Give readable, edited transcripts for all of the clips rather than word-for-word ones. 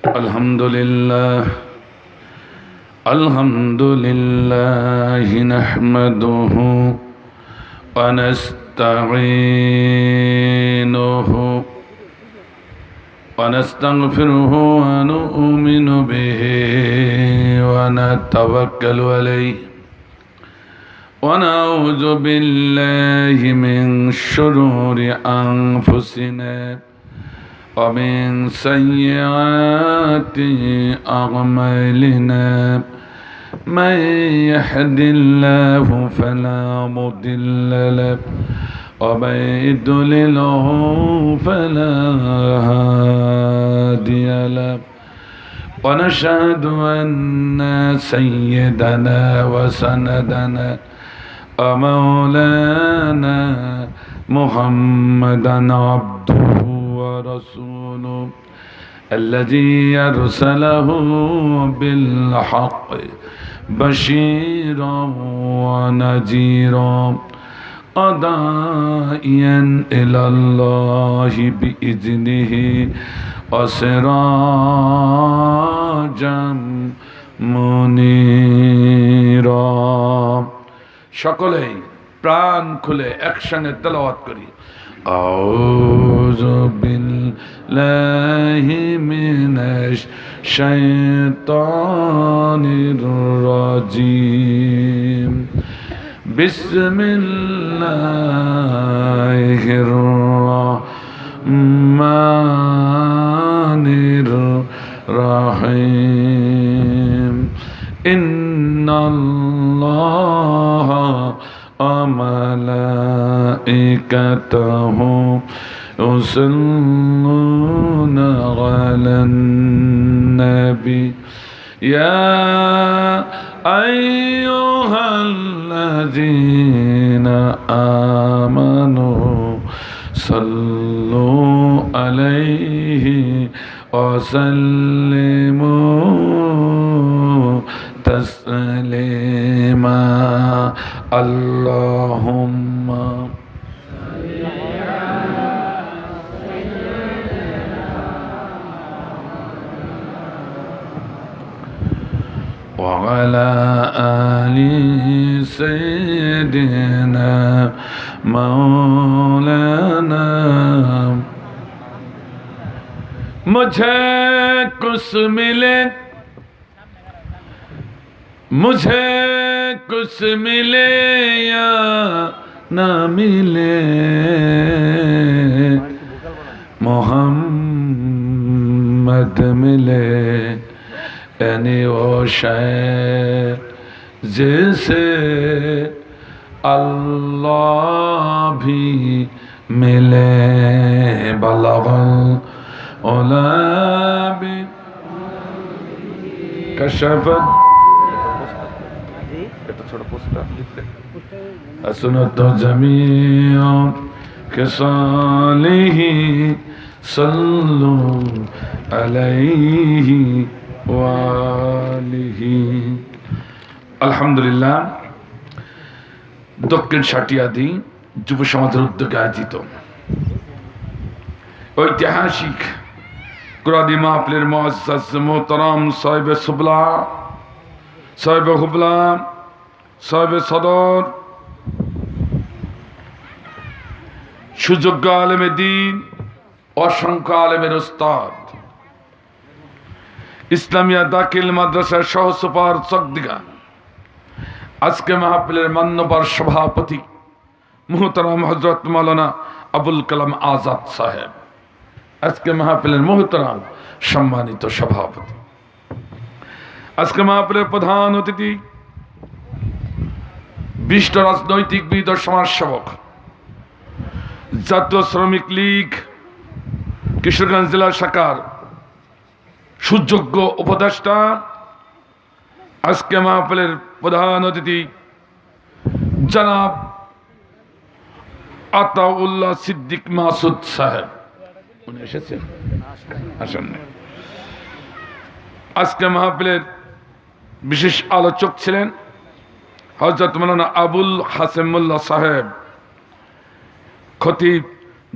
अल्हम्दुलिल्लाह नहमदुहु व नस्तईनुहु व नस्तगफिरुहु व नु'मिनु बिहि व नतवक्कलु अलैहि व नऊज़ु बिल्लाहि मिन शुरूरि अंफुसिना वमिन सय्यिआति अअमालिना मन यहदिल्लाहु फला मुदिल्ल लहु व मन युद्लिलहु फला हादिय लहु व नशहदु अन्ना सय्यदना व सनदना व मौलाना मुहम्मदन अब्दुहु रसूलुहु अल्लज़ी अरसलहु बिल्हक़्क़ि बशीरन व नज़ीरन व दाइयन इलल्लाहि बिइज़्निहि व सिराजम मुनीरा। सकलेई प्राण खुले एकसंगे तेलावत करी आऊज़ु बिल्लाहि मिनश शैतानिर रजीम बिस्मिल्लाहिर रहमानिर रहीम इन्नल्लाहा व मलाइकतहु युसल्लूना अलन नबी या अय्युहल्लज़ीना आमनू सल्लू अलैहि व सल्लिमू तस्लीमा। अल्लाहुम्मा व अला आलि सय्यिदिना मौलाना। मुझे कुछ मिले मुझे कुछ मिले या न मिले मोहम्मद मिले यानी वो शायर जिसे अल्लाह भी मिले बलगल उला भी कशफत असनत जमीअ खिसालिही सल्लू अलैहि वालिही। अल्हम्दुलिल्लाह दक्षिण साटियादी যুব সমাজের উদ্যোগে আয়োজিত ঐতিহাসিক কুরাদি মাহফিলের মুআজ্জাজ মোহতারাম সাহেবে সুবলা সাহেবে হুবলা সাহেবে সদর সুযোগ্য আলেমে দ্বীন অসংখ্য আলেমের উস্তাদ ইসলামিয়া দাখিল মাদ্রাসার সহ সুপার চকদিগা আজকে মাহফিলের মান্যবর সভাপতি মোহতারাম হযরত মাওলানা আবুল কালাম আজাদ সাহেব আজকে মাহফিলের মোহতারাম সম্মানিত সভাপতি আজকে মাহফিলের প্রধান অতিথি বিশিষ্ট রাজনৈতিকবিদ ও সমাজসেবক জাতীয় শ্রমিক লীগ কিশোরগঞ্জ জেলা শাখার সুযোগ্য উপদেষ্টা আজকে মাহফিলের প্রধান অতিথি জনাব আতাউল্লাহ সিদ্দিক মাসুদ সাহেব উনি এসেছেন আসেন আজকে মাহফিলের বিশেষ আলোচক ছিলেন হযরত মাওলানা আবুল হাসেম মোল্লা সাহেব খতিব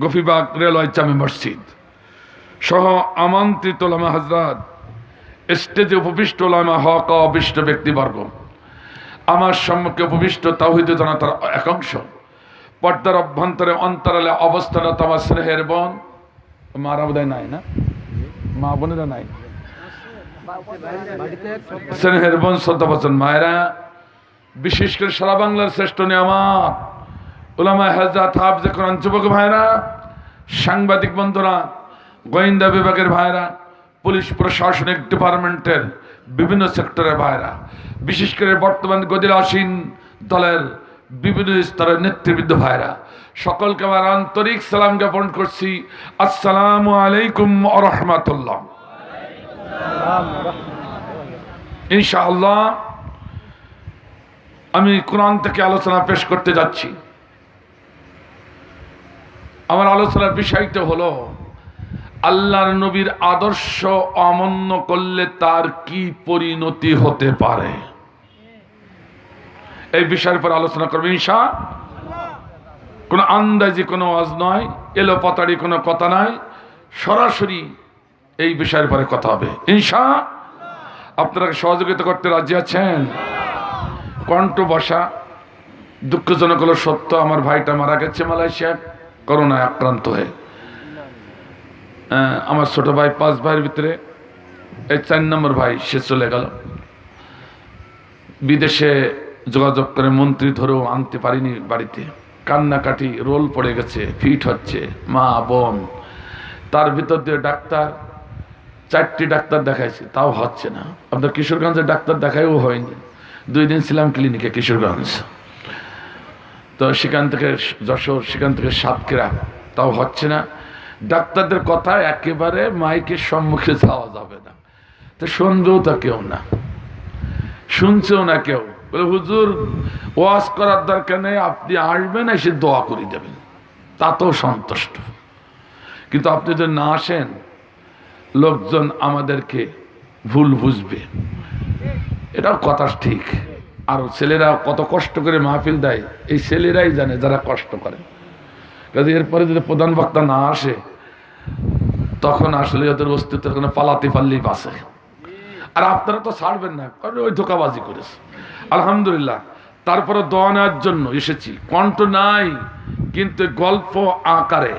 গফিবাগ রেলওয়ে জামে মসজিদ সহ আমন্ত্রিত উলামা হযরত স্টেজে উপবিষ্ট ওলামা হক অবিষ্ট ব্যক্তিবর্গ, আমার সম্মুখে উপবিষ্ট তাওহীদের জনতার একাংশ, পর্দার অভ্যন্তরে অন্তরালে অবস্থানত আমার স্নেহের বোন, মারা বোধহয় নাই না, মা বোনেরা নাই, স্নেহের বোন, শ্রদ্ধাভাজন মায়েরা, বিশেষ করে সারা বাংলার শ্রেষ্ঠ নিয়ামত উলামা হাজরাত হাফেজে কোরআন যুবক ভাইরা, সাংবাদিক বন্ধুরা, গোয়েন্দা বিভাগের ভাইরা, পুলিশ প্রশাসনিক ডিপার্টমেন্টের বিভিন্ন সেক্টরের ভাইরা, বিশেষ করে বর্তমান গদির আসীন দলের বিভিন্ন স্তরের নেতৃবৃন্দ ভাইরা, সকলকে আমার আন্তরিক সালাম জ্ঞাপন করছি। আসসালামু আলাইকুম ওয়া রাহমাতুল্লাহ। ইনশাআল্লাহ আমি কোরআন থেকে আলোচনা পেশ করতে যাচ্ছি। আমার আলোচনার বিষয়টা হলো আল্লাহর নবীর আদর্শ অমান্য করলে তার কি পরিণতি হতে পারে, এই বিষয়ের উপর আলোচনা করবে ইনশাআল্লাহ। কোনো আন্দাজি কোনো ওয়াজ নয়, এলোপাতাড়ি কোনো কথা নাই, সরাসরি এই বিষয়ের উপরে কথা হবে ইনশাআল্লাহ। আপনারা সহযোগিতা করতে রাজি আছেন? কণ্ঠ বসা, দুঃখজনক হলো সত্য, আমার ভাইটা মারা গেছে মালয়েশিয়া করোনায় আক্রান্ত হয়ে। আমার ছোট ভাই 5 ভাইয়ের ভিতরে এই 4 নম্বর ভাই, সে চলে গেল বিদেশে। যোগাযোগ করে মন্ত্রী ধরেও আনতে পারিনি বাড়িতে, কান্নাকাটি রোল পড়ে গেছে, ফিট হচ্ছে মা বোন। তার ভিতর দিয়ে ডাক্তার 4টি ডাক্তার দেখাইছে, তাও হচ্ছে না। আপনার কিশোরগঞ্জের ডাক্তার দেখাইও হয়নি। 2 দিন ছিলাম ক্লিনিকে কিশোরগঞ্জ, তো সেখান থেকে যশোর, সেখান থেকে সাতক্ষীরা, তাও হচ্ছে না। ডাক্তারদের কথা একেবারে মাইকের সম্মুখে যাওয়া যাবে না, তো শুনবেও তা কেউ না, শুনছেও না কেউ। বলে হুজুর ওয়াজ করার দরকার নেই, আপনি আসবেন এসে দোয়া করে দেবেন, তাতেও সন্তুষ্ট। কিন্তু আপনি যদি না আসেন লোকজন আমাদেরকে ভুল বুঝবে, এটাও কথা ঠিক। আর ছেলেরা কত কষ্ট করে মাহফিল দেয়, এই ছেলেরাই জানে যারা কষ্ট করে। কাজে এরপরে যদি প্রধান বক্তা না আসে তখন আসলে ওদের অস্তিত্বের কোনো পালাতে পারলেই বাঁচে। আর আপনারা তো ছাড়বেন না, কারণ ওই ধোকাবাজি করেছে। আলহামদুলিল্লাহ, তারপরে দোয়া নেওয়ার জন্য এসেছি। কণ্ঠ নাই, কিন্তু গল্প আকারে,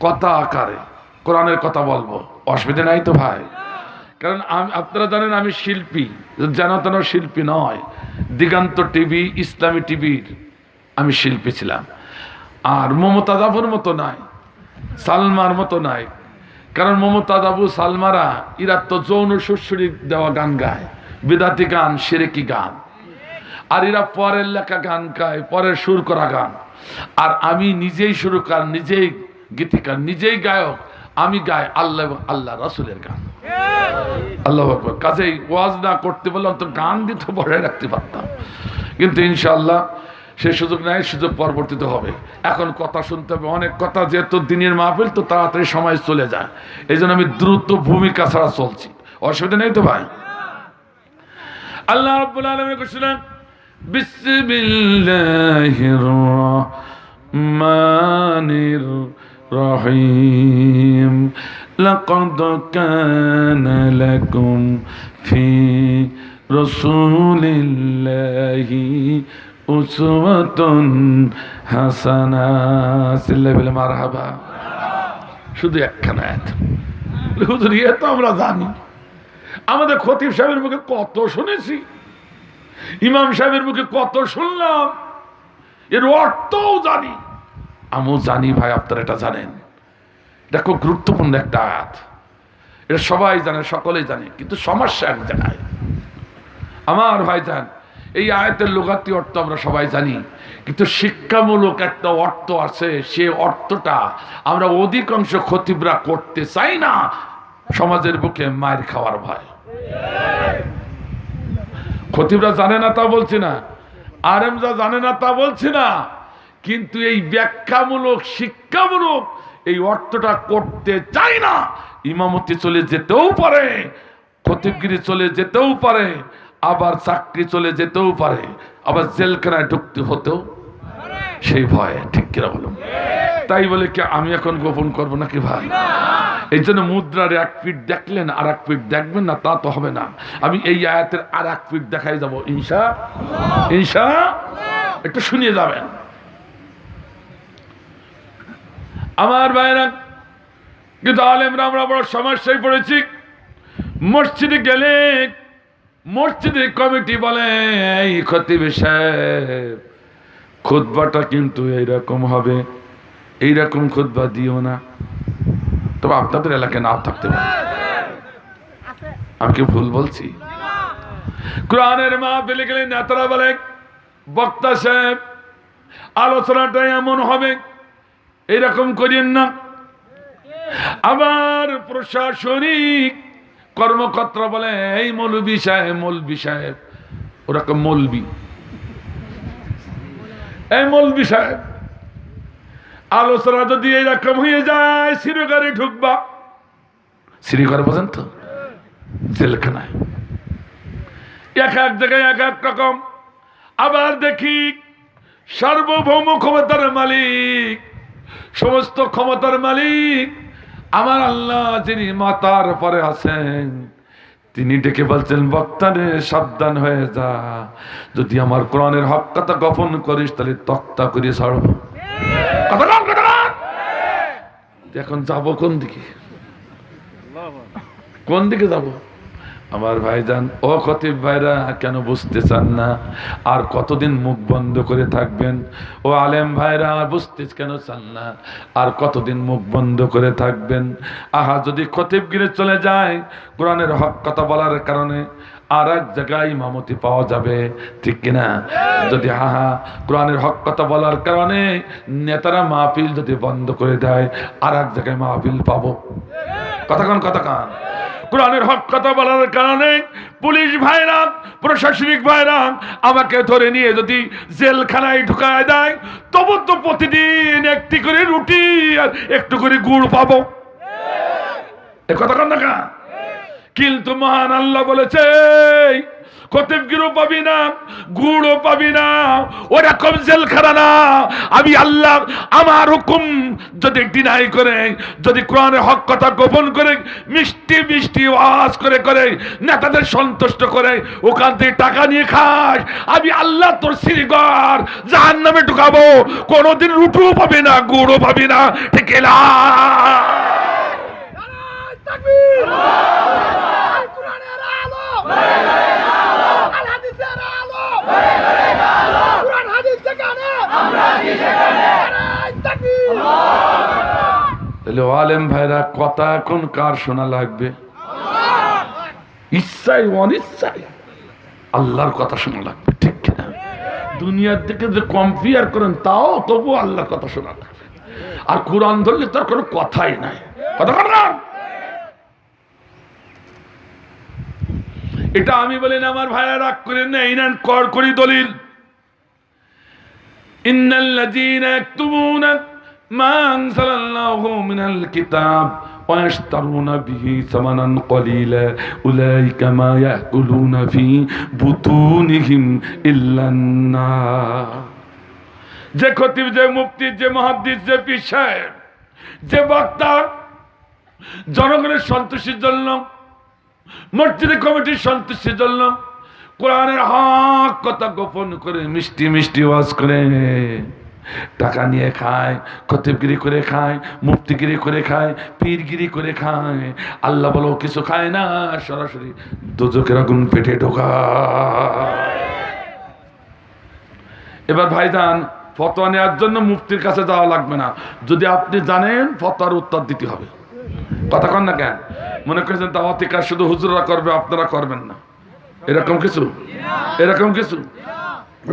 কথা আকারে কোরআনের কথা বলবো, অসুবিধা নাই তো ভাই? কারণ আপনারা জানেন আমি শিল্পী, যেন তেন শিল্পী নয়। দিগান্ত টিভি, ইসলামী টিভির আমি শিল্পী ছিলাম। আর মমতাজ আবুর মতো নাই, সালমার মতো নাই। কারণ মমতাজ আবু, সালমারা এরা তো যৌন সুশ্রী দেওয়া গান গায়, বিদাতি গান, শিরকি গান। আর এরা পরের লেখা গান গায়, পরের সুর করা গান। আর আমি নিজেই সুরকার, নিজেই গীতিকার, নিজেই গায়ক। আমি গাই আল্লাহ এবং আল্লাহ রাসূলের গান। আল্লাহু আকবার। কাজেই ওয়াজ না করতে বললাম তো গান দিতে বড় রাখতে পারতাম, কিন্তু ইনশাআল্লাহ সে সুযোগ নাই, সুযোগ পরবর্তীতে হবে। এখন কথা শুনতে হবে অনেক কথা, যেহেতু দিনের মাহফিল তো তাড়াতাড়ি সময় চলে যায়, এই জন্য আমি দ্রুত ভূমিকা ছাড়া চলছি। অসুবিধা নেই তো ভাই? আল্লাহ রাব্বুল আলামিন বলেছেন বিসমিল্লাহির রহমানির রহিম লাকাদ কানা লাকুম ফি রাসূলিল্লাহি উসওয়াতুন হাসানাহ। সিল্লাহ বিল মারহাবা। শুধু একখানা আয়াত। হুজুর এ তো আমরা জানি, আমাদের খতিব সাহেবের মুখে কত শুনেছি, ইমাম সাহেবের মুখে কত শুনলাম, এর অর্থও জানি। আমিও জানি ভাই, আপনারা এটা জানেন। এটা খুব গুরুত্বপূর্ণ একটা আয়াত, এটা সবাই জানে, সকলেই জানে, কিন্তু সমস্যা এক জায়গায়। আমার ভাই জান, এই আয়াতের লুগাতি অর্থ আমরা সবাই জানি, কিন্তু শিক্ষামূলক একটা অর্থ আছে, সে অর্থটা আমরা অধিকাংশ খতিবরা করতে চাই না, সমাজের বুকে মায়ের খাওয়ার ভয়। খতিবরা জানে না তা বলছি না, আলেমরা জানে না তা বলছি না, কিন্তু এই ব্যাখ্যামূলক, শিক্ষামূলক এই অর্থটা করতে চাই না। ইমামতি চলে যেতেও পারে, খতিবগিরি চলে যেতেও পারে, আবার চাকরি চলে যেতেও পারে, আবার জেলখানায় ঢুকতে হতেও সেই ভয়ে। ঠিক কিনা বলুন? তাই বলে কি আমি এখন গোপন করবো নাকি ভাই? এই জন্য মুদ্রার এক পিঠ দেখলেন আর এক পিঠ দেখবেন না, তা তো হবে না। আমি এই আয়াতের আর এক পিঠ দেখাই যাব ইনশা ইনশা, একটু শুনিয়ে যাবেন আমার ভাইরা। কিন্তু আলেমরা আমরা বড় সমস্যায় পড়েছি। মসজিদে গেলে মসজিদের কমিটি বলে এই খতিব সাহেব খুতবাটা কিন্তু এইরকম হবে, এইরকম খুতবা দিও না। তবে আপনাদের এলাকায় নাও থাকতে পারে, আমি কি ভুল বলছি? কোরআনের মাহফিলে গেলে নেতারা বলে বক্তা সাহেব আলোচনাটা এমন হবে, এইরকম করেন না। আবার প্রশাসনিক কর্মকর্তা বলে এই মৌলবি সাহেব ওরকম মৌলবি, এই মৌলবি সাহেব আলোচনা যদি এইরকম হয়ে যায় শ্রীনগরে ঢুকবা, শ্রীনগর বোঝেন তো, জেলখানায় এক এক জায়গায় এক এক রকম। আবার দেখি সার্বভৌম ক্ষমতার মালিক, সমস্ত ক্ষমতার মালিক আমার আল্লাহ যিনি মাতার পরে আছেন, তিনি ডেকে বলছেন বক্তারে সাবধান হয়ে যা, যদি আমার কোরআনের হক কথা গোপন করিস তাহলে তক্তা করে ছাড়ব। এখন যাব কোন দিকে, কোন দিকে যাব? আমার ভাইজান ও খতিব ভাইরা কেন বুঝতে চান না? আর কতদিন মুখ বন্ধ করে থাকবেন? ও আলেম ভাইরা বুঝতে কেন চান না? আর কতদিন মুখ বন্ধ করে থাকবেন? আহা, যদি খতিব গিরে চলে যায় কোরআনের হক কথা বলার কারণে আর এক জায়গায় ইমামতি পাওয়া যাবে, ঠিক কিনা? যদি কোরআনের হক কথা বলার কারণে নেতারা মাহফিল যদি বন্ধ করে দেয় আর এক জায়গায় মাহফিল পাবো। কথা কান কোরআনের হক কথা বলার কারণে পুলিশ ভাইরা প্রশাসনিক ভাইরা আমাকে ধরে নিয়ে যদি জেলখানায় ঢুকায় দেয়, তবু তো প্রতিদিন একটি করে রুটি আর একটু করে গুড় পাবো। এ কথা কন না কা? কিন্তু মহান আল্লাহ বলেছে খতিবগিরও পাবি না, গুড়ও পাবি না, ওরকম জেলখানা না। আমি আল্লাহ আমার হুকুম যদি ডিনাই করে, যদি কোরআনের হক কথা গোপন করে মিষ্টি মিষ্টি ওয়াজ করে করে নেতাদের সন্তুষ্ট করে ওখান থেকে টাকা নিয়ে খাস, আমি আল্লাহ তোর শ্রীঘর জাহান্নামে ঢুকাবো। কোনোদিন রুটিও পাবি না, গুড়ও পাবি না, ঠিক না? আলেম ভাইরা কথা এখন কার শোনা লাগবে? ইচ্ছায় অনিচ্ছায় আল্লাহর কথা শোনা লাগবে, ঠিক কিনা? দুনিয়ার দিকে যে কম্পেয়ার করেন তাও তবু আল্লাহর কথা শোনা লাগবে। আর কোরআন ধরলে তার কোনো কথাই নাই। কথা বলেন, এটা আমি বলি না, আমার ভাইরা রাগ করেন না, এই নেন কড়কড়ি দলিল। ইন্নাল্লাযীনা ইয়াকতুমুনা মা আনজালাল্লাহু মিনাল কিতাব ওয়া ইয়াশতারুনা বিহি সামানান কলিলা উলাইকা মা ইয়াকুলুনা ফি বুতুনিহিম ইল্লান নার। যে খতিব, যে মুফতি, যে মুহাদ্দিস, যে পীর সাহেব, যে বক্তা জনগণের সন্তুষ্টির জন্য, মসজিদ কমিটির সন্তুষ্টির জন্য কোরআনের হক কথা গোপন করে মিষ্টি মিষ্টি ওয়াজ করে টাকা নিয়ে খায়, খতিবগিরি করে খায়, মুফতিগিরি করে খায়, পীরগিরি করে খায়, আল্লাহ বলো কিছু খায় না, সরাসরি দোজখের আগুন পেটে ঢোকায়। এবার ভাইজান ফতোয়া নেওয়ার জন্য মুফতির কাছে যাওয়া লাগবে না, যদি আপনি জানেন ফতোয়ার উত্তর দিতে হবে। কথা কন না কেন? মনে করছেন দাওয়াতি কাজ শুধু হুজুররা করবে, আপনারা করবেন না, এরকম কিছু? এরকম কিছু?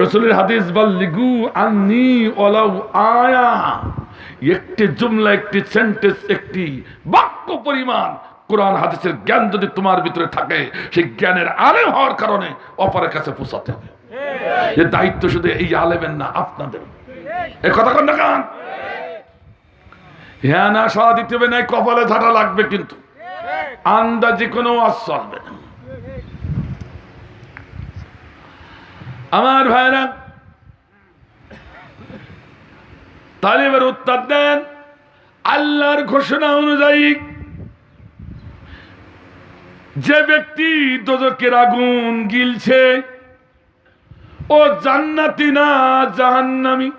রাসূলের হাদিস বাল্লিগু আন্নী ওয়ালাউ আয়া, একটি জুমলা, একটি সেন্টেন্স, একটি বাক্য পরিমাণ কোরআন হাদিসের জ্ঞান যদি তোমার ভিতরে থাকে, সেই জ্ঞানের আলেম হওয়ার কারণে অপরের কাছে পৌঁছাতে হবে। এই দায়িত্ব শুধু এই আলেমের না, আপনাদের। এই কথা কন না কান? হ্যাঁ না সাড়া দিতে হবে, নাই কপালে ঝাঁটা লাগবে, কিন্তু আন্দাজি কোনো ওয়াজ চলবে না। আমার ভাইরা তালিবের উত্তর দেন, আল্লাহর ঘোষণা অনুযায়ী যে ব্যক্তি দোজখের আগুন গিলছে ও জান্নাতি না জাহান্নামী।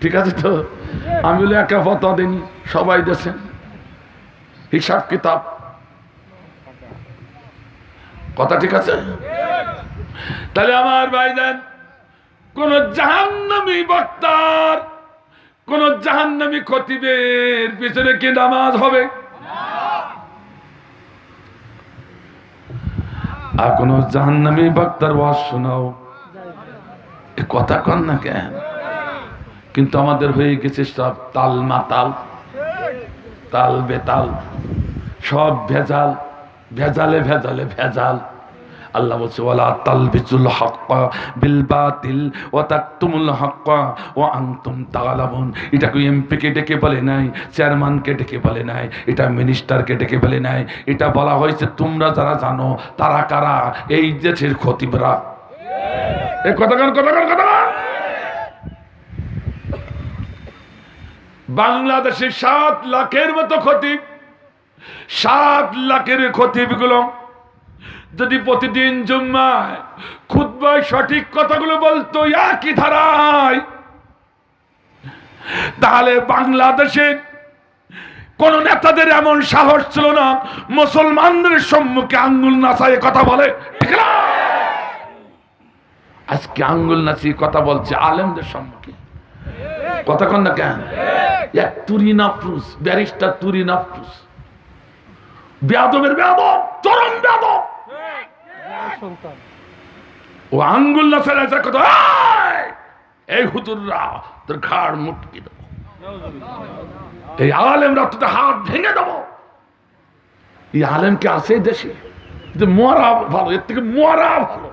ঠিক আছে তো? আমি বলে একা ফতোয়া দেনি, সবাই দেশেন হিসাব কিতাব, কথা ঠিক আছে? তাহলে আমার ভাইজান, কোন জাহান্নামী বক্তার, কোন জাহান্নামী খতিবের পিছনে কি নামাজ হবে? আর কোন জাহান্নামী বক্তার ওয়াজ শোনাও, এ কথা কন না কেন? কিন্তু আমাদের হয়ে গেছে সব তাল মাতাল, তাল বেতাল, সব ভেজাল, ভেজালে ভেজালে ভেজাল। আল্লাহ বলছে ওয়ালা তালবিসুল হাক্কা বিল বাতিল ওয়া তাকতুমুল হাক্কা ওয়া আনতুম তা'লামুন। এটা কি এমপি কে ডেকে বলে নাই, চেয়ারম্যান কে ডেকে বলে নাই, এটা মিনিস্টার কে ডেকে বলে নাই, এটা বলা হয়েছে তোমরা যারা জানো তারা কারা, এই দেশের খতিবরা। এই কথাগান কথাগান কথাগান। বাংলাদেশে 7 লাখের মতো খতিব, 7 লাখের খতিবগুলো যদি প্রতিদিন জুম্মায় খুতবায় সঠিক কথাগুলো বলতো একই ধারায়, তাহলে বাংলাদেশের কোন নেতাদের এমন সাহস ছিল না মুসলমানদের সম্মুখে আঙ্গুল নাচায়ে কথা বলে। ঠিক না? আজকে আঙ্গুল নাচিয়ে কথা বলছে আলেমদের সম্মুখে। কথা কন না কেন? এক তুরিন আফরুজ, ব্যারিস্টার তুরিন আফরুজ, বেয়াদবের বেয়াদব, চরম বেয়াদব, ও আঙ্গুল নাচায়ে যা কথা, এই হুজুররা তোর ঘাড় মুটকি দেবো, এই আলেমরা তোদের হাত ভেঙে দেবো। এই আলেম কে আছে দেশে? মরা ভালো, এর থেকে মরা ভালো।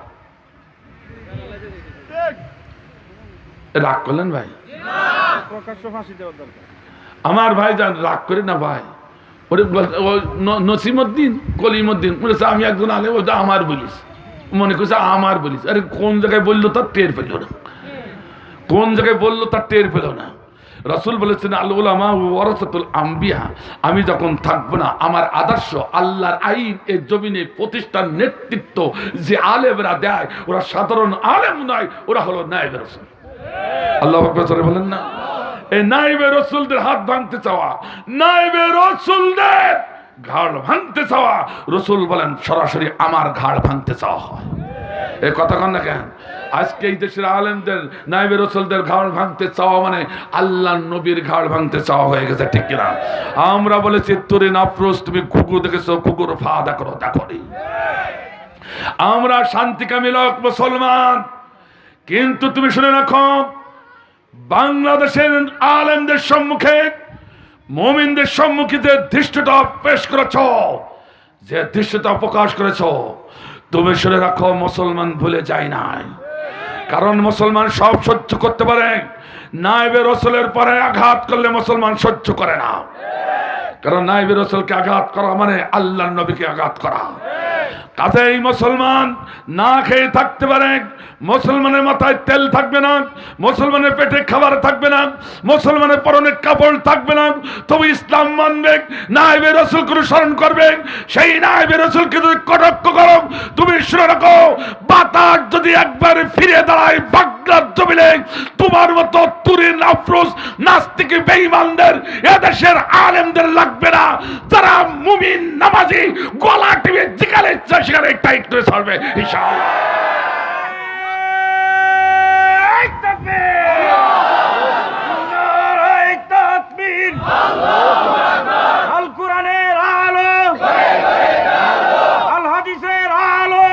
রাগ করলেন ভাই? আমার ভাই যান রাগ করে না ভাই। ওরে নসিমউদ্দিন কলিমউদ্দিন বলেছে আমি একজন আলেম, ওটা আমার বলিস, মনে করছে আমার বলিস। আরে কোন জায়গায় বললো তার টের পেল না, কোন জায়গায় বললো তার টের পেল না। রাসূল বলেছেন আল উলামা ওয়ারাসাতুল আম্বিয়া, আমি যখন থাকবো না আমার আদর্শ আল্লাহর আইন এই জমিনে প্রতিষ্ঠার নেতৃত্ব যে আলেমরা দেয় ওরা সাধারণ আলেম নয়, ওরা হলো নায়েবে রাসূল। আল্লাহু আকবার বলেন না? এই নায়েবে রাসূলদের হাত ভাঙতে চাওয়া, নায়েবে রাসূলদের ঘাড় ভাঙতে চাওয়া, রাসূল বলেন সরাসরি আমার ঘাড় ভাঙতে চাওয়া হয়। এই কথা কন না কেন? আজকে এই দেশের আলেমদের নায়েবে রাসূলদের ঘাড় ভাঙতে চাওয়া মানে আল্লাহর নবীর ঘাড় ভাঙতে চাওয়া হয়ে গেছে। ঠিক কিনা? আমরা বলেছি তুরিন আফরোজ তুমি কুকুর দেখেছো, কুকুর ফা দেখো দেখনি। আমরা শান্তিকামী লোক মুসলমান, কিন্তু তুমি শুনে রাখো বাংলাদেশের আলেমদের সম্মুখে, মুমিনদের সম্মুখে যে দৃশ্যটা পেশ করেছ, যে দৃশ্যটা প্রকাশ করেছ, তুমি শুনে রাখো মুসলমান ভুলে যায় নাই। কারণ মুসলমান সব সহ্য করতে পারে, নায়েবে রাসূলের পরে আঘাত করলে মুসলমান সহ্য করে না। কারণ নায়েবে রাসূলকে আঘাত করা মানে আল্লাহর নবীকে আঘাত করা। কাজেই মুসলমান না খেয়ে থাকতে পারে, মুসলমানের মাথায় তেল থাকবে না, মুসলমানের পেটে খাবার থাকবে না, মুসলমানের পরনে কাপড় থাকবে না, তবে ইসলাম মানবে, নায়েবে রাসূলকে অনুসরণ করবে। সেই নায়েবে রাসূলকে যদি কটাক্ষ করো, তুমি শুনে রাখো বাতাস যদি একবার ফিরে দাঁড়ায় বাগদাদ জমিনে, তোমার মতো তুরিন আফরোজ নাস্তিক বেঈমানদের এদেশের আলেমদের লাগবে না। যারা মুমিন নামাজি গলা টিপে জিকালে সেখানে টাইট করে ছাড়বে ইনশাআল্লাহ। আল কোরআনের আলো, আল হাদিসের আলো,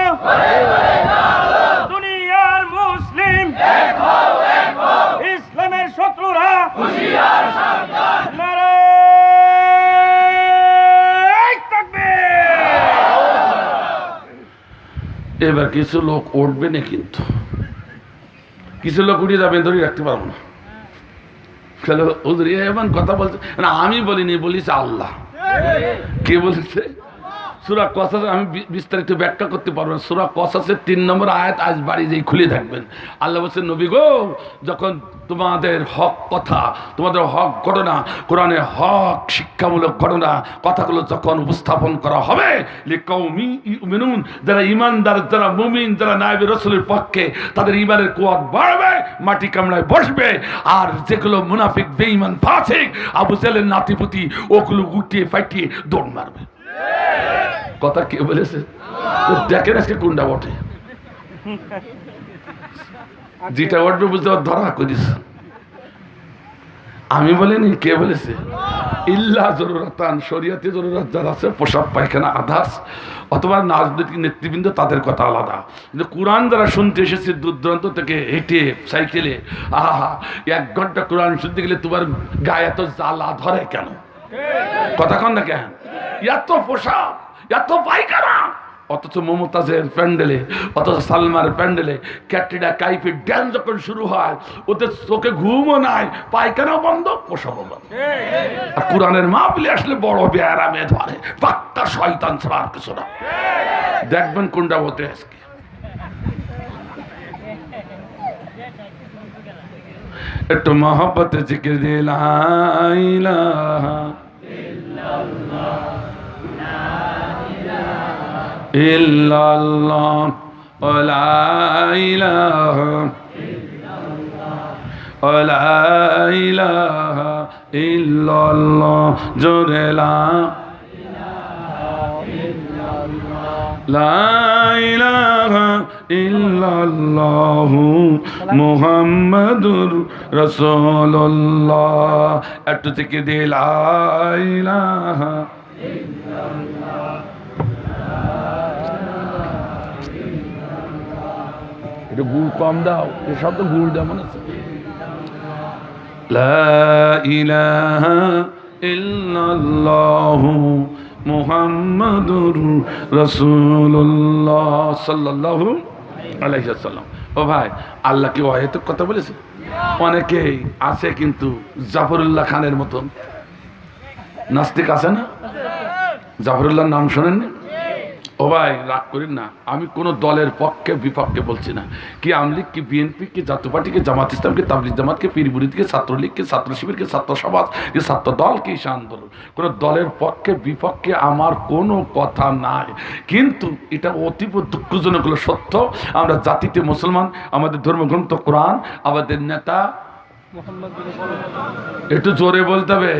দুনিয়ার মুসলিম ইসলামের শত্রুরা নারে তাকবীর। এবার কিছু লোক উঠবে না, কিন্তু কিছু লোক উঠে যাবে, ধরে রাখতে পারবো না। এমন কথা বলছে না, আমি বলিনি, বলিস আল্লাহ। কে বলেছে? সূরা কসাস। আমি বিস্তারিত ব্যাখ্যা করতে পারবো না। সূরা কসাসের 3 নম্বর আয়াত আজ বাড়ি যেই খুলে থাকবেন। আল্লাহ বলছেন নবী গো, যখন তোমাদের হক কথা, তোমাদের হক ঘটনা, কোরআনে হক শিক্ষামূলক ঘটনা কথাগুলো যখন উপস্থাপন করা হবে, লিকাউমি ইউমিনুন, যারা ইমানদার, যারা মুমিন, যারা নায়েবে রাসূলের পক্ষে, তাদের ইমানের কুয়াত বাড়বে, মাটি কামড়ায় বসবে। আর যেগুলো মুনাফিক, বেঈমান, ফাসিক, আবু জাহেলের নাতিপুতি, ওগুলো উঠিয়ে ফাটিয়ে দৌড় মারবে। কথা কে বলেছে? তো দেখেন আজকে কোনটা ওঠে, যেটা উঠবে বুঝতে ধরা করিস। আমি বলিনি, কে বলেছে? ইল্লা জরুরাতান, শরীয়তে জরুরত যারা আছে, পোশাক পায়খানা আদার্স, অথবা রাজনৈতিক নেতৃবৃন্দ, তাদের কথা আলাদা। কিন্তু কোরআন যারা শুনতে এসেছে দূর দূরান্ত থেকে, হেঁটে, সাইকেলে, আহা 1 ঘন্টা কোরআন শুনতে গেলে তোমার গায়ে এত জ্বালা ধরে কেন? কথা কন না কেন? এত পোশাক, এত পায়খানা, অথচ মমতাজের প্যান্ডেলে, অথচ সালমার প্যান্ডেলে ক্যাটরিনা কাইফের ড্যান্স যখন শুরু হয়, ওদের চোখে ঘুমও নাই, পায়খানাও বন্ধ, পোশাকও বন্ধ। আর কোরআনের মাহফিলে আসলে বড় বেয়ারামে ধরে, পাক্কা শয়তান ছাড়া আর কিছু না। দেখবেন কোনটা হতে আজকে। একটু মহব্বত জিকির দিয়ে লা ইলাহা ইল্লাল্লাহ লা ইলাহা লা ইলাহা ইল্লাল্লাহ, জোরে লা ইলাহা ইল্লাল্লাহু মুহাম্মাদুর রাসূলুল্লাহ। একটু থেকে দিয়ে লা ইলাহা, একটু গুড় কম দাও, এসব তো গুড় দেওয়া মনে আছে। লা ইলাহা ইল্লাল্লাহু মুহাম্মাদুর রাসূলুল্লাহ সাল্লাল্লাহু আলাইহি ওয়াসাল্লাম। ও ভাই, আল্লাহ কি অহেতুক কথা বলেছে? অনেকেই আছে কিন্তু জাফরুল্লাহ খানের মতন নাস্তিক আছে না? জাফরুল্লাহর নাম শোনেননি? ও ভাই, রাগ করেন না, আমি কোনো দলের পক্ষে বিপক্ষে বলছি না। কি আমলিগ, কি বিএনপি, কি জাতীয় পার্টি, কি জামাত ইসলাম, কি তাবলিগ জামাত, কি পীর মুরিদ, কি ছাত্রলীগ, কি ছাত্র শিবির, কি ছাত্র সমাজ, কি ছাত্র দল, কি ঈশা আন্দোলন, কোনো দলের পক্ষে বিপক্ষে আমার কোনো কথা নাই। কিন্তু এটা অতীব দুঃখজনক হলো সত্য, আমরা জাতিতে মুসলমান, আমাদের ধর্মগ্রন্থ কোরআন, আমাদের নেতা, একটু জোরে বলতে হবে,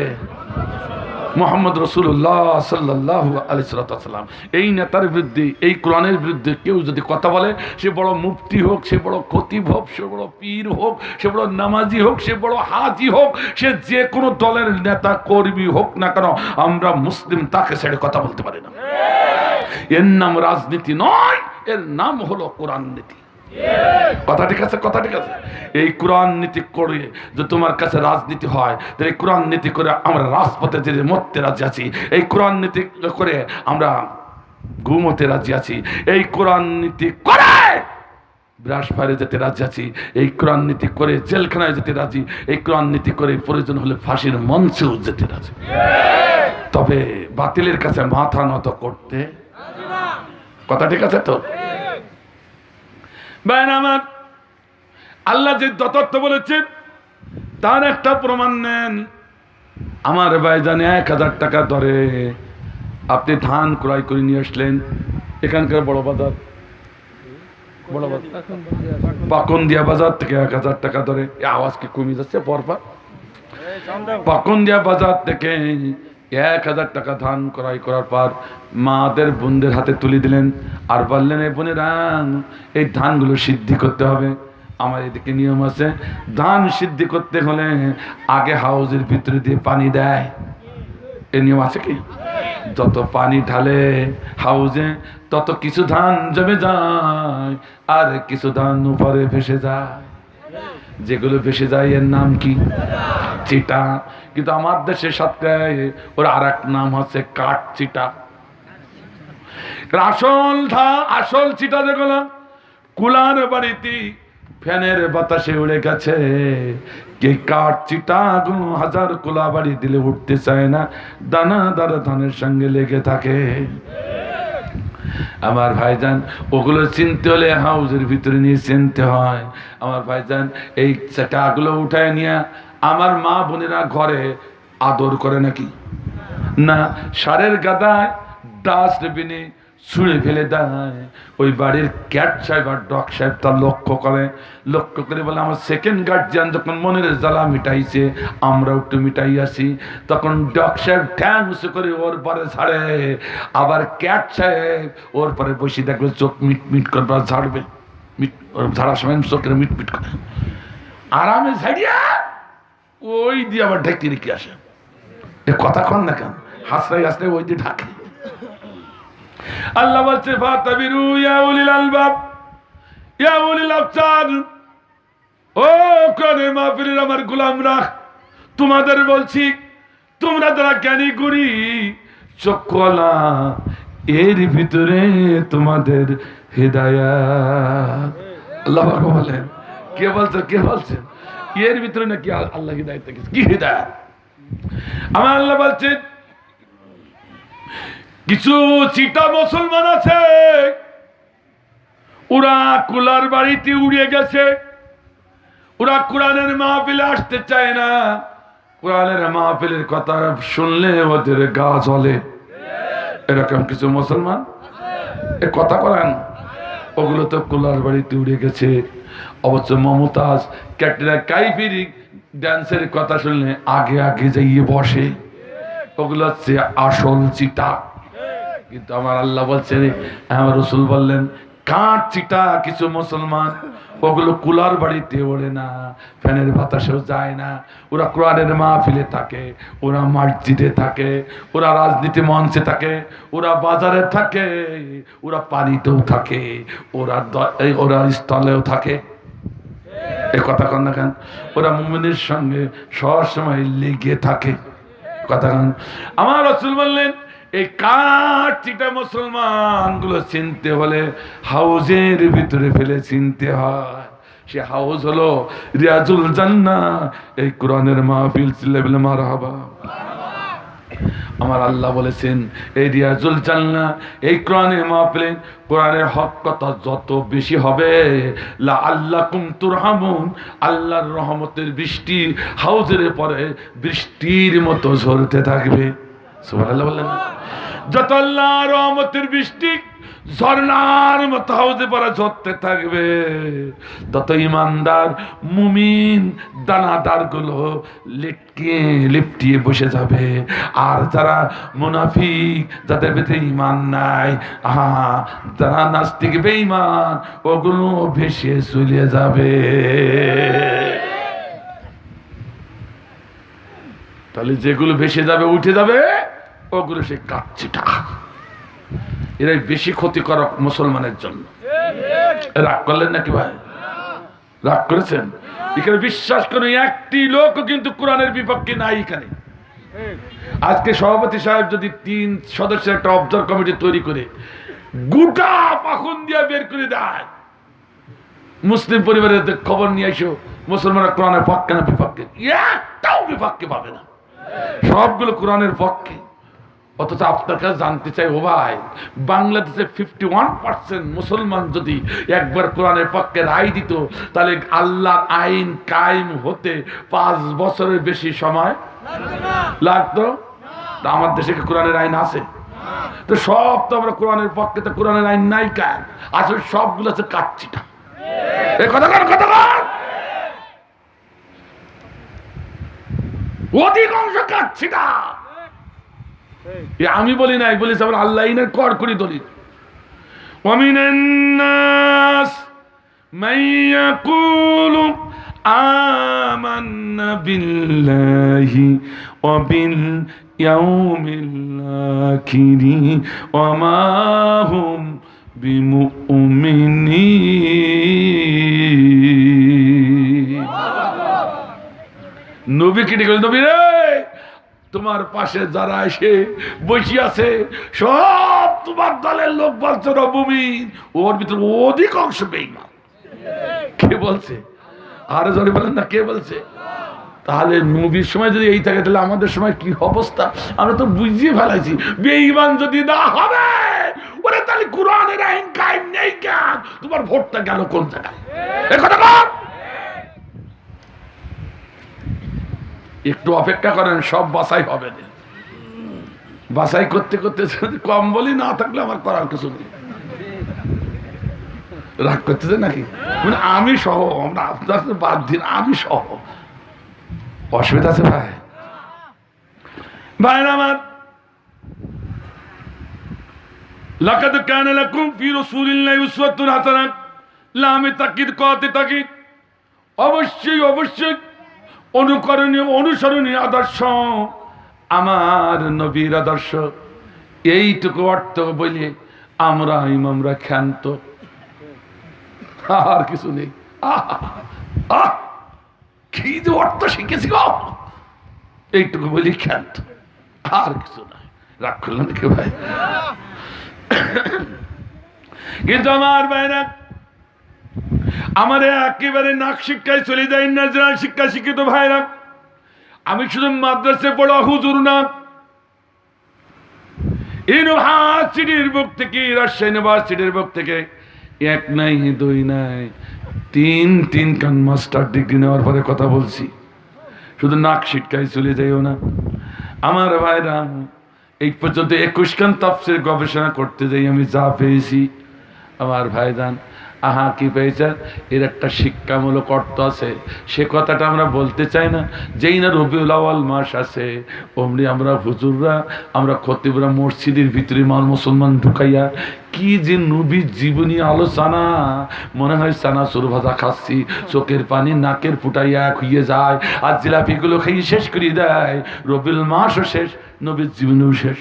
মুহাম্মদ রাসূলুল্লাহ সাল্লাল্লাহু আলাইহি ওয়াসাল্লাম। এই নেতার বিরুদ্ধে, এই কোরআনের বিরুদ্ধে কেউ যদি কথা বলে, সে বড় মুফতি হোক, সে বড় খতিব হোক, সে বড় পীর হোক, সে বড় নামাজি হোক, সে বড় হাজি হোক, সে যে কোনো দলের নেতা কর্মী হোক না কেন, আমরা মুসলিম তাকে ছেড়ে কথা বলতে পারি না। এর নাম রাজনীতি নয়, এর নাম হলো কোরআন নীতি। কথা ঠিক আছে? কথা ঠিক আছে? এই কোরআন নীতি করে যে তোমার কাছে রাজনীতি হয়, তাহলে এই কোরআন নীতি করে আমরা রাজপথে যে মরতে রাজি আছি, এই কোরআন নীতি করে আমরা ঘুমোতে রাজি আছি, এই কোরআন নীতি করে ব্রাশবারে যেতে রাজি আছি, এই কোরআন নীতি করে জেলখানায় যেতে রাজি, এই কোরআন নীতি করে প্রয়োজন হলে ফাঁসির মঞ্চেও যেতে রাজি। তবে বাতিলের কাছে মাথা নত করতে, কথা ঠিক আছে তো? আমার আল্লাহ যে যথার্থ বলেছেন তার একটা প্রমাণ নেন। আমার ভাইজান 1000 টাকা ধরে আপনি ধান ক্রয় করে নিয়ে আসলেন এখানকার বড় বাজার, পাকন্দিয়া বাজার থেকে 1000 টাকা ধরে, আওয়াজ কি কমে যাচ্ছে পরপর? পাকন্দিয়া বাজার থেকে 1000 টাকা ধান ক্রয় করার পর মাদের বোনদের হাতে তুলে দিলেন, আর বললেন, এই বোনেরা, এই ধানগুলো সিদ্ধি করতে হবে। আমার এদিকে নিয়ম আছে, ধান সিদ্ধি করতে হলে আগে হাউজের ভিতরে দিয়ে পানি দেয়, এই নিয়ম আছে কি? যত পানি ঢালে হাউজে তত কিছু ধান জমে যায়, আর কিছু ধান উপরে ভেসে যায়। যেগুলো ভেসে যায় এর নাম কি? চিটা। কিন্তু আমার দেশে সাতটায় ওর আর এক নাম হচ্ছে কাঠ চিটা। আসল চিটা যেগুলো কুলার বাড়িতে ফ্যানের বাতাসে উড়ে গেছে, এই কাঠ চিটা গুলো 1000 কুলা বাড়ি দিলে উঠতে চায় না, দানাদার ধানের সঙ্গে লেগে থাকে। আমার ভাইজান ওগুলো চিনতে হলে হাউজের ভিতরে নিয়ে চিনতে হয়। আমার ভাইজান এই টাকাগুলো উঠায় নিয়ে আমার মা বোনেরা ঘরে আদর করে নাকি না, সারের গাদায় ডাস্টবিনে ছুঁড়ে ফেলে দেয়। ওই বাড়ির ক্যাট সাহেব আর ডগ সাহেব তার লক্ষ্য করে বলে আমার সেকেন্ড গার্জিয়ান যখন মনের জ্বালা মিটাইছে আমরাও একটু মিটাই আসি। তখন ডগ সাহেব ঠ্যাং উঁচু করে ওর পরে ছাড়ে, আবার ক্যাট সাহেব ওর পরে বসে দেখবে চোখ মিট মিট করবার ঝাড়বে, ঝাড়ার সময় চোখের মিট মিট করে আরামে ঝাড়িয়া ওই দিয়ে আবার ঢেকে রেখে আসে। এ কথা কন না কেন, হাসরাই হাসরাই ওই দিয়ে ঢাকে। আল্লাহ বলছে ফাতাবিরু ইয়া উলিল আলবাব ইয়া উলিল আবসার, ও কোরআনের মাহফিলের আমার গোলামরা, তোমাদের বলছি তোমরা যারা জ্ঞানী গুণী চক্ষুওয়ালা, এর ভিতরে তোমাদের হিদায়াত। আল্লাহ পাক বলেন, কে বলছেন এর ভিতরে নাকি আল্লাহ হিদায়াত দেখেছে, কি হিদায়াত? আমার আল্লাহ বলছেন কিছু চিটা মুসলমান আছে, ওরা কুলার বাড়িতে উড়ে গেছে, ওরা কোরআনের মাহফিলে আসতে চায় না, কোরআনের মাহফিলের কথা শুনলে ওদের গা জ্বলে। এরকম কিছু মুসলমান এ কথা করেন, ওগুলো তো কুলার বাড়িতে উড়ে গেছে। অবশ্য মমতাজ ক্যাটরিনা কাইফের ডান্সের কথা শুনলে আগে আগে যাইয়ে বসে, ওগুলো হচ্ছে আসল চিটা। কিন্তু আমার আল্লাহ বলছেন, আমার রসুল বললেন কাঠ চিটা কিছু মুসলমান, ওগুলো কুলার বাড়িতে ওড়ে না, ফ্যানের বাতাসেও যায় না, ওরা কোরআনের মাহফিলে থাকে, ওরা মসজিদে থাকে, ওরা রাজনীতি মঞ্চে থাকে, ওরা বাজারে থাকে, ওরা পানিতেও থাকে, ওরা স্থলেও থাকে। এ কথা কন না কেন? ওরা মুমিনের সঙ্গে সবসময় লেগে থাকে। কথা কন। আমার রাসূল বললেন এই কাঠ চিটা মুসলমান গুলো চিনতে হলে হাউজের ভিতরে ফেলে চিনতে হয়। সে হাউজ হলো রিয়াজুল জান্নাহ, এই কোরআনের মাহফিল। চিল্লাবেন মারহাবা। আমার আল্লাহ বলেছেন এই রিয়াজুল জান্নাহ, এই কোরআনের মাহফিলে কোরআনের হক কথা যত বেশি হবে, লাআল্লাকুম তুরহামুন, আল্লাহর রহমতের বৃষ্টি হাউজের পরে বৃষ্টির মতো ঝরতে থাকবে। সুবহানাল্লাহ বললেন না? যত আল্লাহর রহমতের বৃষ্টি ঝর্ণার মতো হাউজে পরে ঝরতে থাকবে, তত ইমানদার মুমিন দানাদার গুলো লিপটিয়ে বসে যাবে। আর যারা মুনাফিক, যাদের ভিতরে ইমান নাই, যারা নাস্তিক বেঈমান, ওগুলো ভেসে চলে যাবে। তাহলে যেগুলো ভেসে যাবে, উঠে যাবে, ওগুলো সে কাচ্ছিটা। এরাই বেশি ক্ষতিকারক মুসলমানের জন্য। রাগ করলেন নাকি ভাই? রাগ করেছেন? এখানে বিশ্বাস করুন একটি লোকও কিন্তু কোরআনের বিপক্ষে নাই এখানে। আজকে সভাপতি সাহেব যদি 3 সদস্যের একটা অবজার্ভ কমিটি তৈরি করে গোটা পাখন দিয়ে বের করে দেয়, মুসলিম পরিবারের খবর নিয়ে এসো মুসলমানরা কোরআনের পক্ষে না বিপক্ষে, একটাও বিপক্ষে পাবে না, সবগুলো কোরআনের পক্ষে। অথচ আপনার কাছে জানতে চাই, ও ভাই, বাংলাদেশে 51% মুসলমান যদি একবার কোরআনের পক্ষে রায় দিত, তাহলে আল্লাহর আইন কায়েম হতে 5 বছরের বেশি সময় লাগতো। আমার দেশে কি কোরআনের আইন আছে? তো সব তো আমরা কোরআনের পক্ষে, তো কোরআনের আইন নাই কেন? আসলে সবগুলো আছে কাচ্ছিটা। এই কথা অধিকাংশ কাচ্ছিটা। আমি বলি নাই, বলিস আবার আল্লাহ ইনের কর করি দলিল। ওয়ামিনান নাস মাইয়াকুলু আমান্না বিল্লাহি ওয়া বিল ইয়াউমিল আখিরি ওয়া মা হুম বিমুমিনিন। নবী কি বলেন? নবী রে, তোমার পাশে যারা এসে বসে আছে সব তোমার দলের লোক বলছে মুমিন, ওর ভিতরে অধিকাংশ বেঈমান। কে বলছে? আরে জোরে বলেন না, কে বলছে? তাহলে নবীর সময় যদি এই থাকে, তাহলে আমাদের সময় কি অবস্থা? আমরা তো বুঝিয়ে ফেলাইছি। বেঈমান যদি না হবে, ওরে তাহলে কোরআনের আইন কায়েম নেই কেন? তোমার ভোটটা গেল কোন জায়গায়? এ কথা কর। একটু অপেক্ষা করেন, সব বাছাই হবে না। বাছাই করতে করতে যদি কম বলি, না থাকলে আমার করার কিছু নেই। রাগ করতেছে নাকি? মানে আমি সহ, আমরা আপনার বাদ দিন, আমি সহ। অসুবিধা আছে ভাই? ভাইরা আমার, লাকাদ কানা লাকুম ফি রাসূলিল্লাহি উসওয়াতুন হাসানাহ, লামে তাকিদ কতে তাকিদ, অবশ্যই অবশ্যই অনুকরণীয় অনুসরণীয় আদর্শ আমার নবীর আদর্শ। এইটুকু অর্থ বলি আমরা ইমামরা ক্ষান্ত, আর কিছু নেই। কি যে অর্থ শিখেছি গো, এইটুকু বলি ক্ষান্ত, আর কিছু নাই। রাগ করলেন নাকি ভাই? কিন্তু আমার ভাইরা, আমার একেবারে নাক শিক্ষায় চলে যায় না, যারা শিক্ষা শিক্ষিত ভাইরা। আমি শুধু মাদ্রাসে পড়া হুজুর না, ইউনিভার্সিটির বুক থেকে, রাজশাহী ইউনিভার্সিটির বুক থেকে এক নাই দুই নাই তিন কান মাস্টার ডিগ্রি নেওয়ার পরে কথা বলছি। শুধু নাক শিক্ষায় চলে যাইও না আমার ভাইরা। এই পর্যন্ত 21 খান তাফসীর গবেষণা করতে যাই আমি যা পেয়েছি আমার ভাইজান, আহা কি পেয়েছেন, এর একটা শিক্ষামূলক অর্থ আছে। সে কথাটা আমরা বলতে চাই না। যেই না রবিউল আউয়াল মাস আছে, অমনি আমরা হুজুররা, আমরা খতিবরা মসজিদের ভিতরে মুসলমান ঢুকাইয়া কি যে নবীর জীবনী আলোচনা, মনে হয় চানাচুর ভাজা খাচ্ছি, চোখের পানি নাকের ফুটাইয়া খুইয়ে যায়, আর জিলাপিগুলো খাইয়ে শেষ করিয়ে দেয়। রবিউল মাসও শেষ, নবীর জীবনীও শেষ।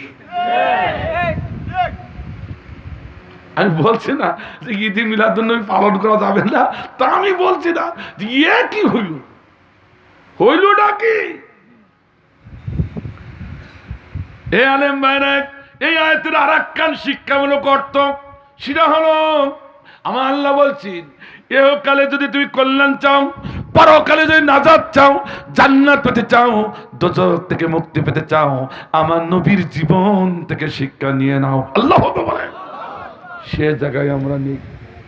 আমি বলছি না যে ঈদে মিলাদুন্নবী পালন করা যাবে না, তা আমি বলছি না। যে কি হইলটা কি? এ আলেম ভাইরা, এই আয়াতের আর একখান শিক্ষামূলক অর্থ, সেটা হলো আমার আল্লাহ বলছেন, এহকালে যদি তুমি কল্যাণ চাও, পরকালে যদি নাজাত চাও, জান্নাত পেতে চাও, দোজখ থেকে মুক্তি পেতে চাও, আমার নবীর জীবন থেকে শিক্ষা নিয়ে নাও। আল্লাহ বলে সে জায়গায় আমরা নেই,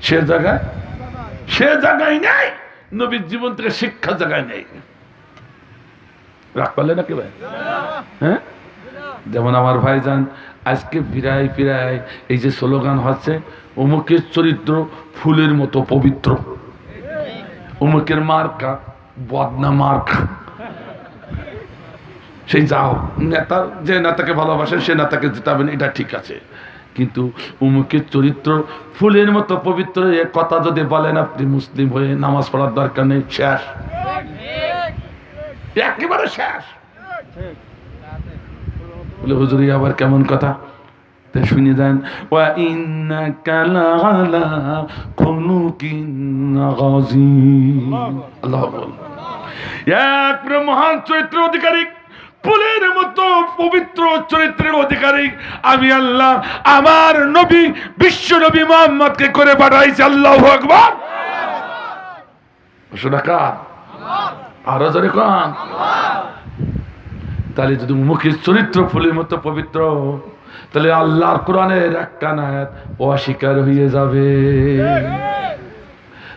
সে জায়গায় নেই, নবীর জীবন থেকে শিক্ষা জায়গায় নেই। রাগ পারলে নাকি ভাই? হ্যাঁ, যেমন আমার ভাইজান আজকে ফিরাই এই যে স্লোগান হচ্ছে, অমুকের চরিত্র ফুলের মতো পবিত্র, অমুকের মার্কা বদনা মার্কা। সেই যাও নেতার, যে নেতাকে ভালোবাসেন সে নেতাকে জিতাবেন, এটা ঠিক আছে, কিন্তু উমুকের চরিত্র ফুলের মতো পবিত্র, এ কথা যদি বলেন আপনি মুসলিম হয়ে নামাজ পড়ার দরকার নেই, শেষ, একেবারে শেষ। বলে হুজুরি আবার কেমন কথা, শুনে যান। ওয়া ইন্নাকা লাআলা খুলুকিন আযীম। আল্লাহ বল, এক মহান চরিত্র অধিকারী, ফুলের মতো পবিত্র চরিত্রের অধিকারী আমি আল্লাহ আমার নবী বিশ্ব নবী মুহাম্মদকে করে পাঠাইছি। আল্লাহু আকবার। শোনাকা আরো জোরে কোন। তাহলে যদি মুখের চরিত্র ফুলের মতো পবিত্র, তাহলে আল্লাহর কোরআনের একটা আয়াত অস্বীকার হয়ে যাবে।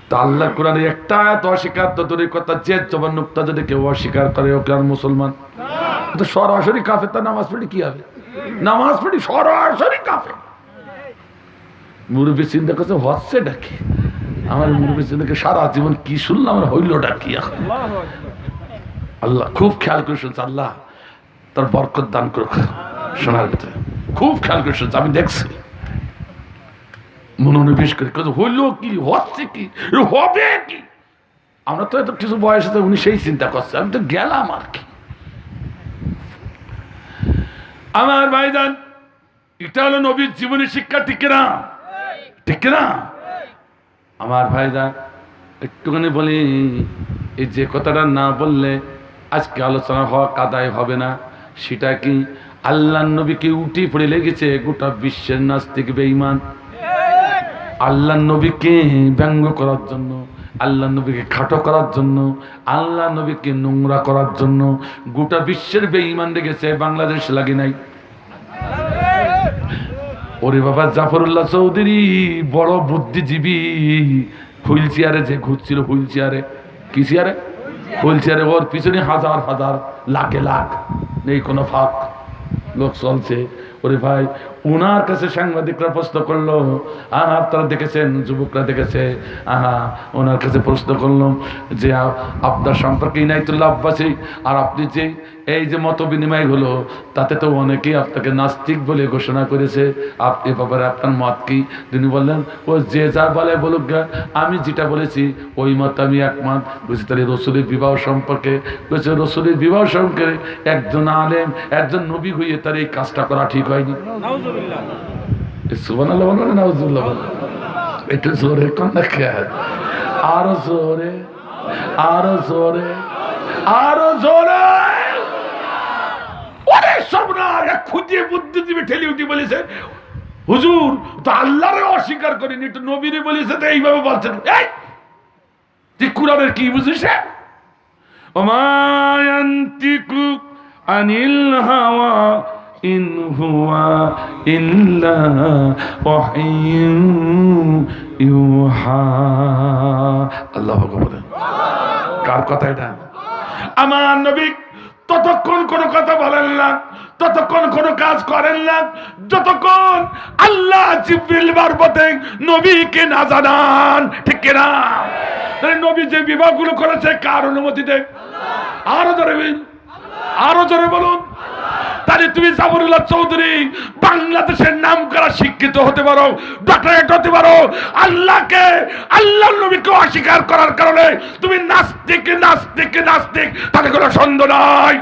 তা আল্লাহ কোরআনের একটা আয়াত অস্বীকার তো দূরের কথা, যে জবান নুক্তা যদি কেউ অস্বীকার করে ওকে আর মুসলমান তো সরাসরি কাফের। তা নামাজ পড়ি কি হবে? নামাজ পড়ি সরাসরি কাফের। মুরব্বী চিন্তা করছে হচ্ছে ডাকি, আমার মুরব্বী চিন্তা সারা জীবন কি শুনলাম, আমার হইল ডাকি। আল্লাহ খুব খেয়াল করে শুনছে, আল্লাহ তার বরকত দান করুক শোনার ভিতরে। খুব খেয়াল করে শুনছে, আমি দেখছি মনোনিবেশ করে হইল কি, হচ্ছে কি, হবে কি। আমরা তো এত কিছু বয়স আছে, উনি সেই চিন্তা করছে, আমি তো গেলাম আর কি। আমার ভাইজান, এটা হলো নবীর জীবনী শিক্ষা, ঠিক না? ঠিক না আমার ভাইজান? একটুখানি বলি, এই যে কথাটা না বললে আজকে আলোচনা হওয়া কাদায় হবে না। সেটা কি, আল্লাহ নবীকে উঠে পড়ে লেগেছে গোটা বিশ্বের নাস্তিক বেঈমান আল্লাহ নবীকে ব্যঙ্গ করার জন্য, আল্লাহ নবীকে খাটো করার জন্য, আল্লাহ নবীকে নোংরা করার জন্য গোটা বিশ্বের বেঈমান লেগেছে, বাংলাদেশ লাগে নাই। ওরে বাবা, জাফরুল্লাহ চৌধুরী বড় বুদ্ধিজীবী। হুইল চেয়ারে যে ঘুরছিল, হুইল চেয়ারে, কি চেয়ারে, হুইল চেয়ারে, ওর পিছনে হাজার হাজার লাখে লাখ, নেই কোনো ফাঁক, লোক চলছে। ওরে ভাই, ওনার কাছে সাংবাদিকরা প্রশ্ন করলো, আপনারা দেখেছেন, যুবকরা দেখেছে, ওনার কাছে প্রশ্ন করলো যে আপনার সম্পর্কে ইনায়েতুল্লাহ আব্বাসী আর আপনি যে এই যে মত বিনিময় হলো, তাতে তো অনেকেই আপনাকে নাস্তিক বলে ঘোষণা করেছে, এ ব্যাপারে আপনার মত কি? তিনি বললেন, ও যে যা বলে বলুক গা, আমি যেটা বলেছি ওই মত আমি একমত। বুঝছি, তাহলে রসুলের বিবাহ সম্পর্কে বলছে, রসুলের বিবাহ সম্পর্কে একজন আলেম, একজন নবী হইয়ে তার এই কাজটা করা ঠিক হয়নি। সুবহানাল্লাহ বলো না, নাউজুবিল্লাহ বলো, একটু জোরে কন্যা খেয়াল, আরো জোরে, আরো জোরে, আরো জোরে। অনেক সর্বনাশ, এক খুঁটিয়ে বুদ্ধিজীবী ঠেলি উঠি বলেছে, হুজুর তো আল্লাহরে অস্বীকার করেনি, একটু নবীরে বলেছে, তো এইভাবে বলছেন। এই তুই কুরআনের কি বুঝিস? ওমা ইয়ান্তিকু আনিল হাওয়া ইন হুয়া ইল্লা ওয়াহয়ুন ইউহা। আল্লাহু আকবার। কার কথা এটা? আমার নবী ততক্ষণ কোনো কথা বলেন না, ততক্ষণ কোনো কাজ করেন না, যতক্ষণ আল্লাহ জিবরিল মারফতে নবীকে না জানান, ঠিক কিনা? নবী যে বিবাহগুলো করেছে কার অনুমতিতে? আরো জোরে বলুন, আরো জোরে বলুন। তাহলে তুমি জাফরুল্লাহ চৌধুরী বাংলাদেশের নাম করা শিক্ষিত হতে পারো, ডক্টরেট হতে পারো, আল্লাহকে, আল্লাহর নবীকে অস্বীকার করার কারণে তুমি নাস্তিক, নাস্তিক, নাস্তিক, তাতে কোনো সন্দেহ নাই।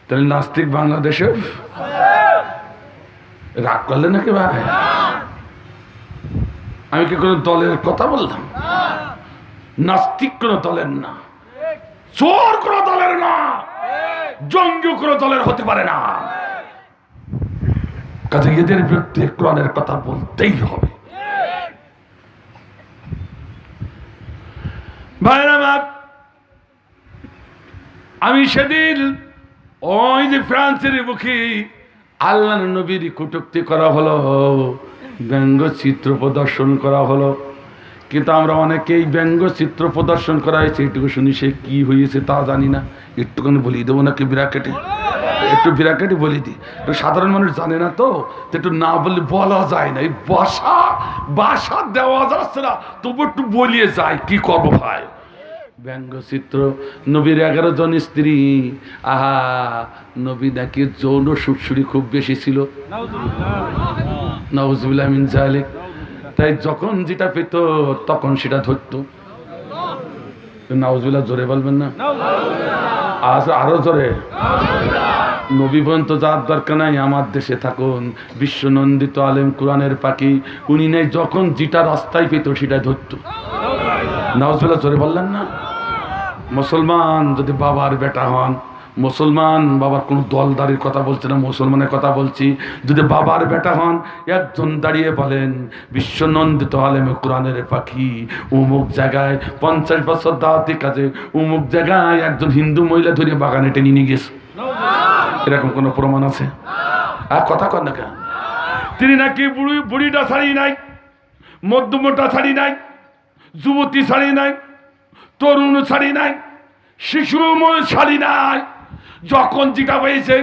তাহলে নাস্তিক বাংলাদেশে রাগ করলে নাকি ভাই? আমি কি কোনো দলের কথা বললাম? নাস্তিক কোনো দলের না, চোর কোনো দলের না, জঙ্গি কোনো দলের হতে পারে না। কাজে এদের বিরুদ্ধে কোরআনের কথা বলতেই হবে। ভাইরা আমার, আমি সেদিন ওই যে ফ্রান্সের মুখে আল্লাহ নবীর কটূক্তি করা হলো, ব্যঙ্গচিত্র প্রদর্শন করা হলো, কিন্তু আমরা অনেকেই ব্যঙ্গচিত্র প্রদর্শন করা হয়েছে, এটুকু শুনি সে কি হয়েছে তা জানি না। একটুখানি বলি দেবো নাকি বিরাকেটে? একটু বিরাকেটে বলি দিই, সাধারণ মানুষ জানে না তো, একটু না বললে বলা যায় না, এই বাসা দেওয়া যাচ্ছে না, তবু একটু বলিয়ে যায়, কি করবো ভাই। ব্যঙ্গচিত্র, নবীর 11 জন স্ত্রী, আহা, নবী নাকি যৌন সুরসুরি খুব বেশি ছিল, নাউজুবিল্লাহ মিন যালিক। তাই যখন যেটা পেত তখন সেটা ধরতো। নাউজুবিল্লাহ জোরে বলবেন না, আরো জোরে। নবী পর্যন্ত যার দরকার নাই, আমার দেশে থাকুন, বিশ্বনন্দিত আলেম, কোরআনের পাখি, উনি নেই, যখন যেটা রাস্তায় পেত সেটা ধরতো। নাউজুবিল্লাহ জোরে বললেন না? মুসলমান যদি বাবার বেটা হন, মুসলমান, বাবার কোনো দলদারির কথা বলছে না, মুসলমানের কথা বলছি, যদি বাবার বেটা হন, একজন দাঁড়িয়ে বলেন, বিশ্বনন্দিত আলেমে কোরআনের পাখি অমুক জায়গায় 50 বছর দাওয়াতি কাজে অমুক জায়গায় একজন হিন্দু মহিলা ধরে বাগানে টেনে নিয়ে গেছে, এরকম কোনো প্রমাণ আছে? আর কথা কর না কেন? তিনি নাকি বুড়িটা শাড়ি নাই, মধ্যমটা শাড়ি নাই, যুবতী শাড়ি নাই, তরুণ শাড়ি নাই, শিশু শাড়ি নাই, যখন যেটা হয়েছে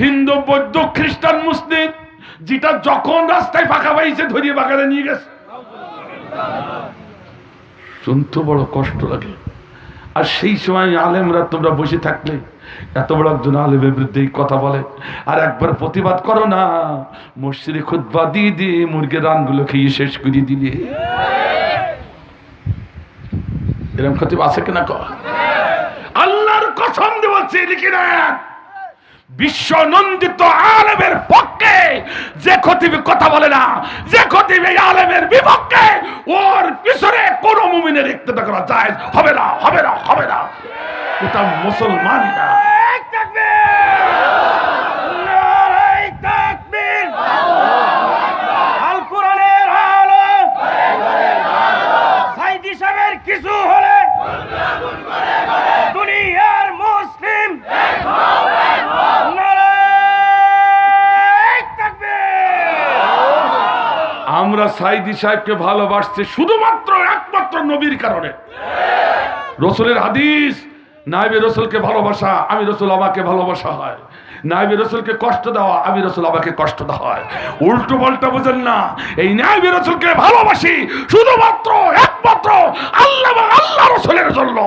হিন্দু, বৌদ্ধ, খ্রিস্টান, মুসলিম, যেটা যখন রাস্তায় ফাঁকা পাইছে ধরিয়ে বাগানে নিয়ে গেছে। শুনতে বড় কষ্ট লাগে। আর সেই সময় আলেমরা তোমরা বসে থাকলে, এত বড় একজন আলেমের বিরুদ্ধে কথা বলে, আর একবার প্রতিবাদ করো না, মসজিদে খুতবা দিয়ে দিয়ে মুরগির রানগুলো খেয়ে শেষ করে দিলে। এরকম খতিব আছে কিনা? আল্লাহর কসম দিয়ে বলছি, লিখে নেন, বিশ্ব নন্দিত আলেমের পক্ষে যে খতিব কথা বলে না, যে খতিব এই আলেমের বিপক্ষে, ওর পিছনে কোন মুমিনের ইক্তেদা করা যায় হবে না, হবে না, হবে না। এটা মুসলমানই না। আল কোরআনের আলো কিছু হলে দুনিয়ার মুসলিম নারায়ে তাকবীর। আমরা সাইদি সাহেবকে ভালোবাসছি শুধুমাত্র একমাত্র নবীর কারণে। রসুলের হাদিস, নাইবে রসুলকে ভালোবাসা, আমি রসুল আমাকে ভালোবাসা হয়। নাইবে রসুলকে কষ্ট দেওয়া, আমি রসুল আমাকে কষ্ট দেওয়া হয়। উল্টো পাল্টা বোঝেন না। এই নাইবে রসুলকে ভালোবাসি শুধুমাত্র একমাত্র আল্লাহ এবং আল্লাহ রসুলের জন্য।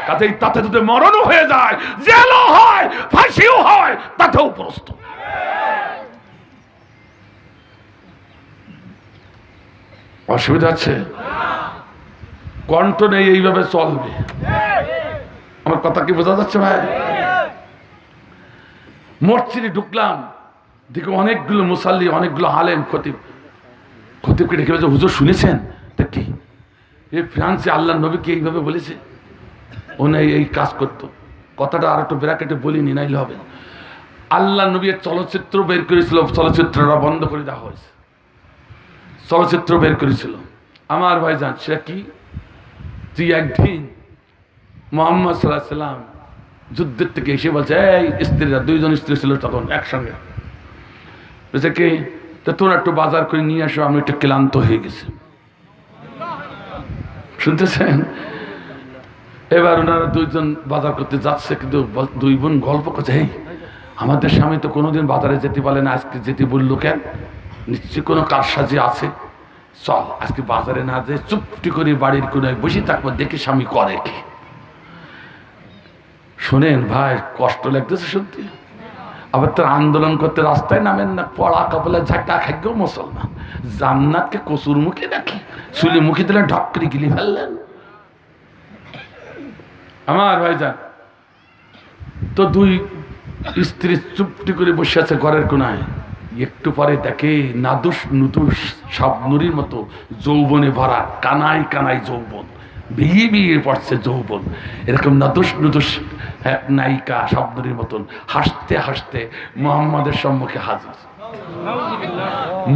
কাজেই তাতে যদি মরণও হয়ে যায়, জেলও হয়, ফাঁসিও হয়, তাতেও প্রস্তুত। অসুবিধা আছে? কণ্ঠ নেই, এইভাবে চলবে। আমার কথা কি বোঝা যাচ্ছে ভাই? মসজিদে ঢুকলাম, দেখি অনেকগুলো মুসাল্লি, অনেকগুলো আলেম, খতিবকে ডেকে বলছে, হুজুর শুনেছেন? তা কি? এই ফ্রান্সে আল্লাহ নবীকে এইভাবে বলেছে, ও না এই কাজ করতো। কথাটা আর একটু ব্র্যাকেটে বলিনি, নাইলে হবে। আল্লাহ নবী চলচ্চিত্র বের করেছিল, চলচ্চিত্রটা বন্ধ করে দেওয়া হয়েছে। চলচ্চিত্র বের করেছিল। আমার ভাইজান, সেটা কি? তুই একদিন মুহাম্মদ সাল্লাল্লাহু আলাইহি ওয়াসাল্লাম যুদ্ধের থেকে এসে বলছে, এই স্ত্রীরা, দুইজন স্ত্রী ছিল তখন একসঙ্গে, বলছে কি, তা তোরা একটু বাজার করে নিয়ে আসো, আমি একটু ক্লান্ত হয়ে গেছি। শুনতেছেন? এবার ওনারা দুইজন বাজার করতে যাচ্ছে, কিন্তু দুই বোন গল্প করছে, এই আমাদের স্বামী তো কোনোদিন বাজারে যেতে বলে না, আজকে যেতে বললো কেন? নিশ্চয়ই কোনো কারসাজি আছে, চল আজকে বাজারে না যেয়ে চুপটি করে বাড়ির কোনায় বসে থাকবো, দেখি স্বামী করে কি। শোনেন ভাই, কষ্ট লাগতেছে সত্যি। আবার তো আন্দোলন করতে রাস্তায় নামেন না, পড়া কপালে ঝাঁটা খাইও মুসলমান। জান্নাতকে কচুর মুখে দেখি, চুলি মুখে দিলে ঢক করে গিলি ফেললেন। আমার ভাইজান, তো দুই স্ত্রী চুপটি করে বসে আছে ঘরের কোনায়। একটু পরে দেখে নাদুস নুদুস স্বপ্নুরির মতো যৌবনে ভরা, কানাই কানাই যৌবন, বিয়ে বিয়ে পড়ছে যৌবন, এরকম নাদুস নুদুস এক নায়িকা স্বপ্নুরির মতন হাসতে হাসতে মুহাম্মাদের সম্মুখে হাজির।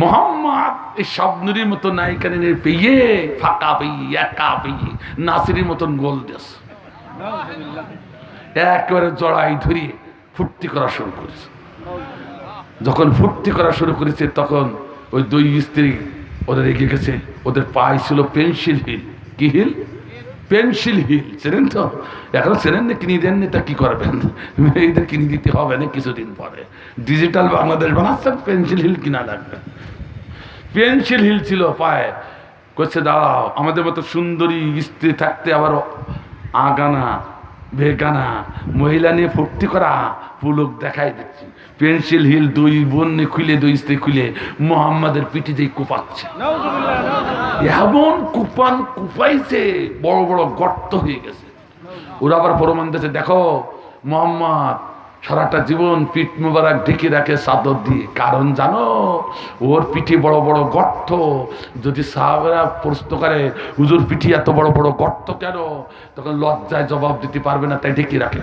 মোহাম্মদ এই স্বপ্নুরির মতো নায়িকা নিয়ে পেয়ে ফাঁকা পেয়ে একা পেয়ে নাসিরের মতন গোল দিয়েছে। একেবারে জড়াই ধরিয়ে ফুর্তি করা শুরু করেছে। যখন ফুর্তি করা শুরু করেছে, তখন ওই দুই স্ত্রী ওদের এগিয়ে গেছে। ওদের পায়ে ছিল পেন্সিল হিল। কি হিল? Pencil hill. চেনেন তো? এখনো চেনেন না, কিনে দেননি, তা কি করবেন? মেয়েদের কিনে দিতে হবে না কিছুদিন পরে। ডিজিটাল বাংলাদেশ বানাচ্ছেন, পেন্সিল হিল কিনা লাগবে। পেন্সিল হিল ছিল পায়ে। করছে, দাঁড়াও, আমাদের মতো সুন্দরী স্ত্রী থাকতে আবার আগানা বেগানা মহিলা নিয়ে ফুর্তি করা, পুলক দেখাই দিচ্ছি। পেন্সিল হিল দুই বোন খুলে, দুই স্ত্রী খুলে মুহাম্মাদের পিঠে দিয়ে কুপাচ্ছে। এমন কুপান কুপাইছে, বড় বড় গর্ত হয়ে গেছে। ওরা আবার প্রমাণ দিয়েছে, দেখো মুহাম্মদ সারাটা জীবন পিঠ মুবারক ঢেকে রাখে চাদর দিয়ে। কারণ জানো, ওর পিঠে বড় বড় গর্ত। যদি সাহাবারা প্রশ্ন করে, হুজুর পিঠে এত বড় বড় গর্ত কেন? তখন লজ্জায় জবাব দিতে পারবে না, তাই ঢেকে রাখে।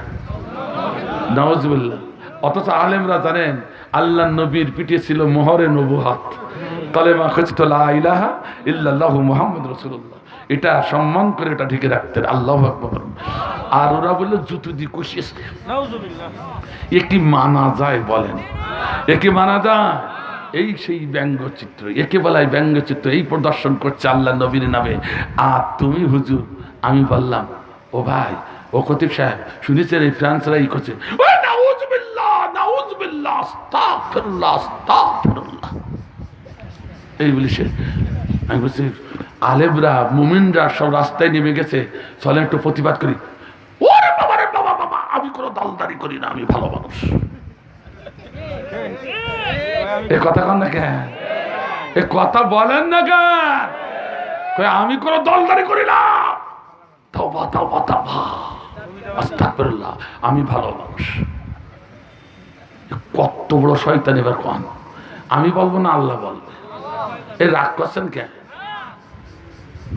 নাউজুবিল্লাহ। অথচ আলেমরা জানেন, আল্লাহ নবীর পিঠে ছিল মোহরে নবুয়াত, কালেমা খচিত লা ইলাহা ইল্লাল্লাহু মুহাম্মাদুর রাসূলুল্লাহ। এটা সম্মান করে এটা ঢেকে রাখতেন। আল্লাহু আকবার। আর ওরা বললো জুতো দিয়ে কষিয়েছে। এ কি মানা যায় বলেন? একে মানা যায়? এই সেই ব্যঙ্গচিত্র, একে বলাই ব্যঙ্গচিত্র। এই প্রদর্শন করছে আল্লাহ নবীর নামে। আর তুমি হুজুর, আমি বললাম, ও ভাই, ও খতিব সাহেব, শুনেছেন এই ফ্রান্সরা এই করছে? এই বলিছে। আমি বলছি, আলেমরা মুমিনরা সব রাস্তায় নেমে গেছে, চলে একটু প্রতিবাদ করি। ওরে বাবা রে বাবা, বাবা, আমি কোনো দালদারি করি না, আমি ভালো মানুষ। এ কথা কন না কেন? এ কথা বলেন না কেন? আমি কোনো দলদারি করি না। তওবা তওবা তওবা, আস্তাগফিরুল্লাহ, আমি ভালো মানুষ। কত বড় শয়তান! এবার কোন, আমি বলবো না আল্লাহ বলবে? এ রাগ করছেন কেন?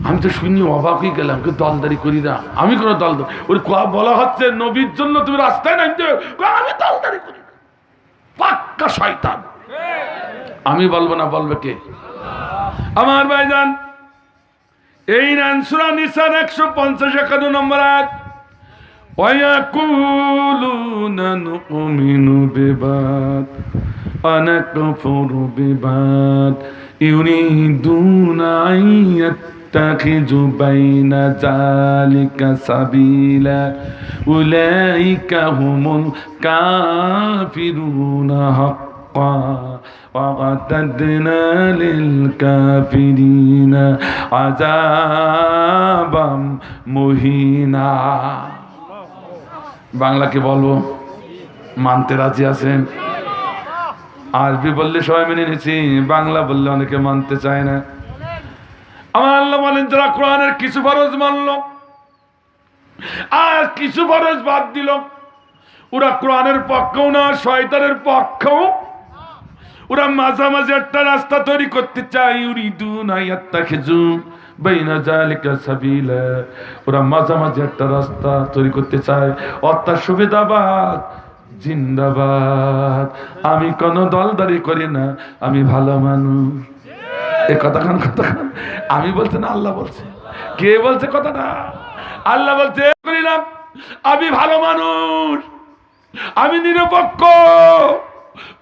আমি তো শুনি অবাক হয়ে গেলাম। দলদারি করি না, আমি কোনো দলদারি। ওই বলা হচ্ছে নবীর জন্য তুমি রাস্তায় নামতে, আমি দলদারি করি না, পাক্কা শয়তান। আমি বলবো না, বলবে কে? আমার ভাইজান, এই নেন সূরা নিসার 150 নম্বর আয়াত ওয়ায়াকুলুনা নুমিনু বিবাদ আনাকফুরু বিবাদ ইউরিদুনা আইয়াত্তাখিযু বাইনা যালিকা সাবিলা উলাইকা হুমুল কাফিরুনা হাক্কা وَأَعْتَدْنَا لِلْكَافِرِينَ عَذَابًا مُهِينًا বাংলা কি বলবো? মানতে রাজি আছেন? আরবি বললে সবাই মেনে নিচ্ছি, বাংলা বললে অনেকে মানতে চায় না। আমার আল্লাহ বলেন যারা কোরআনের কিছু ফরজ মানলো আর কিছু ফরজ বাদ দিল, ওরা কোরআনের পক্ষেও না শয়তানের পক্ষেও, ওরা মাঝামাঝি একটা রাস্তা তৈরি করতে চায়। ইউরিদুনা ইয়াত্তাখিযু বাইনা যালিকা সাবিলা, ওরা মাঝামাঝি একটা রাস্তা তৈরি করতে চায়। অর্থাৎ সুবিধাবাদ জিন্দাবাদ, আমি কোনো দলদারি করি না, আমি ভালো মানুষ। এ কথাখান আমি বলছি না আল্লাহ বলছে? কে বলছে কথাটা? আল্লাহ বলছে করি না, আমি ভালো মানুষ, আমি নিরপেক্ষ।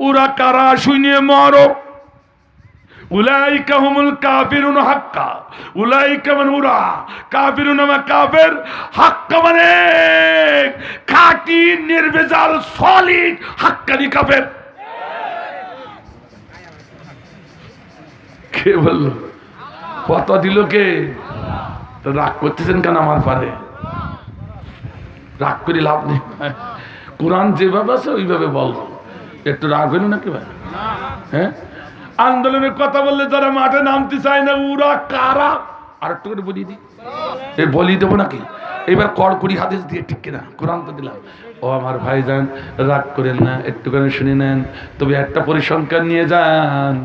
ওরা কারা শুনিয়ে মরো। উলাইকা হুমুল কাফিরুন হাক্কা, উলাইকা মানে ওরা, কাফিরুন মানে কাফের, হাক্কা মানে খাঁটি নির্ভেজাল সলিড হাক্কানি কাফের। কে বললো? কত দিল কে? রাগ করতেছেন কেন আমার পারে? রাগ করে লাভ নেই, কোরআন যেভাবে আছে ওইভাবে বলবো। একটু রাগ হইল নাকি ভাই? হ্যাঁ, আন্দোলনের কথা বললে যারা মাঠে নামতে চায় না ওরা কারা? আর একটু করে বলি দিই, বলি দেবো নাকি? এবার কড়কড়ি হাদিস দিয়ে, ঠিক কিনা? কোরআন তো দিলাম। ও আমার ভাইজান রাগ করেন না, একটুখানি শুনে নেন। তবে একটা পরিসংখ্যান নিয়ে যান,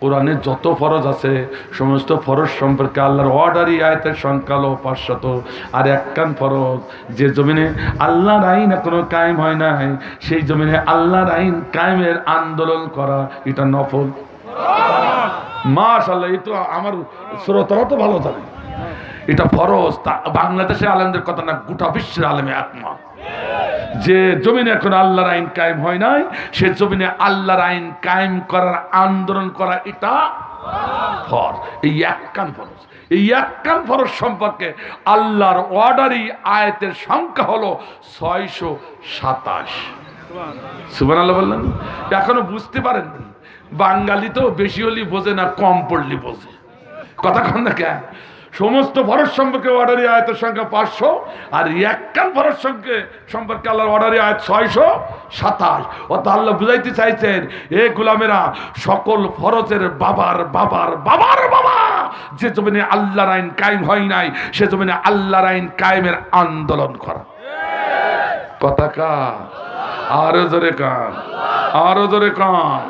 কোরআনে যত ফরজ আছে সমস্ত ফরজ সম্পর্কে আল্লাহর অর্ডারই আয়াতের সংখ্যা হলো 500। আর একখান ফরজ, যে জমিনে আল্লাহর আইন এখনো কায়েম হয় নাই সেই জমিনে আল্লাহর আইন কায়েমের আন্দোলন করা, এটা নফল। মাশাআল্লাহ, এই তো আমার শ্রোতারা তো ভালো জানে এটা ফরজ। বাংলাদেশের আলেমদের কথা না, গোটা বিশ্বের আলেমে একমত যে জমিনে এখন আল্লাহর আইন কায়েম হয় নাই সে জমিনে আল্লাহর আইন কায়েম করার আন্দোলন করা এটা ফরজ। এই একখান ফরজ, এই একখান ফরজ সম্পর্কে আল্লাহর অর্ডারই আয়াতের সংখ্যা হলো 627। সুবহানাল্লাহ বললেন? এখনো বুঝতে পারেন? বাঙালি তো বেশি হলি বোঝে না, কম পড়লি বোঝে। কথা কন না কেন? সমস্ত ফরজ সম্পর্কে অর্ডারি আয়াতের সংখ্যা 500, আর একখান ফরজ সম্পর্কে আল্লাহর অর্ডারি আয়াত 627। অর্থাৎ আল্লাহ বুঝাইতে চাইছেন, এ গোলামেরা, সকল ফরজের বাবার বাবার বাবার বাবা যে জমিনে আল্লাহর আইন কায়েম হয় নাই সে জমিনে আল্লাহর আইন কায়েমের আন্দোলন করা। কথা কার? আরো জোরে কান, আরো জোরে কান।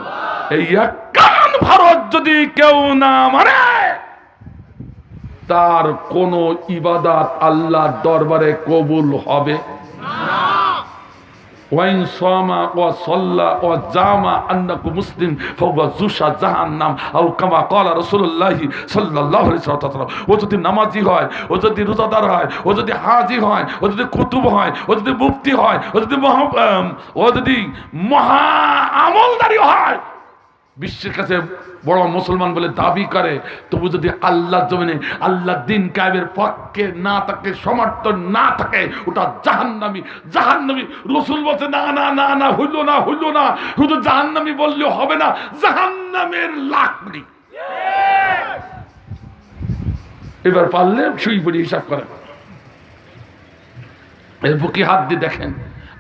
এই একখান ফরজ যদি কেউ না মানে তার কোন ইবাদত আল্লাহর দরবারে কবুল হবে না। ওয়াইন সামা ওয়া সাল্লা ওয়া জামা আন্নাকু মুসলিম ফাওয়া যুশা জাহান্নাম আও কামা ক্বালা রাসূলুল্লাহ সাল্লাল্লাহু আলাইহি ওয়াসাল্লাম। ও যদি নামাজি হয়, ও যদি রোজাদার হয়, ও যদি হাজী হয়, ও যদি কুতুব হয়, ও যদি মুফতি হয়, ও যদি মহা আমলদারি হয়, বিশ্বের কাছে বড় মুসলমান বলে দাবি করে, তবু যদি আল্লাহ জমিনে আল্লাহ দিন কায়েমের পক্ষে না থাকে, সমর্থন না থাকে, ওটা জাহান্নামী। জাহান্নামী রাসূল বলছে না না না না, হইল না, হইল না, শুধু জাহান্নামী বললে হবে না, জাহান্নামের লাকড়ি। এবার পারলে শুই পড়ি হিসাব করেন, এর বুকে হাত দিয়ে দেখেন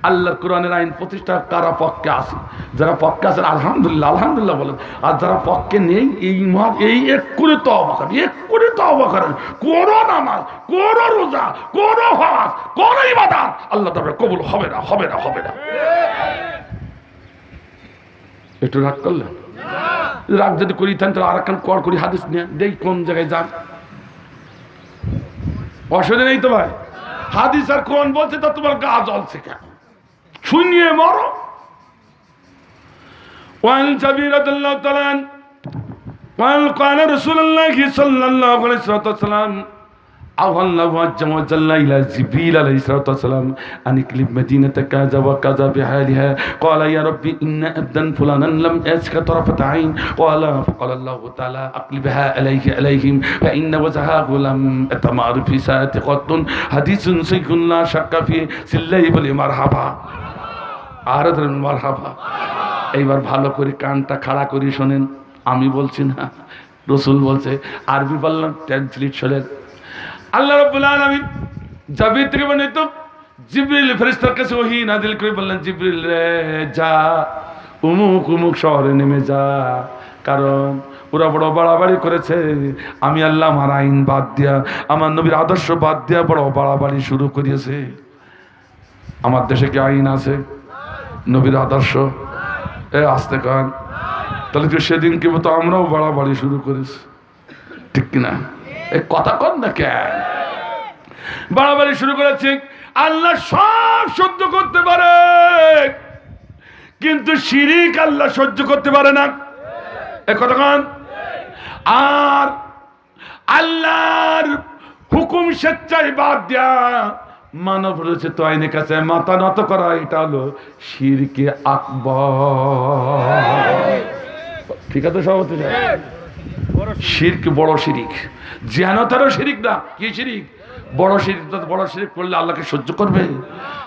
আল্লাহর কোরআনের আইন প্রতিষ্ঠা কারা পক্ষে আছে। যারা পক্ষে আছেন আলহামদুলিল্লাহ, আলহামদুলিল্লাহ বলেন। আর যারা পক্ষে নেই, এই এক করে তওবা করেন, এক করে তওবা করেন। কোন নামাজ, কোন রোজা, কোন হজ, কোন ইবাদত আল্লাহ তাআলা কবুল হবে না, হবে না, হবে না। একটু রাগ করলেন? রাগ যদি করি থাকেন তাহলে আরেকখান কর করি হাদিস নিয়ে দেই কোন জায়গায় যান। অসুবিধা নেই তো ভাই? হাদিস আর কোরআন বলছে তা তোমার গা জ্বলছে কেন? শুনিয়ে মরো। ওয়ান জাবির রাদিয়াল্লাহু তাআলা ওয়ান কানা রাসূলুল্লাহ সাল্লাল্লাহু আলাইহি ওয়াসাল্লাম أوحى الله عز وجل إلى جبريل عليه الصلاة والسلام أن اقلب مدينة كذا وكذا بحالها قال يا ربي إن عبدا فلانا لم يسك طرفة عين فقال الله تعالى أقلبها عليهم فإن وجهه لم أتمر في ساعة قط حديث صحيح لا شك فيه সিল্লাই বলি মারহাবা আর ধরেন মারহাবা এইবার ভালো করে কানটা খাড়া করে শোনেন আমি বলছি না রাসূল বলছে আরবি বললাম ট্রান্সলেট শোনেন আল্লাহ রাব্বুল আলামিন জাবির থেকে বর্ণিত জিবরিল ফেরেশতার কাছে ওহী নাযিল করে বললেন জিবরিল রে যা অমুক অমুক শহরে নেমে যা কারণ ওরা বড় বাড়াবাড়ি করেছে আমি আল্লাহ আমার আইন বাদ দিয়া আমার নবীর আদর্শ বাদ দিয়া বড় বাড়াবাড়ি শুরু করিয়েছে আমার দেশে কি আইন আছে নবীর আদর্শ আসতে কান তাহলে তো সেদিনকে মতো আমরাও বাড়াবাড়ি শুরু করেছি ঠিক কিনা এই কথা কন না কেন বাড়াবাড়ি শুরু করেছে আল্লাহ সব সহ্য করতে পারে কিন্তু শিরিক আল্লাহ সহ্য করতে পারে না এই কথা কন আর আল্লাহর হুকুম স্বেচ্ছায় বাদ দেয়া মানব রয়েছে তো আইনের কাছে মাথা নত করা এটা হলো শিরকে আকবার ঠিক আছে সব হতে যায় শিরক বড় শিরিক জানতারও শিরিক না কি শিরিক বড় শিরিক করলে আল্লাহকে সহ্য করবে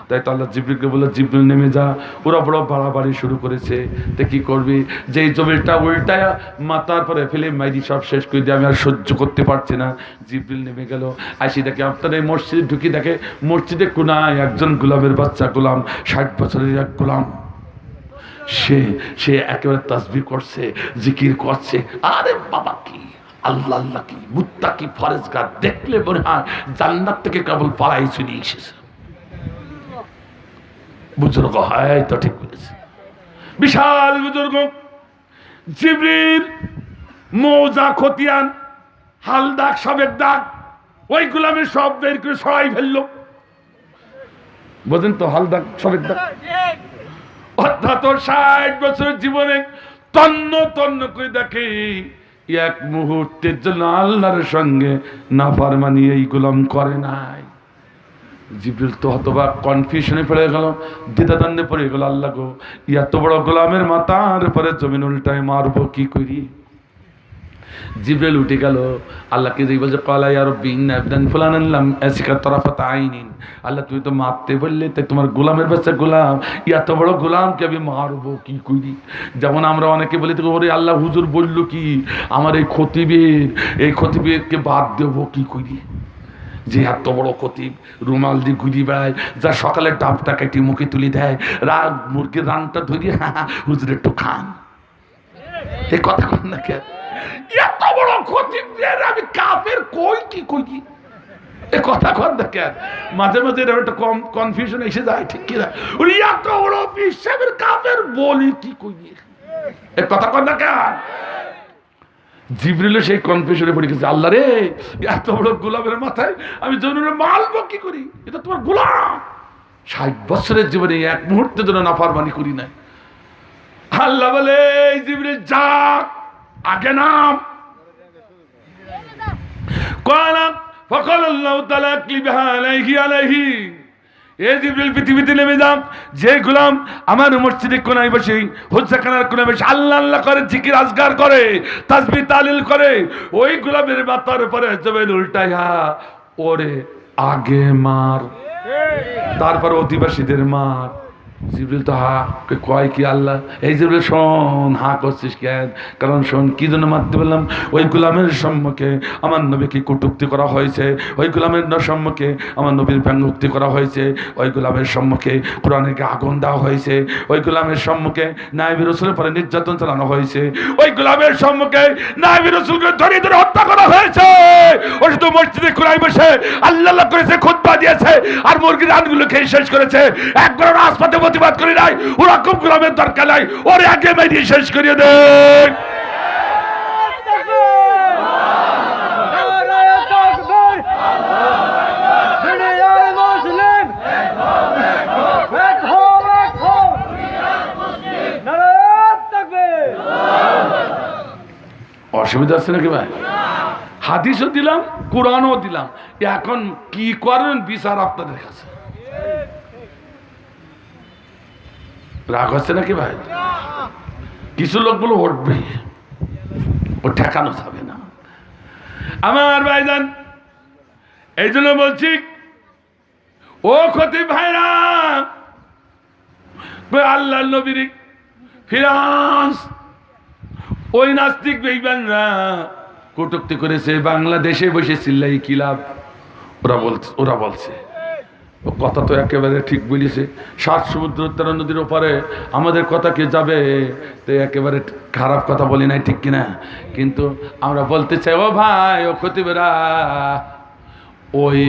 তাই তো আল্লাহ জিবরিলকে বলল জিবরিল নেমে যা ওরা বড় বাড়াবাড়ি শুরু করেছে তো কি করবি যেই জমিটা উল্টায় মাথার পরে ফেলে মাইরি সব শেষ করে দিয়ে আমি আর সহ্য করতে পারছি না জিবরিল নেমে গেল আসি দেখে আপনার এই মসজিদে ঢুকি দেখে মসজিদে কোনায় একজন গোলামের বাচ্চা গোলাম 60 বছরের এক গোলাম সে একেবারে তাসবিহ করছে জিকির করছে আরে বাবা কি আল্লাহ আল্লাহ কি মুত্তাকি ফরেজগার দেখলে মনে হয় জান্নাত থেকে কেবল পালাই চলে এসেছে বুজুর্গ হয় তো ঠিক বলেছে বিশাল বুজুর্গ জিবরিল মৌজা খতিয়ান হাল দাগ সবের দাগ ওই গোলামের সব বের করে সরাই ফেললো বোঝেন তো হাল দাগ সবের দাগ অর্থাৎ 60 বছরের জীবনে তন্ন তন্ন করে দেখে এক মুহূর্তের জন্য আল্লাহর সঙ্গে নাফরমানি এই গোলাম করে নাই জিবরিল তো হতবাক কনফিউশনে পড়ে গেল দ্বিধাদ্বন্দ্বে পড়ে গেল আল্লাহ গো এত বড় গোলামের মাথার উপরে জমিন উল্টায় মারবো কি করি জিবরিল উঠে গেল আল্লাহকে যেই বলছে ক্বালা ইয়া রাব্বি ইন্না আবদান ফুলানান লাম আসকা তারাফাত আইনিন আল্লাহ তুমি তো মারতে বললে তাই তোমার গোলামের বাচ্চা গোলাম এত বড় গোলামকে আমি মারবো কি করি যেমন আমরা অনেকে বলি তো ওরে আল্লাহ হুজুর বললো কি আমার এই খতিবেরকে বাদ দেবো কি করি যে এত বড় খতিব রুমাল দিয়ে ঘুরি বেড়ায় যা সকালে ডাবটা কেটে মুখে তুলে দেয় মুরগির রানটা ধরিয়ে হুজুর একটু খান এই কথা কন না কেন এত বড় খতিবের আমি কাফের কই কি কই এ কথা কন না কেন মাঝে মাঝে এরকম একটা কনফিউশন এসে যায় ঠিক কিনা উনি এত বড় বিশ্বের কাফের বলি কি কই এ কথা কন না কেন জিবরিল সেই কনফিউশনে পড়ে গেছে আল্লাহ রে এত বড় গোলামের মাথায় আমি জরুরি মারবো কি করি এটা তোমার গোলাম 60 বছরের জীবনে এক মুহূর্তের জন্য নাফরমানি করি নাই আল্লাহ বলে জিবরিল যা আগে নাম قال فقال الله تعالى اقلبها عليه এ জিবরিল পৃথিবীতে নেমে যাও যে গোলাম আমার মসজিদে কোনায় বসে হুজ্জাখানার কোনায় বসে আল্লাহ আল্লাহ করে জিকির আজগার করে তাসবিহ তাহলিল করে ওই গোলামের মাথার উপরে জমিন উল্টায়া ওরে আগে মার তারপর অধিবাসীদের মার জিবরিল তো হা কয় কি আল্লাহ এই জিবরিল শোন হা করছিস কেন কারণ শোন কি জন্য মারতে বললাম ওই গোলামের সম্মুখে আমার নবীকে কটূক্তি করা হয়েছে ওই গোলামের সম্মুখে আমার নবীর ব্যঙ্গোক্তি করা হয়েছে ওই গোলামের সম্মুখে কোরআনকে আগুন দেওয়া হয়েছে ওই গোলামের সম্মুখে নায়েবে রাসূলের পরে নির্যাতন চালানো হয়েছে ওই গোলামের সম্মুখে নায়েবে রাসূলকে ধরে ধরে হত্যা করা হয়েছে ও শুধু মসজিদে কোনায় বসে আল্লাহ আল্লাহ করেছে খুতবা দিয়েছে আর মুরগির রানগুলো খেয়ে শেষ করেছে একবার রাজপথে প্রতিবাদ করি নাই ওরকম গোলামের দরকার নাই ওরে আগে মেরে শেষ করিয়ে দে অসুবিধা আছে নাকি ভাই হাদিসও দিলাম, কোরআনও দিলাম, এখন কি করেন বিচার আপনাদের কাছে। রাগ হচ্ছে নাকি ভাই? কিছু লোক বলে উঠবে, ও ঠেকানো যাবে না। আমার ভাইজান, এই জন্য বলছি, ও খতিব ভাইরা, আল্লাহ নবীর ফিরাস ওই নাস্তিক বেঈমানরা কটূক্তি করেছে, বাংলাদেশে বসে চিল্লাই কি লাভ? ওরা বলছে, ও কথা তো একেবারে ঠিক বলেছে, 7 সমুদ্র 13 নদীর ওপারে আমাদের কথা কে যাবে? তো একেবারে খারাপ কথা বলি নাই, ঠিক কিনা? কিন্তু আমরা বলতে চাই, ও ভাই, ও খতিবেরা, ওই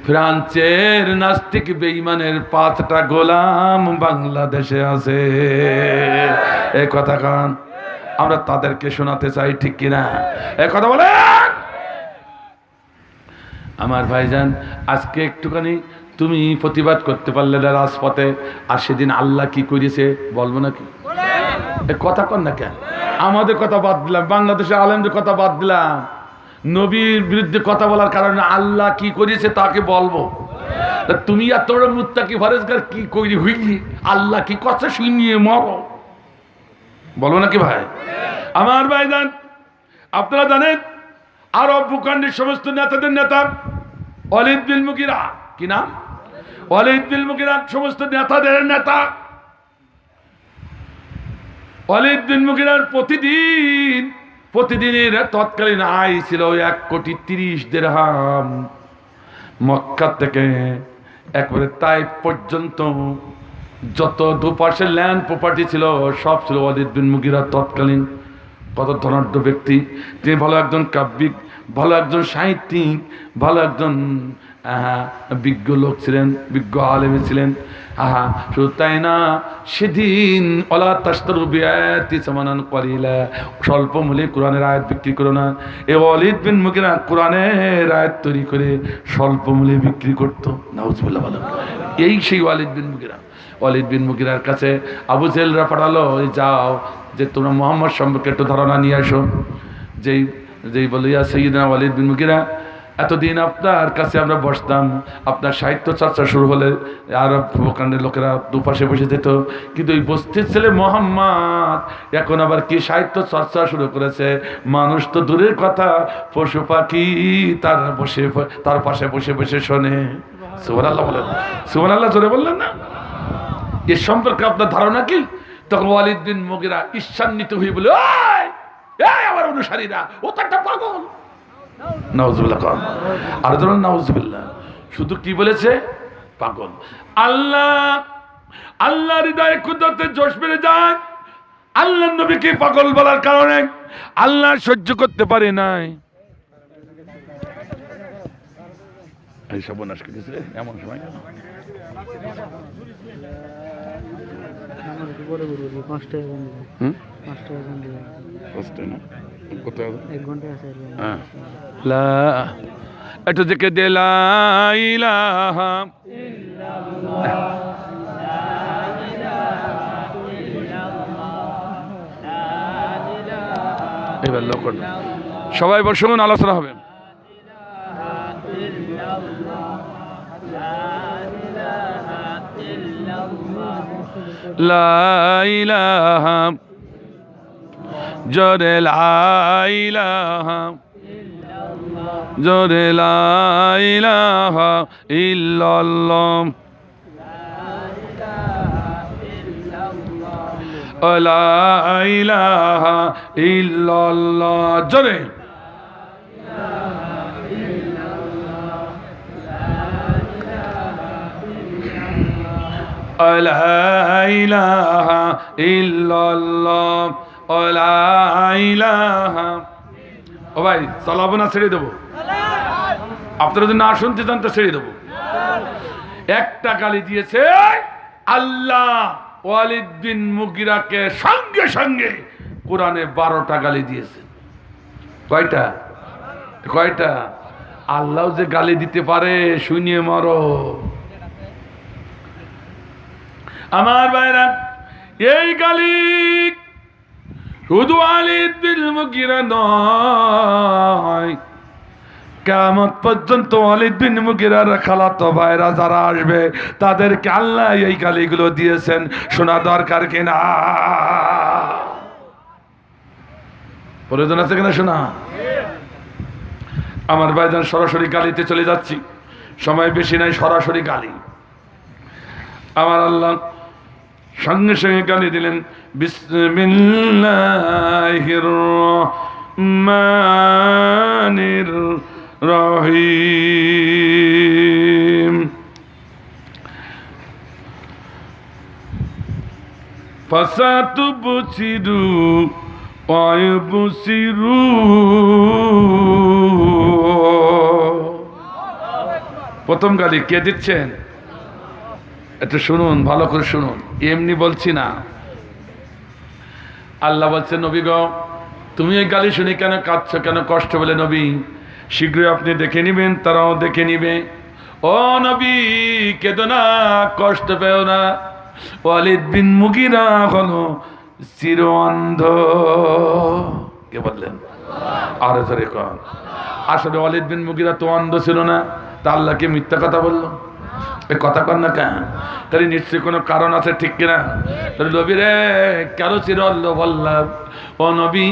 ফ্রান্সের নাস্তিক বেঈমানের 5টা গোলাম বাংলাদেশে আছে, এই কথা কান আমরা তাদেরকে শোনাতে চাই, ঠিক কিনা? এই কথা বলেন। আমার ভাইজান, আজকে একটুখানি তুমি প্রতিবাদ করতে পারলে না রাজপথে, আর সেদিন আল্লাহ কি করেছে বলবো নাকি? কথা কর না কেন? আমাদের কথা বাদ দিলাম, বাংলাদেশের আলেমদের কথা বাদ দিলাম, নবীর বিরুদ্ধে কথা বলার কারণে আল্লাহ কি করেছে তাকে বলবো। তুমি এত বড় মুত্তাকি ফরেজগার কি করি হইলি, আল্লাহ কি কথা শুনিয়ে মরো, বলবো নাকি ভাই? আমার ভাইজান, আপনারা জানেন আরব ভূখণ্ডের সমস্ত নেতাদের নেতা ওয়ালিদ বিন মুগিরা, কি নাম? ওয়ালিদ বিন মুগিরা সমস্ত নেতাদের নেতা। ওয়ালিদ বিন মুগিরার প্রতিদিনের তৎকালীন আয় ছিল 1,30,00,000 দিরহাম। মক্কা থেকে একবারে তাইফ পর্যন্ত যত দুপাশে ল্যান্ড প্রপার্টি ছিল সব ছিল ওয়ালিদ বিন মুগিরা তৎকালীন। কত ধনাঢ্য ব্যক্তি তিনি, ভালো একজন কাব্যিক, ভালো একজন সাহিত্যিক, ভালো একজন বিজ্ঞ লোক ছিলেন, বিজ্ঞ আলেমী ছিলেন। শুধু তাই না, সেদিন ওয়ালা তাশতারু বিআয়াতি সামানান কলিলা, স্বল্প মূল্যে কোরআনের আয়াত বিক্রি করো না। এই ওয়ালিদ বিন মুগিরা কোরআনের আয়াত তৈরি করে স্বল্প মূল্যে বিক্রি করতো। নাউজুবিল্লাহ বলেন। এই সেই ওয়ালিদ বিন মুগিরা। ওয়ালিদ বিন মুগিরার কাছে আবু জেহেলরা পাঠালো, যাও যে তোমরা মুহাম্মদ সম্পর্কে একটু ধারণা নিয়ে আসো। যেই বলে, ইয়া সাইয়্যিদনা ওয়ালিদ বিন মুগিরা, এতদিন আপনার কাছে আমরা বসতাম, আপনার সাহিত্য চর্চা শুরু হলে আরব ভূখণ্ডের লোকেরা দুপাশে বসে যেত, কিন্তু এই বস্তির ছেলে মুহাম্মদ এখন আবার কি সাহিত্য চর্চা শুরু করেছে। মানুষ তো দূরের কথা, পশু পাখি তার পাশে বসে বসে শোনে। সুবহানাল্লাহ বলেন, সুবহানাল্লাহ জোরে বললেন না? এর সম্পর্কে আপনার ধারণা কি? তখন ওয়ালিদ বিন মুগিরা ঈর্ষান্বিত হয়ে বলে, এই আমার অনুসারীরা, ও তো একটা পাগল। নাউজুবিল্লাহ কর, আর ধরুন নাউজুবিল্লাহ। শুধু কি বলেছে? পাগল। আল্লাহ হৃদয়ে কুদরতে জোশ বেড়ে যায়। আল্লাহ নবীকে পাগল বলার কারণে আল্লাহ সহ্য করতে পারে নাই। এই সর্বনাশ করেছে এমন সময়। একটু দেখে দিলা ইলাহা এবার লোক সবাই বসুন, আলোচনা হবে। লা ইলাহা, জোরে লা ইলাহা, জোরে লা ইলাহা ইল্লাল্লাহ, লা ইলাহা ইল্লাল্লাহ, জোরে লা ইলাহা ইল্লাল্লাহ, লা ইলাহা। ও ভাই, চালাবো না ছেড়ে দেবো? আপনারা যদি না শুনতে চান তো ছেড়ে দেবো। একটা গালি দিয়েছে আল্লাহ ওয়ালিদ বিন মুগিরাকে, সঙ্গে সঙ্গে কোরআনে 12টা গালি দিয়েছে। কয়টা? আল্লাহ যে গালি দিতে পারে শুনিয়ে মারো। আমার ভাইরা, এই গালি শুধু ওয়ালিদ বিন মুগিরা নয়, কিয়ামত পর্যন্ত ওয়ালিদ বিন মুগিরার খালাতো ভাইরা যারা আসবে তাদেরকে আল্লাহ এই গালিগুলো দিয়েছেন, শোনা দরকার কিনা? প্রয়োজন আছে কিনা শোনা? আমার ভাইজান, সরাসরি গালিতে চলে যাচ্ছি, সময় বেশি নাই, সরাসরি গালি। আমার আল্লাহ সঙ্গে সঙ্গে গালি দিলেন, বিসমিল্লাহির রহমানির রহিম। ফাসাতুবসিরু ওয়া ইউবসিরু। প্রথম গালি কে দিচ্ছেন? একটু শুনুন, ভালো করে শুনুন, এমনি বলছি না। আল্লাহ বলছে, নবী গো, তুমি এই গালি শুনে কেন কাঁদছো, কেন কষ্ট বলে? নবী, শীঘ্রই আপনি দেখে নিবেন, তারাও দেখে নিবে। ও নবী, কেঁদো না, কষ্ট পেও না। ওয়ালিদ বিন মুগিরা হলো চির অন্ধ। কে বললেন? আরো ধরে কর। আসলে ওয়ালিদ বিন মুগিরা তো অন্ধ ছিল না, তা আল্লাহকে মিথ্যা কথা বললো? এ কথা কর না কেন? তাহলে নিশ্চয়ই কোনো কারণ আছে, ঠিক কিনা? তাহলে নবী রে, কেন চির অন্ধ বললাম? ও নবী,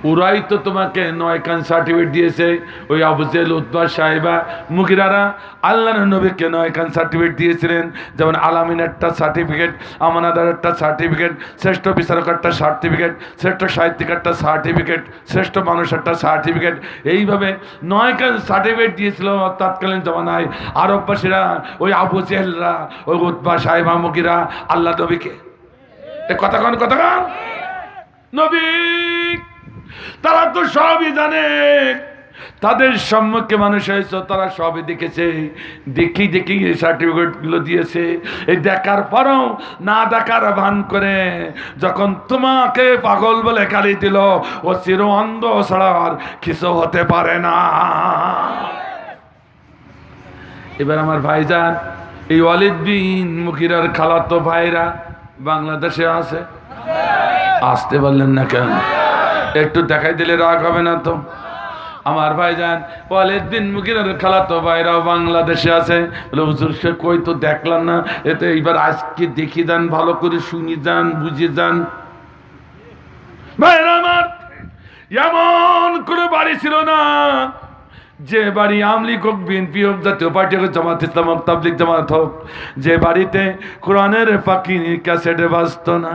ওরাই তো তোমাকে 9 কান সার্টিফিকেট দিয়েছে। ওই আবু জেহেল, উতবা, সাইবা, মুগিরারা আল্লাহর নবীকে 9 কান সার্টিফিকেট দিয়েছিলেন। যেমন আলামিন একটা সার্টিফিকেট, আমানাদার একটা সার্টিফিকেট, শ্রেষ্ঠ বিচারক একটা সার্টিফিকেট, শ্রেষ্ঠ সাহিত্যিক একটা সার্টিফিকেট, শ্রেষ্ঠ মানুষ একটা সার্টিফিকেট, এইভাবে 9 কান সার্টিফিকেট দিয়েছিল তৎকালীন জমানায় আরববাসীরা, ওই আবু জেহেলরা, ওই উতবা, সাইবা, মুগিরা আল্লাহ নবীকে। এ কথা কন, কথা কন। নবী তারা তো সবই জানে, তাদের সম্মুখে মানুষ হয়েছে, তারা সবই দেখেছে, দেখি দেখি সার্টিফিকেট গুলো দিয়েছে। এই দেখার পরও না দেখার ভান করে যখন তোমাকে পাগল বলে গালি দিল, ও চির অন্ধ ছাড়া আর কিছু হতে পারে না। এবার আমার ভাইজান, এই ওয়ালিদ বিন মুগিরার খালাতো ভাইরা বাংলাদেশে আছে? আসতে বললেন না কেন? একটু দেখাই দিলে রাগ হবে না তো? আমার ভাইজান, ওয়ালিদ বিন মুগিরার খালাতো ভাইরাও বাংলাদেশে আছে। বলে, হুজুর সে কই তো দেখলাম না। এতে এইবার আজকে দেখি যান, ভালো করে শুনি যান, বুঝে যান। ভাইরা আমার, এমন কোনো বাড়ি ছিল না যে বাড়ি আওয়ামী লীগ হোক, বিএনপি হোক, জাতীয় পার্টি হোক, জামাত ইসলাম হোক, তাবলিগ জামাত হোক, যে বাড়িতে কোরআনের পাখি ক্যাসেটে বাজতো না।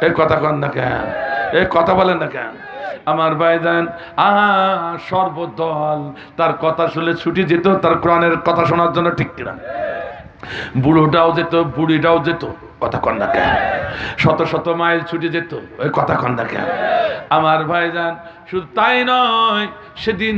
এই কথা কন না কেন? এই কথা বলেন না কেন? আমার ভাইজান, সর্বদল তার কথা শুনে ছুটি যেত, তার কোরআনের কথা শোনার জন্য, ঠিক কিনা? বুড়োটাও যেত, বুড়িটাও যেত, কথা কন না কেন? শত শত মাইল ছুটে যেত, ওই কথা কন না কেন? আমার ভাইজান, শুধু তাই নয়, সেদিন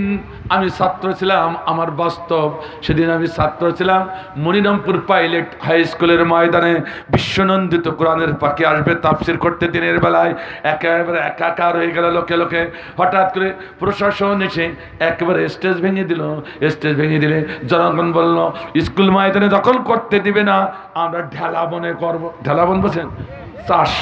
আমি ছাত্র ছিলাম, আমার বাস্তব, সেদিন আমি ছাত্র ছিলাম মনিরামপুর পাইলট হাই স্কুলের ময়দানে। বিশ্বনন্দিত কোরআনের পাখি আসবে তাফসির করতে, দিনের বেলায় একেবারে একাকার হয়ে গেল লোকে লোকে। হঠাৎ করে প্রশাসন এসে একেবারে স্টেজ ভেঙে দিল। স্টেজ ভেঙে দিলে জনগণ বলল, স্কুল ময়দানে দখল করতে দিবে না, আমরা ঢেলাবনে করব। ঢেলাবন বলছেন, চাষ,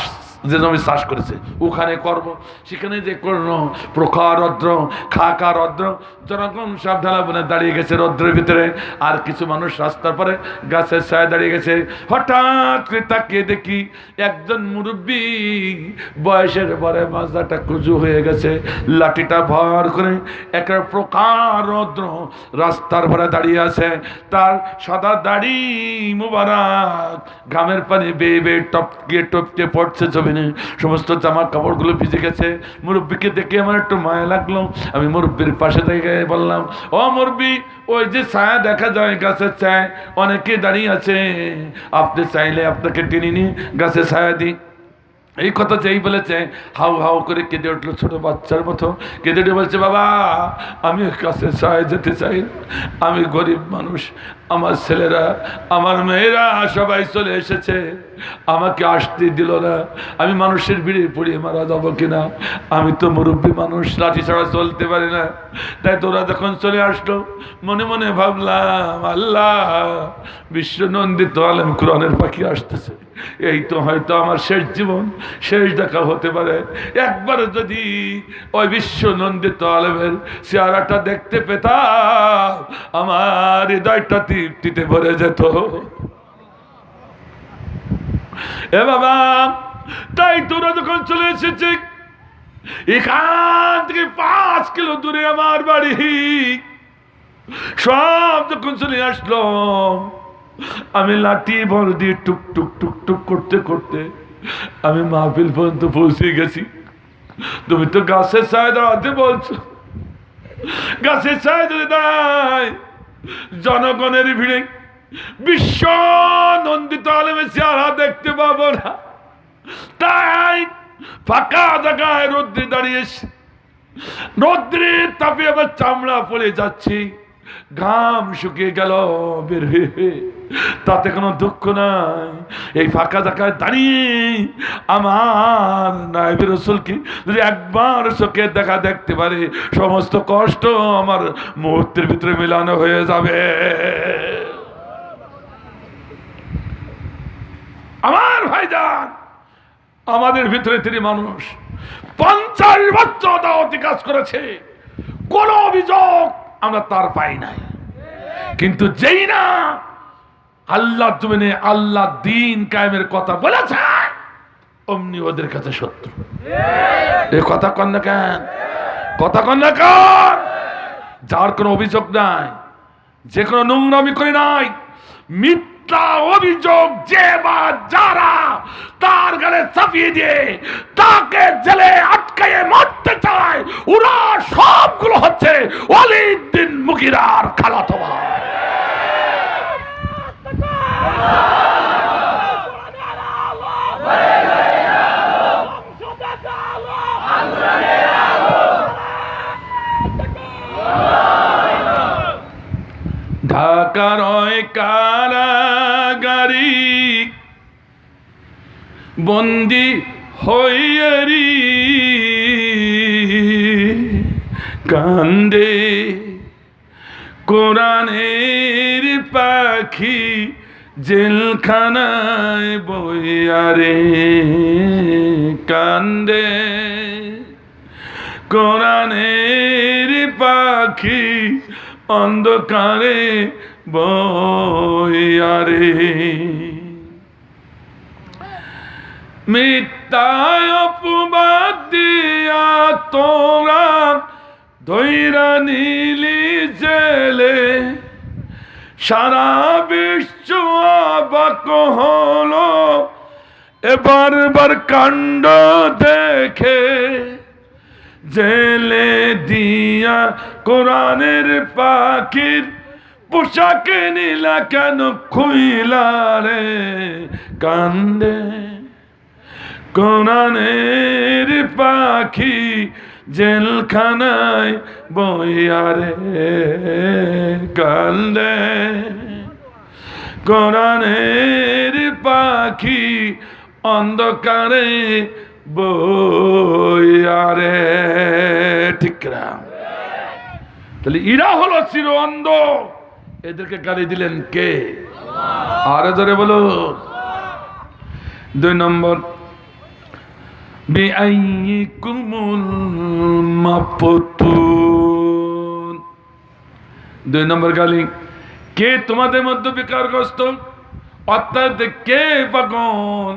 যে জমি চাষ করেছে ওখানে করব। সেখানে যে করলো প্রখর রৌদ্র, খাকা রৌদ্র, জনগণ সব ঢালাবনে দাঁড়িয়ে গেছে রৌদ্রের ভিতরে। আর কিছু মানুষ রাস্তার পরে গাছের ছায়া দাঁড়িয়ে গেছে। হঠাৎ করে তাকিয়ে দেখি একজন মুরব্বী, বয়সের পরে মাথাটা কুজু হয়ে গেছে, লাঠিটা ভর করে একটা প্রকার রৌদ্র রাস্তার পরে দাঁড়িয়ে আছে। তার সাদা দাড়ি মুবারক ঘামের পানি বেয়ে বেয়ে টপকে টপকে পড়ছে জমিনে, সমস্ত জামা কাপড়গুলো ভিজে গেছে। মুরব্বীকে দেখে আমার একটু মায়া লাগলো। আমি মুরব্বীর পাশে থেকে বললাম, ও মুরব্বী, ওই যে ছায়া দেখা যায় গাছের ছায়া, অনেকে দাঁড়িয়ে আছে, আপনি চাইলে আপনাকে টেনে নিয়ে গাছে ছায়া দিই। এই কথা যেই বলেছে, হাউ হাউ করে কেঁদে উঠলো, ছোট বাচ্চার মতো কেঁদে উঠে বলছে, বাবা, আমি কাছে ছায়া যেতে চাই না, আমি গরিব মানুষ, আমার ছেলেরা, আমার মেয়েরা সবাই চলে এসেছে, আমাকে আসতে দিল না। আমি মানুষের ভিড়ে পড়ে মারা যাবো কিনা, আমি তো মুরব্বী মানুষ, লাঠি ছাড়া চলতে পারি না। তাই তোরা যখন চলে আসলো মনে মনে ভাবলাম আল্লাহ বিশ্ব নন্দিত আলেম কোরআনের পাখি আসতেছে, এই তো হয়তো আমার শেষ জীবন, শেষ দেখা হতে পারে। একবার যদি ওই বিশ্ব নন্দিত আলেমের চেহারাটা দেখতে পেতাম আমার হৃদয়টা তৃপ্তিতে ভরে যেত। এ বাবা, তাই তোরা যখন চলে এসেছে, এখান থেকে 5 কিলো দূরে আমার বাড়ি, সব যখন চলে আসলো আমি লাঠি বল দিয়ে টুক টুক টুক টুক করতে করতে আমি মাহফিল পর্যন্ত পৌঁছে গেছি। তুমি তো গাছের ছায় দাঁড়াতে বলছো, গাছের ছায় যদি দাঁড়ায় জনগণের ভিড়ে বিশ্ব নন্দিত আলেমের চেহারা দেখতে পাবো না, তাই ফাঁকা জায়গায় রোদ্রে দাঁড়িয়েছি। রোদ্রের তাপে আবার চামড়া পড়ে যাচ্ছি, ঘাম শুকিয়ে গেল বের হয়ে, তাতে কোনো দুঃখ নাই। এই ফাঁকা জায়গায় দাঁড়িয়ে আমার নায়েবে রাসূলকে যদি একবার চোখের দেখা দেখতে পারে, সমস্ত কষ্ট আমার মুহূর্তের ভিতরে মিলানো হয়ে যাবে। আমার ভাইজান, আমাদের ভিতরে তিনি মানুষ 50 বছর দাওয়াতি কাজ করেছে, কোন অভিযোগ আমরা তার পাই নাই। কিন্তু যেই না আল্লাহ জমিনে আল্লাহ দিন কায়েমের কথা বলেছে, অমনি ওদের কাছে শত্রু। এ কথা কন না কেন, কথা কন না কেন? যার কোনো অভিযোগ নাই, যে কোনো নোংরামি করে নাই, মিথ্যা অভিযোগ যে বা যারা তার গালে চাপিয়ে দিয়ে তাকে জেলে আটকায়ে মারতে চায়, ওরা সবগুলো হচ্ছে ওয়ালিদ বিন মুগিরার খালাতো ভাই। ঢাকার ওই কারাগারি বন্দি হইয়ারি কান্দে কোরআনের পাখি জেলখানায় বইয়ারে কান্দে কোরআনের পাখি অন্ধকারে বইয়ারে। মিথ্যায় অপবাদ দিয়া তোরা ধৈরা নীলি জেলে, সারা বিশ্ব অবাক হলো এবার কাণ্ড দেখে। জেলে দিয়া কোরআনের পাখির পোশাক নিলা কেন খুইলা রে কান্দে কোরআনের পাখি জেলখানায় বইয়ারে কান্দে কোরআনের পাখি অন্ধকারে বইয়ারে। ঠিক না? তাহলে ইরা হলো চির অন্ধ, এদেরকে গালি দিলেন কে? আরে ধরে বলো। 2 নম্বর, বিআইকুমুল মাফতুন। 2 নম্বর গালি, কে তোমাদের মধ্যে বিকারগ্রস্ত, অর্থাৎ কে পাগল?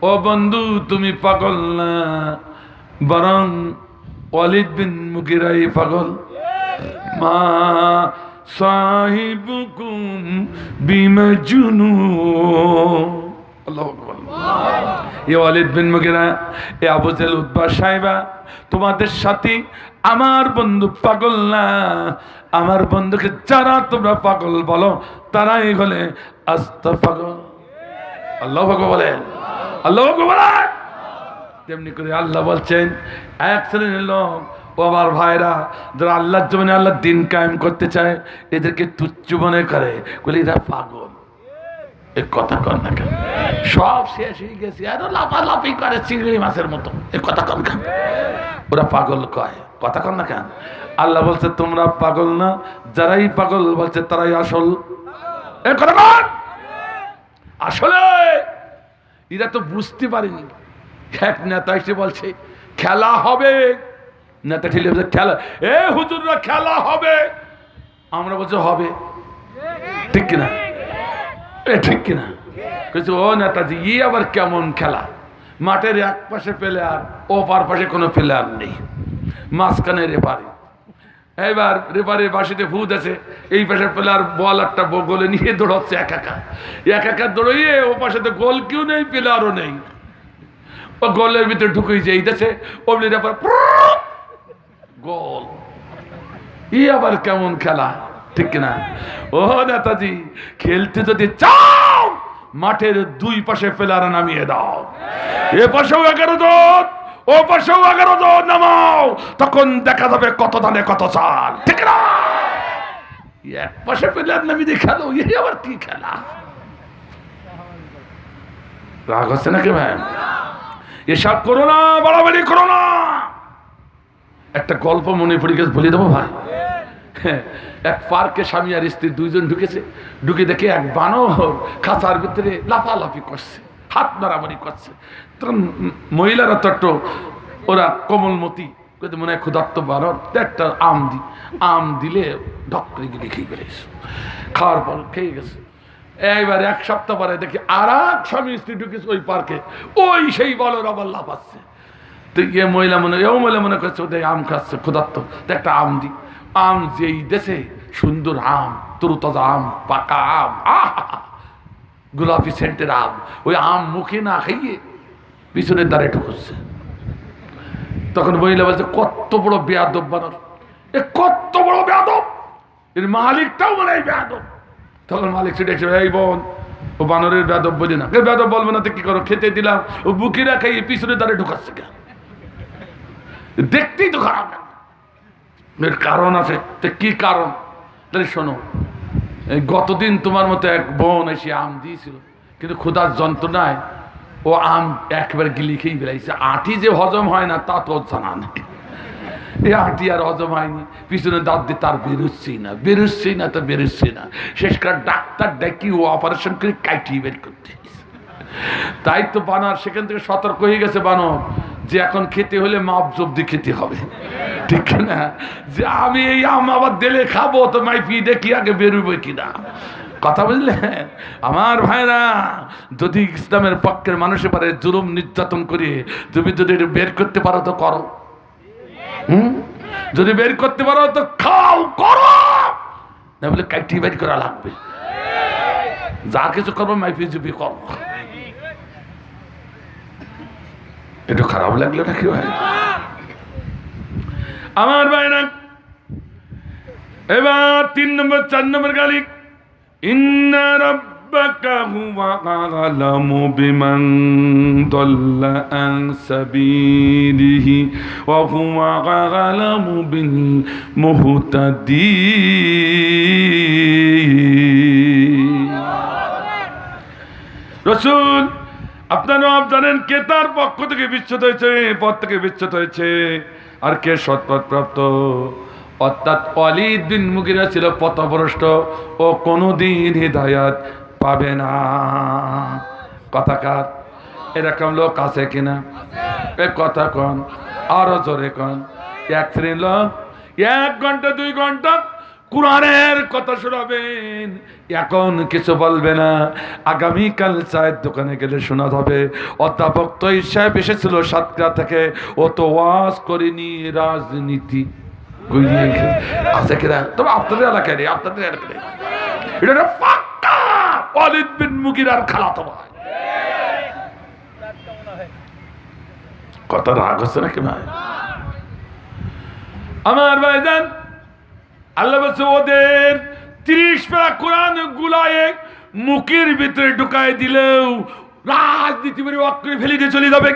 ও বন্ধু তুমি পাগল না, বরং ওয়ালিদ বিন মুগিরাই পাগল। মা সাহিবুকুম বিমাজনুন। আল্লাহু আকবার। এ ওয়ালিদ বিন মুগিরা, এ আবু জেহেল উতবা সাহেবা, তোমাদের সাথে আমার বন্ধু পাগল না। আমার বন্ধুকে যারা তোমরা পাগল বলো তারাই হলে আস্তা পাগল। আল্লাহু আকবার বলেন, আল্লাহু আকবার বলেন। তেমনি করে আল্লাহ বলছেন, এক শ্রেণীর লোক, ও আমার ভাইরা, যারা আল্লাহর জমিনে আল্লাহর দিন কায়েম করতে চায়, এদেরকে তুচ্ছ মনে করে, বলে এরা পাগল। এ কথা কন না কেন? সব শেষ হয়ে গেছে, আরো লাফালাফি করে চিংড়ি মাছের মতো। এ কথা কন কেন? ওরা পাগল কয়, কথা কন না কেন? আল্লাহ বলছে তোমরা পাগল না, যারাই পাগল বলছে তারাই আসল। এ কথা কন। আসলে এরা তো বুঝতে পারেনি। এক নেতা এসে বলছে খেলা হবে, নেতা ঠেলে বলছে খেলা, এ হুজুররা খেলা হবে। আমরা বলছি হবে, ঠিক কিনা? ঠিক কিনা? কিছু ও নেতাজি ই আবার কেমন খেলা? মাঠের এক পাশে প্লেয়ার, ওপার পাশে কোনো প্লেয়ার নেই, মাঝখানে রেফারি। এবার রেফারির বাসিতে ভূত আছে, এই পাশে প্লেয়ার বল একটা গোলে নিয়ে দৌড়াচ্ছে একা দৌড়িয়ে, ও পাশে তো গোল কেউ নেই, প্লেয়ারও নেই। ও গোলের ভিতরে ঢুকেই যে এইটাছে অমনি রেফার গোল। ই আবার কেমন খেলা, ঠিক কিনা? ও নেতাজি খেলতে যদি চাও মাঠের দুই পাশে প্লেয়ার নামিয়ে দাও, এ পাশেও 11 জন, ও পাশেও 11 জন নামাও, তখন দেখা যাবে কত ধানে কত চাল, ঠিক না? এক পাশে প্লেয়ার নামিয়ে খেলো, এই আবার কি খেলা? রাগ হচ্ছে নাকি ভাই? এসব করো না, বাড়াবাড়ি করো না। একটা গল্প মনে পড়ে গেছে, বলে দেবো ভাই। এক পার্কে স্বামী আর স্ত্রী দুইজন ঢুকেছে, ঢুকে দেখে এক বানর খাঁচার ভিতরে লাফালাফি করছে, হাত মারামারি করছে। তখন মহিলারা তো একটু ওরা কোমলমতি, মনে হয় ক্ষুধার্ত বানর, একটা আম দিলে ঢক করে গিয়ে খেয়ে গেছে। খাওয়ার পর খেয়ে গেছে। এইবার এক সপ্তাহ পরে দেখি আর এক স্বামী স্ত্রী ঢুকেছে ওই পার্কে, ওই সেই বানর আবার লাফাচ্ছে। তো মহিলা মনে করছে ওদের আম খাচ্ছে, ক্ষুধার্ত, একটা আম দি। আম যেই দেশে সুন্দর আম, তরুতাজা আম, পাকা আম, গোলাপি সেন্টের আম, ওই আম মুখে না খাইয়ে পিছনের দ্বারে ঢুকছে। তখন মহিলা বলছে কত বড় বেয়াদব বানর, এ কত বড় বেয়াদব, এর মালিকটাও মানে বেয়াদব। তখন মালিক ছুটে এসে, এই বোন, ও বানরের বেয়াদব বলি না। বেয়াদব বলবো না তো কি করো, খেতে দিলাম, ও বুকে না খাইয়ে পিছনের দ্বারে ঢুকাচ্ছে কেন? দেখতেই তো খারাপ। এর কারণ আছে। তো কি কারণ? তাহলে শোনো, এই গতদিন তোমার মতো এক বোন এসে আম দিয়েছিল, কিন্তু ক্ষুধার যন্ত্রণায় ও আম একবারে গিলি খেয়ে বেড়াইছে। আঁটি যে হজম হয় না তা তো জানা নেই। এই আঁটি আর হজম হয়নি, পিছনে দাঁত দিয়ে তার বেরোচ্ছেই না। শেষকার ডাক্তার ডাকি ও অপারেশন করে কাটিয়ে বের করতে। তাই তো বানর সেখান থেকে সতর্ক হয়ে গেছে বানর, যে এখন খেতে হলে মাপ জব্দি খেতে হবে, ঠিক না? যে আমি এই আম আবার দিলে খাবো, তো মাইপি দেখি আগে বেরোবে কিনা। কথা বুঝলেন আমার ভাইরা? যদি ইসলামের পক্ষের মানুষের পারে জুলুম নির্যাতন করে তুমি যদি বের করতে পারো তো করো, যদি বের করতে পারো তো খাও, করো না বলে কাইটি বের করা লাগবে। যা কিছু করবো মাইপি জুপি করো। একটু খারাপ লাগলো নাকি ভাই? আমার ভাইরা এবার 3 নম্বর 4 নম্বর গালি, ইন্না রাব্বাকা হুয়া আ'লামু বিমান দাল্লা আন সাবিলিহি ওয়া হুয়া আ'লামু বিল মুহতাদিন। রাসূল আপনারা জানেন কে তার পক্ষ থেকে বিচ্যুত হয়েছে, পথ থেকে বিচ্যুত হয়েছে, আর কে সৎপথ প্রাপ্ত। অর্থাৎ ওয়ালিদ বিন মুগিরা ছিল পথভ্রষ্ট, ও কোনোদিন হিদায়াত পাবে না। কথাকার এরকম লোক আছে কিনা? এ কথা কন, আরো জোরে কন। এক শ্রেণীর লোক 1 ঘন্টা 2 ঘন্টা কুরআনের কথা শোনাবেন, এখন কিছু বলবে না, আগামীকাল চায়ের দোকানে গেলে শোনা যাবে অধ্যাপক তৈয়ব সাহেব এসেছিল সাতক্ষীরা থেকে, ও তো ওয়াজ করেনি, রাজনীতি আছে কিনা? তবে আপনাদের এলাকায় নেই, আপনাদের এলাকায় নেই। এটা পাক্কা ওয়ালিদ বিন মুগিরার খালাতো ভাই। কথা রাগ হচ্ছে নাকি ভাই? আমার ভাইজান, আল্লাহ বলছে ওদের 30 পারা কোরআন গুলায়ে মুখের ভিতরে ঢুকায় দিলেও রাজনীতি করে অক্রে ফেলে দিয়ে চলে যাবে।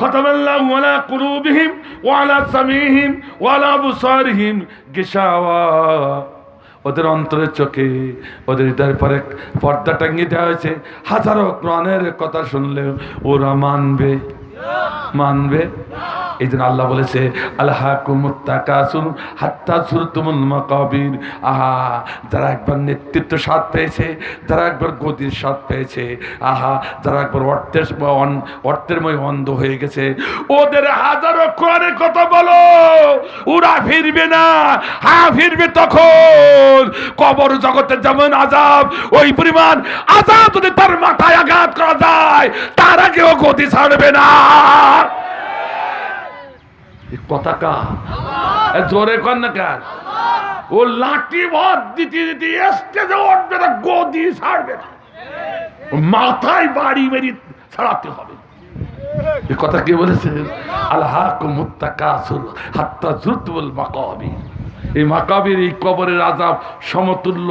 খতামাল্লাহু আলা কুলুবিহিম ওয়া আলা সামিহিম ওয়া আলা আবসারিহিম গিশাওয়া ওদের অন্তরের চোখে, ওদের হৃদয়ের পরে পর্দা টাঙিয়ে দেওয়া হয়েছে। হাজারো কোরআনের কথা শুনলেও ওরা মানবে এই জন্য আল্লাহ বলেছে আলহাকুমুত তাকাসুর হাত্তা যুরতুমুল মাকাবির। আহা, যারা একবার নেতৃত্ব স্বাদ পেয়েছে, যারা একবার গদির স্বাদ পেয়েছে, আহা, যারা একবার অর্থেরময় অন্ধ হয়ে গেছে, ওদের হাজারো কোরআনের কথা বলো, ওরা ফিরবে না। হ্যাঁ, ফিরবে তখন কবর জগতের যেমন আযাব, ওই পরিমাণ আযাব যদি তার মাথায় আঘাত করা যায়, তার আগেও গদি ছাড়বে না। কথা কা জোরে কর না কার, ও লাঠি ভর দিতে দিতে স্টেজে উঠবে না, গদি ছাড়বে না, মাথায় বাড়ি মেরি ছাড়াতে হবে। এই কথা কে বলেছেন? আলহাকুমুত তাকাসুর হাত্তা যুরতুমুল মাকাবির। এই মাকাবির, এই কবরের আযাব সমতুল্য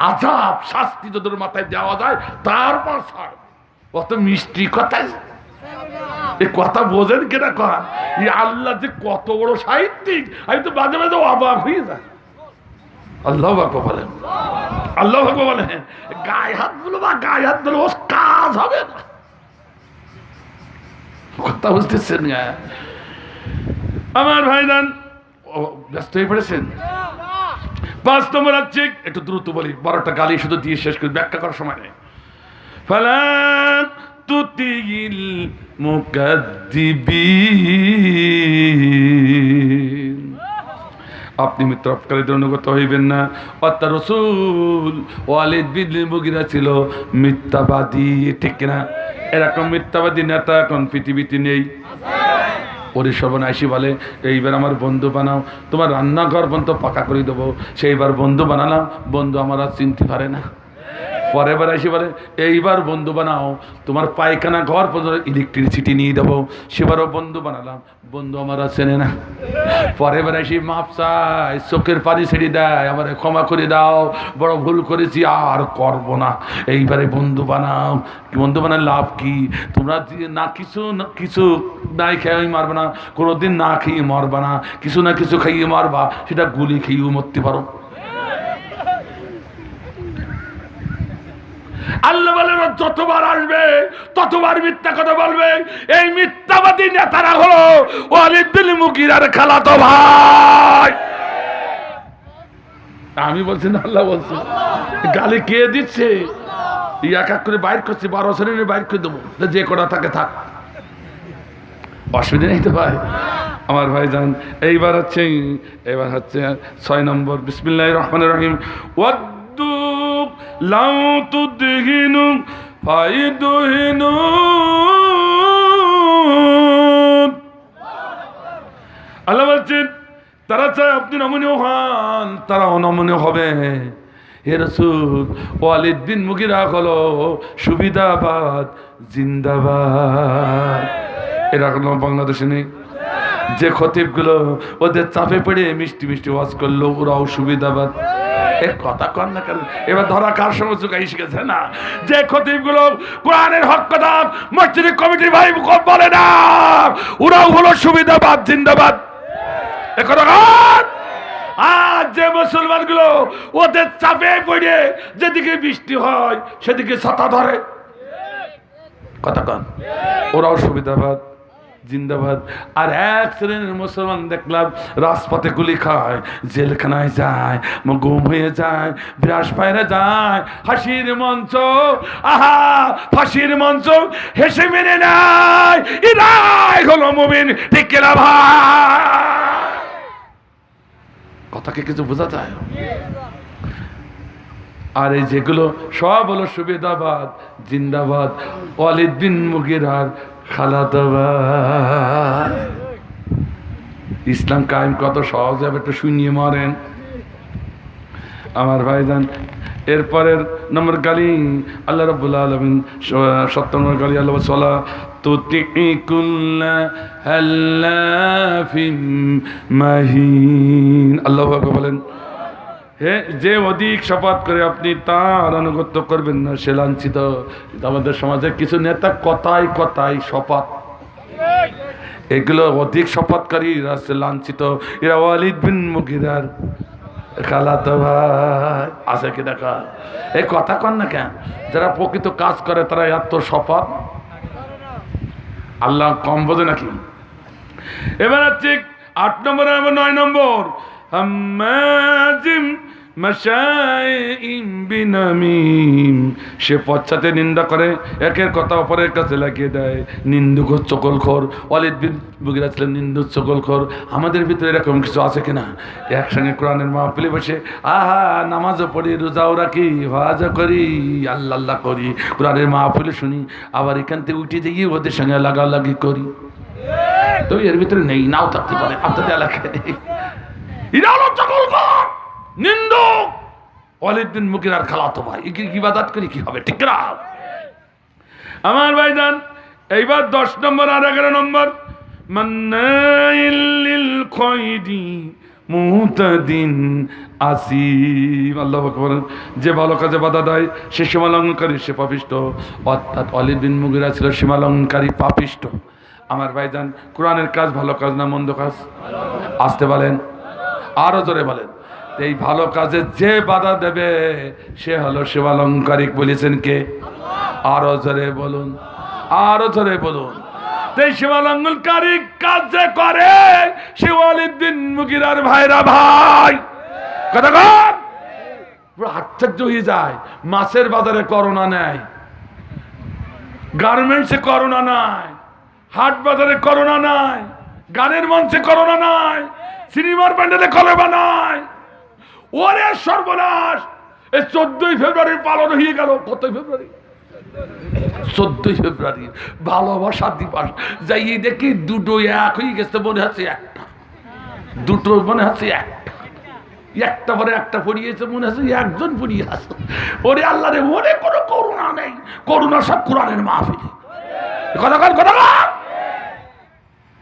আযাব শাস্তি যদি মাথায় দেওয়া যায়, তারপর ছাড়। কত মিষ্টি কথা, এই কথা বোঝেন কেনা কন? এই আল্লাহ যে কত বড় সাহিত্যিক, আমি তো মাঝে মাঝে অবাক হয়ে যায়। আল্লাহ আকবার বলেন, আল্লাহ আকবার বলেন। গায়ে হাত দিল বা গায়ে হাত দিল, কাজ হবে না। কথা বুঝতেছেন না আমার ভাইজান? ব্যস্ত হয়ে পড়েছেন। 5 নম্বর আছে, একটু দ্রুত বলি, 12টা গালি শুধু দিয়ে শেষ করে ব্যাখ্যা করার সময় নেই। ফালা তুতিল মুকাদ্দিবিন, আপনি মিথ্যাকারীদের অনুগত হইবেন না। অর্থাৎ রাসূল ওয়ালিদ বিন মুগীরা ছিল মিথ্যাবাদী, ঠিক কিনা? এরকম মিথ্যাবাদী নেতা এখন পৃথিবীতে নেই। ওরে সর্বনাশী বলে, এইবার আমার বন্ধু বানাও, তোমার রান্নাঘর পর্যন্ত পাকা করে দেবো। সেইবার বন্ধু বানালাম, বন্ধু আমার আর চিনতে পারে না। পরের বার এসে বলে, এইবার বন্ধু বানাও, তোমার পায়খানা ঘর পর্যন্ত ইলেকট্রিসিটি নিয়ে দেবো। সেবারও বন্ধু বানালাম, বন্ধু আমার আর চেনে না। পরের বার এসে মাপ চায়, চোখের পানি ছেড়ে দেয়, আমার ক্ষমা করে দাও, বড় ভুল করেছি, আর করবো না। এইবারে বন্ধু বানাও। বন্ধু বানার লাভ কি? তোমরা না কিছু নাই খেয়ে মারবে না, কোনোদিন না খেয়ে মরবা না, কিছু না কিছু খাইয়ে মারবা, সেটা গুলি খেয়েও মরতে পারো। আল্লাহ বলেন, যতবার আসবে ততবার মিথ্যা কথা বলবে। এই মিথ্যাবাদী নেতারা হলো ওয়ালিদ বিন মুগীরার খালাতো ভাই। আমি বলছি না, আল্লাহ বলছে। গালি কে দিচ্ছে? এক এক করে বাইর করছে, 12 শ্রেণী বাইর করে দেবো, যে কটা থাকে থাক, অসুবিধা নেই তো ভাই আমার ভাইজান। এবার হচ্ছে 6 নম্বর, বিসমিল্লাহির রহমানির রহিম। লাউ তুদহিনু ফায়দুহিনুন, আল্লাহ বলছেন তারা চায় আপনি নমনীয় হন, তারা অনমনীয় হবে। হে রাসূল, ওয়ালিদ বিন মুগীরা হলো সুবিধাবাদ জিন্দাবাদ। এরা কোনো বাংলাদেশে নেই। যে খতিবগুলো ওদের চাপে পড়ে মিষ্টি মিষ্টি ওয়াজ করলো, ওরাও সুবিধাবাদ। কথা কন না কেন? এবার ধরা কার সঙ্গে চুকাই শিখেছে না? যে খতিবগুলো কোরআনের হক কথা মসজিদ কমিটির ভাই বলে না, ওরাও হলো সুবিধাবাদ জিন্দাবাদ। আর যে মুসলমান গুলো ওদের চাপে পড়ে যেদিকে বৃষ্টি হয় সেদিকে ছাতা ধরে, কথা কন, ওরাও সুবিধাবাদ জিন্দাবাদ। আর এক শ্রেণীর মুসলমান দেখলাম রাজপথে গুলি খায়, জেলখানায় যায়, গুম হয়ে যায়, বিরাস পায়রা যায়, হাসির মঞ্চ, আহা ফাঁসির মঞ্চ হেসে মেনে নেয়। এরাই হলো মুমিন, ঠিক কিনা ভাই? কথাকে কিছু বোঝা যায়? আর এই যেগুলো সব হলো সুবিধাবাদ জিন্দাবাদ, ওয়ালিদ বিন মুগীরার খালাদাবাদ। ইসলাম কায়েম কত সহজ হবে একটু শুনিয়ে মারেন আমার ভাইজান। এরপরের নম্বর গালি আল্লাহ রাব্বুল আলামিন, 7 নম্বর গালি আল্লাহ সালা তুতিকুল্লা হাল্লাফিম মাহিন। আল্লাহু আকবার বলেন। হে, যে অধিক শপথ করে আপনি তার আনুগত্য করবেন না, সে লাঞ্ছিত। আমাদের সমাজে কিছু নেতা কথায় কথায় শপথ, এগুলো অধিক শপথকারী, সে লাঞ্ছিত। এরা ওয়ালিদ বিন মুগীরার খালাতো ভাই আছে কি দেখা এই কথা কন না কেন? যারা প্রকৃত কাজ করে তারা এত শপথ আল্লাহ কম বোঝে নাকি? এবার হচ্ছে 8 নম্বর এবং 9 নম্বর হাম্মাজিম মাশাইইম বিনামিম, সে পশ্চাতে নিন্দা করে, একের কথা অপরের কাছে লাগিয়ে দেয়। নিন্দুক চকলখোর, ওয়ালিদ বিন মুগিরা ছিলেন নিন্দুক চকলখোর। আমাদের ভিতরে এরকম কিছু আছে কিনা? একসঙ্গে কোরআনের মাহফিলে বসে আহা নামাজও পড়ি, রোজাও রাখি, হজও করি, আল্লাহ আল্লাহ করি, কোরআনের মাহফিলে শুনি, আবার এখান থেকে উঠে দিয়ে ওদের সঙ্গে লাগালাগি করি। তো এর ভিতরে নেই, নাও থাকতে পারে আপনাদের এলাকায়। এরা হলো চকলখোর, নিন্দুক, ওয়ালিদ বিন মুগিরার খালাতো ভাই। ইবাদত করি কি হবে? ঠিক না আমার ভাইজান? এইবার 10 নম্বর আর 11 নম্বর মান্নাইল লিল খায়রি মুতাদিন আসিম। আল্লাহু আকবার। যে ভালো কাজে বাধা দেয় সে সীমালঙ্ঘনকারী, সে পাপিষ্ঠ। অর্থাৎ ওয়ালিদ বিন মুগিরা ছিল সীমালঙ্ঘনকারী, পাপিষ্ঠ। আমার ভাইজান, কোরআনের কাজ ভালো কাজ না মন্দ কাজ? আসতে বলেন, আরো জোরে বলেন। এই ভালো কাজে যে বাধা দেবে সে হলো সীমালঙ্ঘনকারী। বলেছেন কে? আরো জোরে বলুন, আরো জোরে বলুন। এই সীমালঙ্ঘনকারী কাজ যে করে সে ওয়ালিদ বিন মুগিরার ভাইরা ভাই। কথা কন, পুরো আশ্চর্য হয়ে যায়। মাছের বাজারে করোনা নেয়, গার্মেন্টসে করোনা নাই, হাট বাজারে করোনা নাই, গানের মঞ্চে করোনা নাই, সিনেমার প্যান্ডেলে করোনা নাই। ওরে সর্বনাশ! এই 14ই ফেব্রুয়ারি পালন হয়ে গেল। কতই ফেব্রুয়ারি? 14ই ফেব্রুয়ারি ভালোবাসা দিবস। যাই দেখি দুটো এক হয়ে গেছে, মনে হচ্ছে একটা, দুটো মনে হচ্ছে একটা, একটা পরে একটা পড়িয়েছে, মনে হচ্ছে একজন পড়িয়ে আছে। ওরে আল্লাহ রে, ওরে কোনো করুণা নেই, করুণা সব কোরআনের মাহফিলে। কথা কন, কথা কন।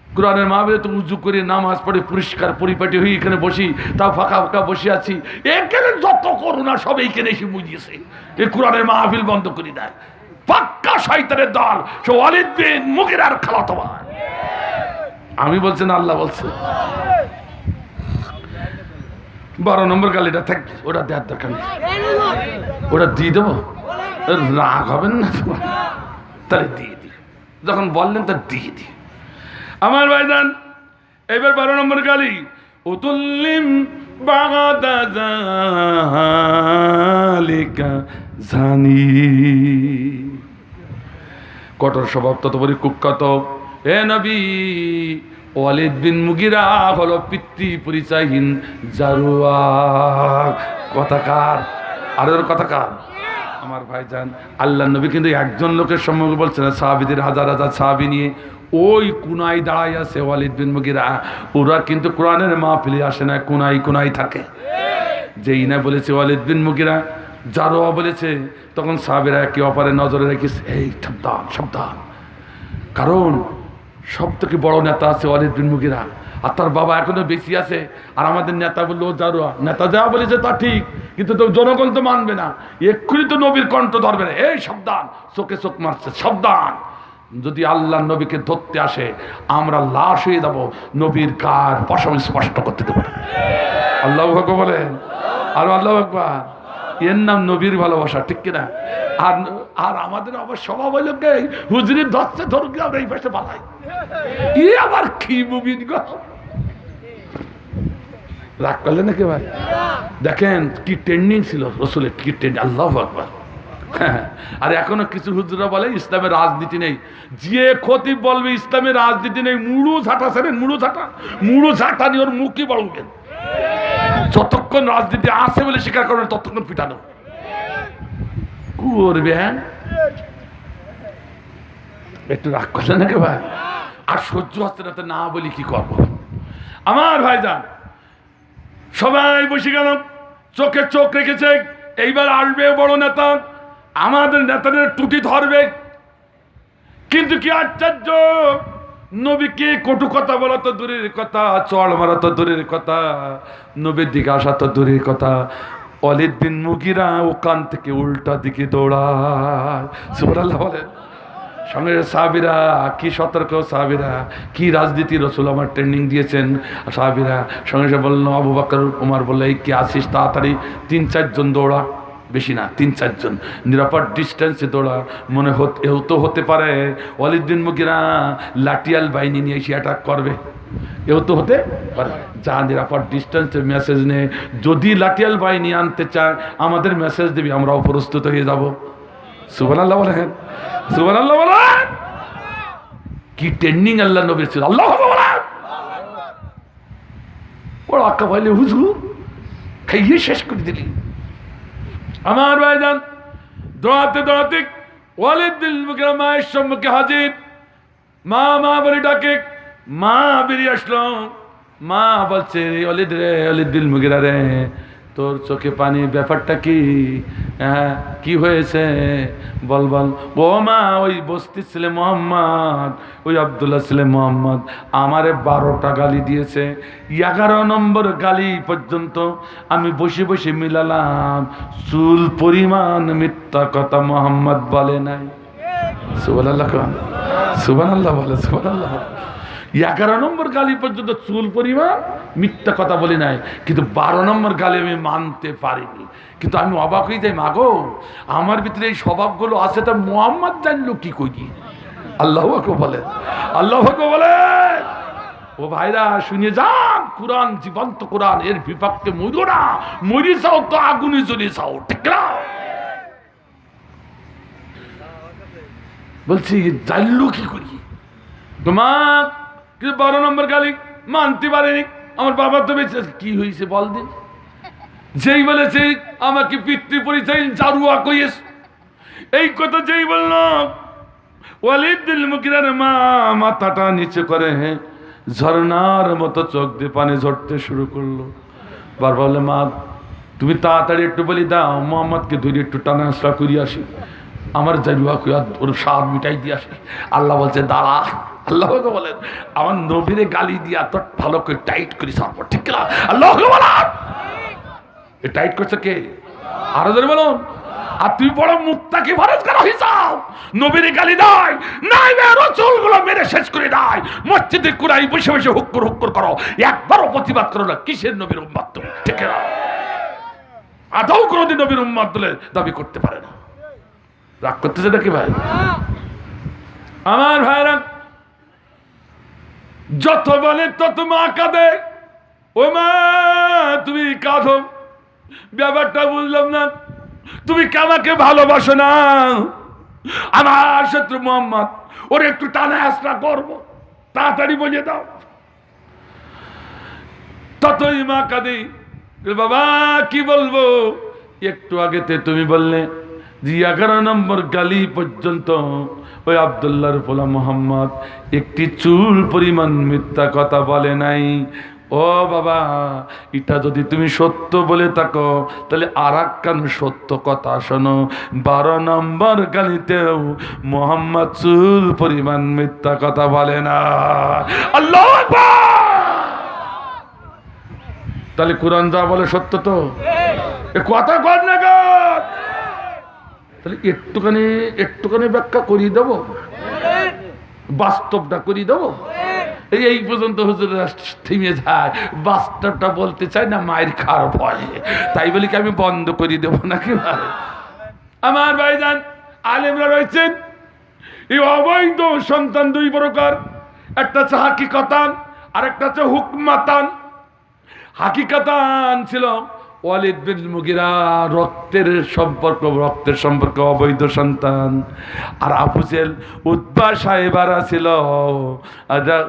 কোরআনের মাহফিলে তো উজু করে নামাজ পড়ে পরিষ্কার পরিপাটি হয়ে এখানে বসি, তাও ফাঁকা ফাঁকা বসে আছি। এখানে যত করুণা সব এইখানে এসে বুঝিয়েছে। এই কোরআনের মাহফিল বন্ধ করে দেয়। পাক্কা শয়তানের দল, সে ওয়ালিদ বিন মুগিরার খালাতো ভাই। আমি বলছি না, আল্লাহ বলছে। 12 নম্বর গালিটা থাক, ওটা দেওয়ার দরকার নেই, ওটা দিয়ে দেবো। রাগ হবেন না? তাহলে দিয়ে দিই, যখন বললেন তা দিয়ে দিই। আমার ভাইজান, এবার 12 নম্বর গালি উতুল্লিম বাগাদা যালিকা জানি। কঠোর স্বভাব ততপরি কুখ্যাত। এ নবী, ওয়ালিদ বিন মুগিরা হলো পিতৃ পরিচয়হীন জারুয়া। কথাকার, আর ওর কথাকার। আমার ভাইজান, আল্লাহ নবী কিন্তু একজন লোকের সম্মুখে বলছেন না, সাহাবীদের হাজার হাজার সাহাবী নিয়ে ওই কুনাই দাঁড়াই আছে ওয়ালিদ বিন মুগিরা। ওরা কিন্তু কোরআনের মাহফিলে আসে না, কুনাই কুনাই থাকে। যেই না বলেছে ওয়ালিদ বিন মুগিরা জারোয়া বলেছে, তখন সাহাবীরা একে অপরের নজরে রেখেছে, এই সাবধান সাবধান। কারণ সব থেকে বড় নেতা আছে ওয়ালিদ বিন মুগিরা, আর তার বাবা এখনো বেশি আছে। আর আমাদের নেতা বললো জারোয়া। নেতা যা বলেছে তা ঠিক, কিন্তু তো জনগণ তো মানবে না। এক্ষুনি তো নবীর কণ্ঠ ধরবে না। এই সাবধান, চোখে চোখ মারছে, সাবধান। যদি আল্লাহ নবীকে ধরতে আসে আমরা লাশ হয়ে যাব, নবীর কার পশম স্পষ্ট করতে দেবো। আল্লাহু আকবার বলেন, আর আল্লাহু আকবার। এর নাম নবীর ভালোবাসা, ঠিক কিনা? আর আর আমাদের আবার স্বভাব হইল কে, হুজুরের ধরছে ধরুক, আমরা এই পাশে পালাই। ই আবার কি মুমিন গো, রাগ করলেন নাকি ভাই? দেখেন কি ট্রেন্ডিং ছিল রসুলের, কি ট্রেন্ডিং। আল্লাহু আকবার। আর এখনো কিছু হুজুরা বলে ইসলামের রাজনীতি নেই। যে খতিব বলবে ইসলামের রাজনীতি নেই, মুড়ো ঝাঁটা ছেড়েন, মুড়ো ঝাঁটা নিয়ে ওর মুখই বলবেন। যতক্ষণ রাজনীতি আছে বলে স্বীকার করবেন ততক্ষণ পিটানো করবেন। একটু রাগ করলেন নাকি ভাই? আর সহ্য হচ্ছে না, না বলি কি করবো? আমার ভাইজান, সবাই বসে গেল, চোখে চোখ রেখেছে। এইবার আসবে বড় নেতা, আমাদের নেতাদের টুটি ধরবে। কিন্তু কি আশ্চর্য, নবীকে কটু কথা বলা তো দূরের কথা, চড় মারা তো দূরের কথা, নবীর দিকে আসা তো দূরের কথা। ওয়ালিদ বিন মুগিরা ওখান থেকে উল্টা দিকে দৌড়ায়। সুবহানাল্লাহ বলেন। সঙ্গে সাহাবীরা কি সতর্ক, সাহাবীরা কি রাজনীতি রসুল আমার ট্রেনিং দিয়েছেন। সাহাবীরা সঙ্গে সঙ্গে বললো, আবু বকর ওমর বললো, এই কি আসিস, তাড়াতাড়ি 3-4 জন দৌড়া, বেশি না 3-4 জন, নিরাপদ ডিস্টেন্সে দৌড়া। মনে হতে পারে ওয়ালিদ বিন মুগিরা লাঠিয়াল বাহিনী নিয়ে এসে অ্যাটাক করবে, এও তো হতে পারে। যা নিরাপদ ডিস্টেন্সে মেসেজ নে, যদি লাঠিয়াল বাহিনী আনতে চায় আমাদের মেসেজ দিবি, আমরাও প্রস্তুত হয়ে যাব। সুবহানাল্লাহ বলেন, সুবহানাল্লাহ বলেন। কি ট্রেনিং আল্লাহ নবীর ছিল, আল্লাহ বলেন। বড় আক্কা ভাইলে হুজুর খাইয়ে শেষ করে দিলি। আমার ভাইজান দৌড়াতে দৌড়াতে ওয়ালিদ বিন মুগিরা মায়ের সম্মুখে হাজির। মা মা বলে ডাকে, মা বেরিয়ে আসলো। মা বলছে, ওয়ালিদ রে, ওয়ালিদ বিন মুগিরা রে, তোর চোখে পানি, ব্যাপারটা কি? হ্যাঁ কি হয়েছে বল বল। ও মা, ওই বস্তির ছেলে মোহাম্মদ, ওই আব্দুল্লাহ ছেলে মোহাম্মদ আমারে 12টা গালি দিয়েছে। 11 নম্বর গালি পর্যন্ত আমি বসে বসে মিলালাম, চুল পরিমাণ মিথ্যা কথা মোহাম্মদ বলে নাই। সুবহানাল্লাহ, সুবহানাল্লাহ বলে, সুবহানাল্লাহ। 11 নম্বর গালি পর্যন্ত চুল পরিমাণ মিথ্যা কথা বলি নাই, কিন্তু 12 নম্বর গালি আমি মানতে পারিনি। কিন্তু আমি অবাক হয়ে যাই, মাগো আমার ভিতরে এই স্বভাবগুলো আছে, তা মুহাম্মদ জানলো কি করি? আল্লাহু আকবার বলেন, আল্লাহু আকবার বলেন। ও ভাইরা শুনে যান, কোরআন জীবন্ত কোরআন, এর বিপক্ষে মরিও না, মরি চাও তো আগুনে জ্বলে চাও, ঠিক না? বলছি জানলো কি করি? তোমার 12 নম্বর গালি মানতে পারেনি। আমার বাবা তো বেঁচে, কি হয়েছে বল দিন। যেই বলেছে আমাকে পিতৃ পরিচয় জারুয়া কইস, এই কথা যেই বলল, ওয়ালিদ বিন মুগিরার মা মাথাটা নিচে করে ঝর্ণার মতো চোখ দিয়ে পানি ঝরতে শুরু করলো। বারবার বলে, মা তুমি তাড়াতাড়ি একটু বলি দাও, মোহাম্মদকে ধরে একটু টানা আসরা করিয়ে আসি, আমার জারুয়া কইয়া ওর স্বাদ মিটাই দিয়ে আসি। আল্লাহ বলছে দাঁড়া। আল্লাহ বলেন, আমার নবীরে গালি দিয়া তো ভালো করে টাইট করি সারপর, ঠিক না? আল্লাহ বলেন, এ টাইট করছে কে? আরো ধরে বলুন। আর তুই বড় মুত্তাকি পরহেজগার হিসাব, নবীরে গালি দেয়, নাইবে রাসূলগুলো মেরে শেষ করে দেয়, মসজিদে কুরাই বসে বসে হুক্কুর হুক্কুর করো, একবারও প্রতিবাদ করো না। কিসের নবীর উম্মত তুমি, ঠিক না? আদৌ কোনোদিন নবীর উম্মত বলে দাবি করতে পারে না। রাগ করতেছে নাকি ভাই? আমার ভাইরা যত বলে তত মা কাঁদে। ও মা তুমি কাঁদো, ব্যাপারটা বুঝলাম না, তুমি আমাকে ভালোবাসো না? আমার শত্রু মোহাম্মদ, ওর একটু টানা আসরা করবো, তাড়াতাড়ি বলে দাও। ততই মা কাঁদে, বাবা কি বলবো? একটু আগেতে তুমি বললে যে 11 নম্বর গালি পর্যন্ত ওই আব্দুল্লাহর পোলা মোহাম্মদ একটি চুল পরিমাণ মিথ্যা কথা বলে নাই। ও বাবা, এটা যদি তুমি সত্য বলে থাকো তাহলে আরেকখান সত্য কথা শোনো, 12 নম্বর গালিতেও মোহাম্মদ চুল পরিমাণ মিথ্যা কথা বলে না। আল্লাহু আকবার। তাহলে কোরআন যা বলে সত্য তো, এ কথা কর না কর। তাহলে একটুখানি ব্যাখ্যা করিয়ে দেবো, বাস্তবটা করিয়ে দেবো। এই পর্যন্ত হুজুররা থেমে যায়, বাস্তবটা বলতে চায় না, মায়ের খারাপ হয়, তাই বলি কি আমি বন্ধ করে দেবো নাকি ভাই? আমার ভাইজান আলেমরা রয়েছেন, এই অবৈধ সন্তান 2 প্রকার, একটা হচ্ছে হাকিকাতান আর একটা হচ্ছে হুকমাতান। হাকিকাতান ছিল ওয়ালিদ বিন মুগিরা, রক্তের সম্পর্ক অবৈধ সন্তান। আর আবু জেহেল, উতবা সাহেবারা ছিল,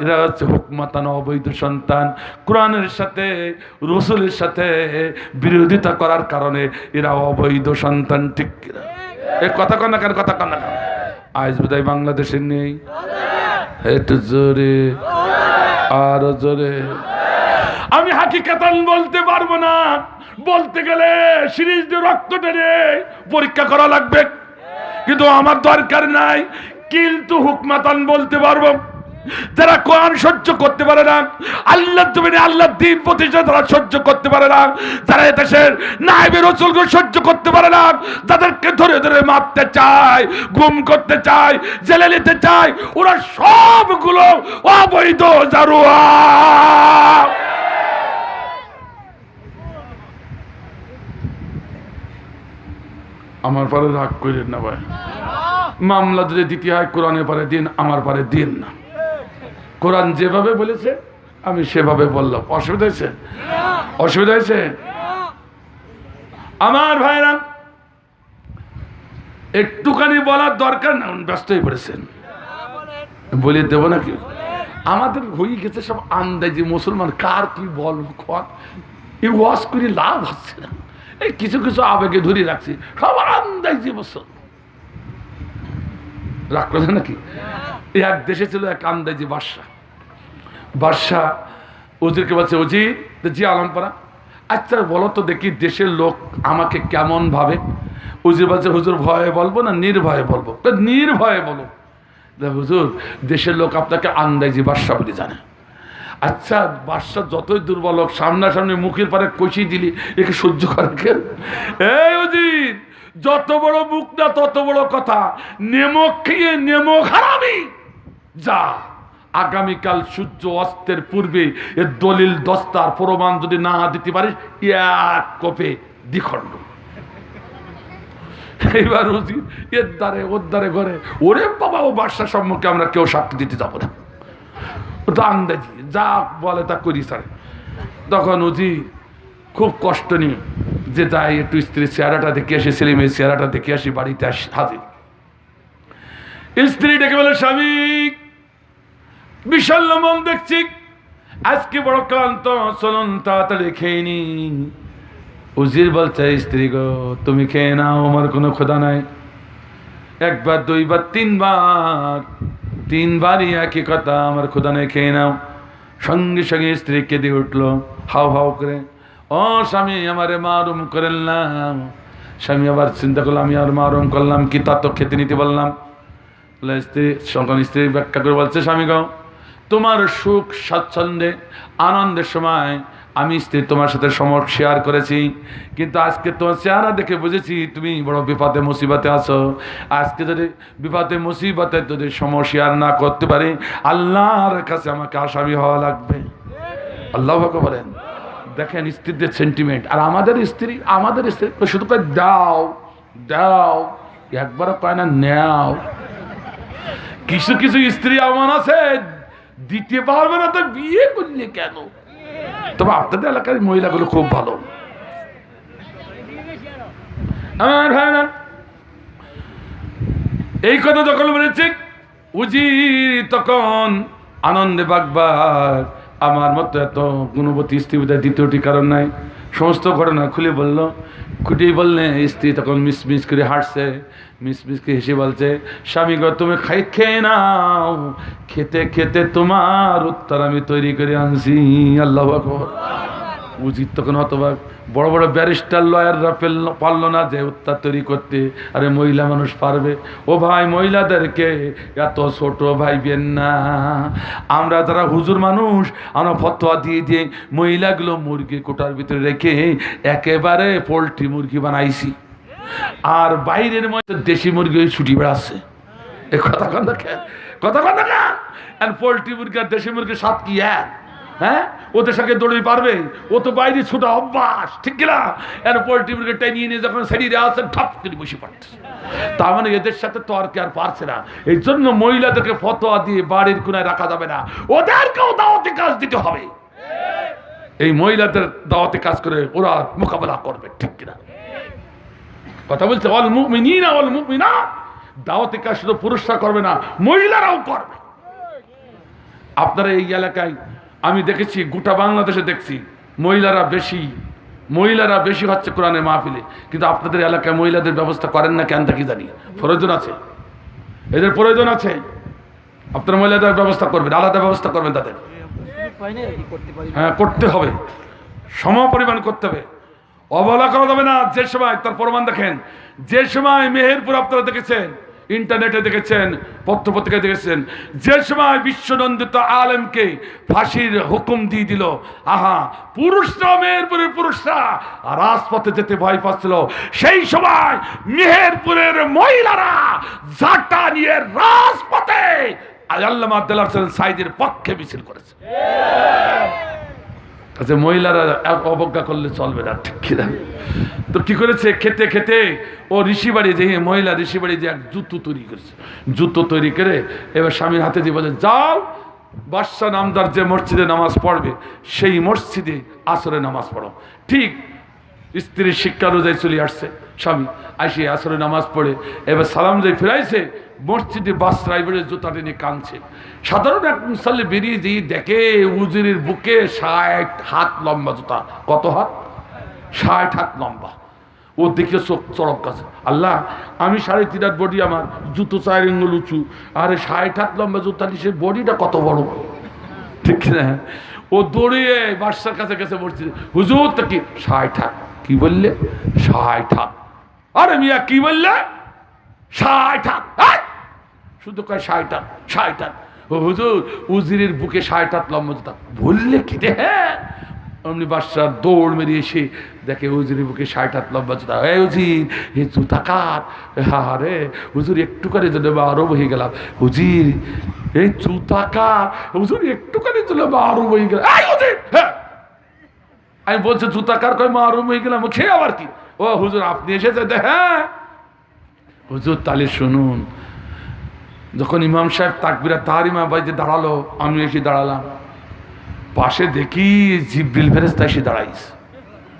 এরা হচ্ছে হুকমাতান, অবৈধ সন্তান। কোরআনের সাথে রাসূলের সাথে বিরোধিতা করার কারণে এরা অবৈধ সন্তান, ঠিক কিনা? এই কথা কন না কেন, কথা কন না কেন? আজ বোধহয় বাংলাদেশের নেই, একটু জোরে, আরো জোরে। আমি হাকিকাতান বলতে পারবো না, বলতে গেলে সিরিজ দিয়ে রক্ত টেনে পরীক্ষা করা লাগবে, কিন্তু আমার দরকার নাই। কিন্তু হুকমাতান বলতে পারবো। যারা কোরআন সহ্য করতে পারে না, আল্লাহর জমিনে আল্লাহর দ্বীন প্রতিষ্ঠা তারা সহ্য করতে পারে না, যারা এদেশের নায়েবে রাসূলকে সহ্য করতে পারে না, যাদেরকে ধরে ধরে মারতে চায়, গুম করতে চায়, জেলে নিতে চায়, ওরা সবগুলো অবৈধ জারুয়া। আমার পরে রাগ করেন না ভাই, মামলা যদি দিতে হয় কোরআনের পরে দিন, আমার পরে দিন না। কোরআন যেভাবে বলেছে আমি সেভাবে বললাম। অসুবিধা হয়েছে? অসুবিধা হয়েছে? আমার ভাইরা একটুখানি বলার দরকার না, ব্যস্ত হয়ে পড়েছেন, বলে দেবো নাকি? আমাদের হয়ে গেছে সব আন্দাজি মুসলমান, কার কি বলবো, এই ওয়াজ করে লাভ হচ্ছে না, এই কিছু কিছু আবেগে ধরে রাখছি, সব আন্দাজি মুসলমান। রাগ করছে নাকি? এক দেশে ছিল এক আন্দাজি বাদশা। বাদশা উজিরকে বলছে, উজির, জি আলমপাড়া, আচ্ছা বলো তো দেখি দেশের লোক আমাকে কেমন ভাবে? উজির বলছে, হুজুর ভয়ে বলবো না নির্ভয়ে বলবো? নির্ভয়ে বলো। হুজুর, দেশের লোক আপনাকে আন্দাজি বাদশা বলে জানে। আচ্ছা, বাদশা যতই দুর্বল হোক, সামনাসামনি মুখের পারে কষি দিলি একে সহ্য করে কেন? এই উজির, যত বড় মুখ না তত বড় কথা, নেমক খেয়ে নেমক হারামি। যা, আগামীকাল সূর্য অস্তের পূর্বে এর দলিল দস্তার প্রমাণ যদি না দিতে পারিস, এক কোপে দ্বিখণ্ড। এইবার উজির এর দ্বারে ওর দ্বারে ঘরে, ওরে বাবা, ও বাদশার সম্মুখে আমরা কেউ সাক্ষী দিতে যাবো না, ওটা আন্দাজি, যা বলে তা করি স্যার। তখন উজির খুব কষ্ট নিয়ে যে যাই একটু স্ত্রীর চেহারাটা দেখে আসি, ছেলে মেয়ের চেহারাটা দেখে আসি, বাড়িতে আসি, হাজির। স্ত্রী ডেকে বলে, স্বামী, বিশাল মন দেখছি, আজকে বড় ক্লান্ত, চলুন তাড়াতাড়ি খেয়ে নি। উজির বলছে, স্ত্রী গো, তুমি খেয়ে নাও, আমার কোনো ক্ষুধা নাই। একবার, দুইবার, তিনবারই একই কথা, আমার ক্ষুধা নেই, খেয়ে নাও। সঙ্গে সঙ্গে স্ত্রী কেঁদে উঠলো হাউ হাউ করে, ও স্বামী, আমারে মারুম করেন না। স্বামী আবার চিন্তা করলো, আমি আর মারুম করলাম কি, তা তো খেতে নিতে বললাম। স্ত্রী ব্যাখ্যা করে বলছে, স্বামী গো, তোমার সুখ স্বাচ্ছন্দ্যে আনন্দের সময় আমি স্ত্রী তোমার সাথে সময় শেয়ার করেছি, কিন্তু আজকে তোমার চেহারা দেখে বুঝেছি তুমি বড় বিপদে মুসিবতে আছো। আজকে যদি বিপদে মুসিবতে যদি সময় শেয়ার না করতে পারি, আল্লাহর কাছে আমাকে আসামি হওয়া লাগবে। আল্লাহ বলেন, দেখেন স্ত্রীদের সেন্টিমেন্ট। আর আমাদের স্ত্রী শুধু কয় দাও দাও, একবারও কয় না নেও। কিছু কিছু স্ত্রী এমন আছে, দিতে পারবে না তো বিয়ে করলে কেন? তবে আপনাদের এলাকার মহিলাগুলো খুব ভালো। আমার ভাই না, এই কথা যখন বলেছে উজির, তখন আনন্দে বাগবার, আমার মতো এত গুণবতী স্ত্রী বোধহয় দ্বিতীয়টি কারণ নাই। সমস্ত ঘটনা খুলে বললো। খুঁটিয়ে বললে স্ত্রী তখন মিস করে হাঁটছে, মিস করে হেসে বলছে, স্বামী গো, তুমি খেয়ে নাও, খেতে খেতে তোমার উত্তর আমি তৈরি করে আনছি। আল্লাহু আকবার। উজির তখন হতবাক। বড় বড় ব্যারিস্টার লয়াররা পারল না যে উত্তর তৈরি করতে, আরে মহিলা মানুষ পারবে। ও ভাই, মহিলাদেরকে এত ছোট ভাইবেন না। আমরা যারা হুজুর মানুষ, আমরা ফতোয়া দিয়ে দিয়ে মহিলাগুলো মুরগি কোটার ভিতরে রেখে একেবারে পোল্ট্রি মুরগি বানাইছি, আর বাইরের মধ্যে দেশি মুরগি ছুটি বেড়াচ্ছে। এ কথা কন না, পোল্ট্রি মুরগি আর দেশি মুরগির স্বাদ কি এক? হ্যাঁ, ওদের সঙ্গে দৌড়ে পারবে? ও তো বাইরে ছোটা অভ্যাস, ঠিক কিনা? এর পোল্ট্রি মুরগি টেনিয়ে নিয়ে যখন শরীরে আসছে, ঠপ করে বসে পড়ছে। তার মানে এদের সাথে তো আর কি আর পারছে না। এই জন্য মহিলাদেরকে ফতোয়া দিয়ে বাড়ির কোনায় রাখা যাবে না, ওদেরকেও দাওয়াতি কাজ দিতে হবে। এই মহিলাদের দাওয়াতি কাজ করে ওরা মোকাবেলা করবে, ঠিক কিনা? কথা বলছে, ওয়াল মুমিনিনা ওয়াল মুমিনাত, দাওয়াতি কাজ শুধু পুরুষরা করবে না, মহিলারাও করবে। আপনারা এই এলাকায় আমি দেখেছি, গোটা বাংলাদেশে দেখছি, মহিলারা বেশি হচ্ছে কোরআনের মাহফিলে, কিন্তু আপনাদের এলাকায় মহিলাদের ব্যবস্থা করেন না কেন? কি জানি, প্রয়োজন আছে, এদের প্রয়োজন আছে। আপনারা মহিলাদের ব্যবস্থা করবেন, আলাদা ব্যবস্থা করবেন তাদের। হ্যাঁ, করতে হবে, সম পরিমাণ করতে হবে, অবহেলা করা যাবে না। যে সময়, তার প্রমাণ দেখেন, যে সময় মেহেরপুর আপনারা দেখেছেন ইন্টারনেটে দেখেছেন, পত্রপত্রিকায় দেখেছেন, যে সময় বিশ্বনন্দিত আলেমকে ফাঁসির হুকুম দিয়ে দিল, আহা পুরুষরা, মেহেরপুরের পুরুষরা রাজপথে যেতে ভয় পাচ্ছিল, সেই সময় মেহেরপুরের মহিলারা জাটা নিয়ে রাজপথে আল্লামা দেলাওয়ার হোসেন সাঈদীর পক্ষে মিছিল করেছে। আচ্ছা, মহিলারা অবজ্ঞা করলে চলবে না, ঠিক কিনা? তো কি করেছে, খেতে খেতে ও ঋষিবাড়ি, যে মহিলা ঋষিবাড়ি যে এক জুতো তৈরি করেছে, জুতো তৈরি করে এবার স্বামীর হাতে দিয়ে বলে, যাও বাদশাহ নামদার যে মসজিদে নামাজ পড়বে সেই মসজিদে আসরে নামাজ পড়ো। ঠিক স্ত্রীর শিক্ষা অনুযায়ী চলে আসছে স্বামী, আসে আসরে নামাজ পড়ে এবার সালাম যে ফিরাইছে, মসজিদে বাস ড্রাইভারের জুতা টেনে কাঁদছে। সাধারণ এক মুসল্লি বেরিয়ে দিয়ে দেখে উজিরের বুকে 60 হাত লম্বা জুতা। কত হাত? 60 হাত লম্বা। ও দেখে চোখ চড়ক গাছে, আল্লাহ আমি 3.5 হাত বডি, আমার জুতো 4 আঙ্গুল উঁচু, আর 60 হাত লম্বা জুতা সে বডিটা কত বড়, ঠিক না? ও দৌড়িয়ে বাদশার কাছে গেছে, বলছে হুজুর তা কি 60 হাত? কি বললে? 60 হাত। আরে মিয়া কি বললে? 60 হাত। শুধু কয় 60 হাত, 60 হাত। ও হুজুর উজিরের বুকে 60 হাত লম্বা জুতা। বললে কি রে? হ্যাঁ। অমনি বাদশাহ দৌড় মেরে এসে দেখে উজিরের বুকে 60 হাত লম্বা জুতা। এই উজির, এই জুতা কার? হ্যাঁ রে হুজুর, একটুখানি জন্য আরো বহে গেলাম। হুজির এই জুতা কার? হুজুর একটুখানি জন্য আরো বহে গেলাম। এই হুজির, হ্যাঁ আমি বলছি জুতা কার? কয় মারুম হয়ে গেলাম। খেয়ে আবার কি? ও হুজুর আপনি এসেছেন? হ্যাঁ হুজুর, তাহলে শুনুন, যখন ইমাম সাহেব তাকবীরা তাহরিমা বাইতে দাঁড়ালো, আমি এসে দাঁড়ালাম, পাশে দেখি জিবরিল ফেরেশতা এসে দাঁড়াইছে।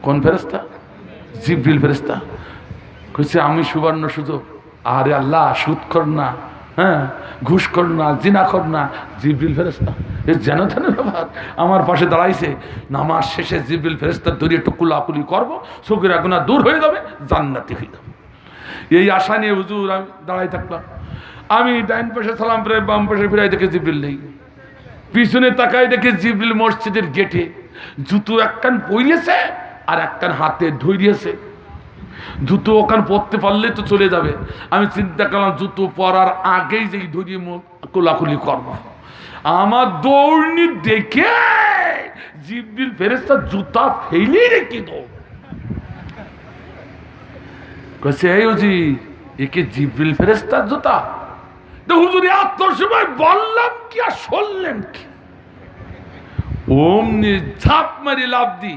কোন ফেরেশতা? জিবরিল ফেরেশতা। কইছে আমি সুবর্ণ সুযোগ। আরে আল্লাহ, সুদ কর না, হ্যাঁ ঘুষ কর না, জিনা কর না। জিবরিল ফেরেশতা যেন তেন ব্যাপার আমার পাশে দাঁড়াইছে। নামাজ শেষে জিবরিল ফেরেশতা দড়িয়ে একটু কুলাকুলি করবো, সগীরা গুনাহ দূর হয়ে যাবে, জান্নাতি হয়ে যাবে। এই আশা নিয়ে হুজুর আমি দাঁড়াই থাকলাম। আমি ডাইন পাশে সালাম ফিরাই, বাম পাশে ফিরাই, দেখে জিবরিল নেই। পিছনে তাকাই দেখে জিবরিল মসজিদের গেটে জুতো একখান পরিয়েছে আর একখান হাতে ধরিয়েছে। জুতো ওখান পরতে পারলে তো চলে যাবে। আমি চিন্তা করলাম জুতো পরার আগেই যে ধরিয়ে কোলাকুলি করবো। আমার দৌড়নি দেখে জিবরিল ফেরেশতা জুতা ফেলে রেখে দৌড় কইছে, এই হুজুর একে জিবরিল ফেরেশতার জুতা? তো হুজুর এত সময় বললাম কি আর শুনলেন কি? অমনি ঝাঁপ মারি লাভ দি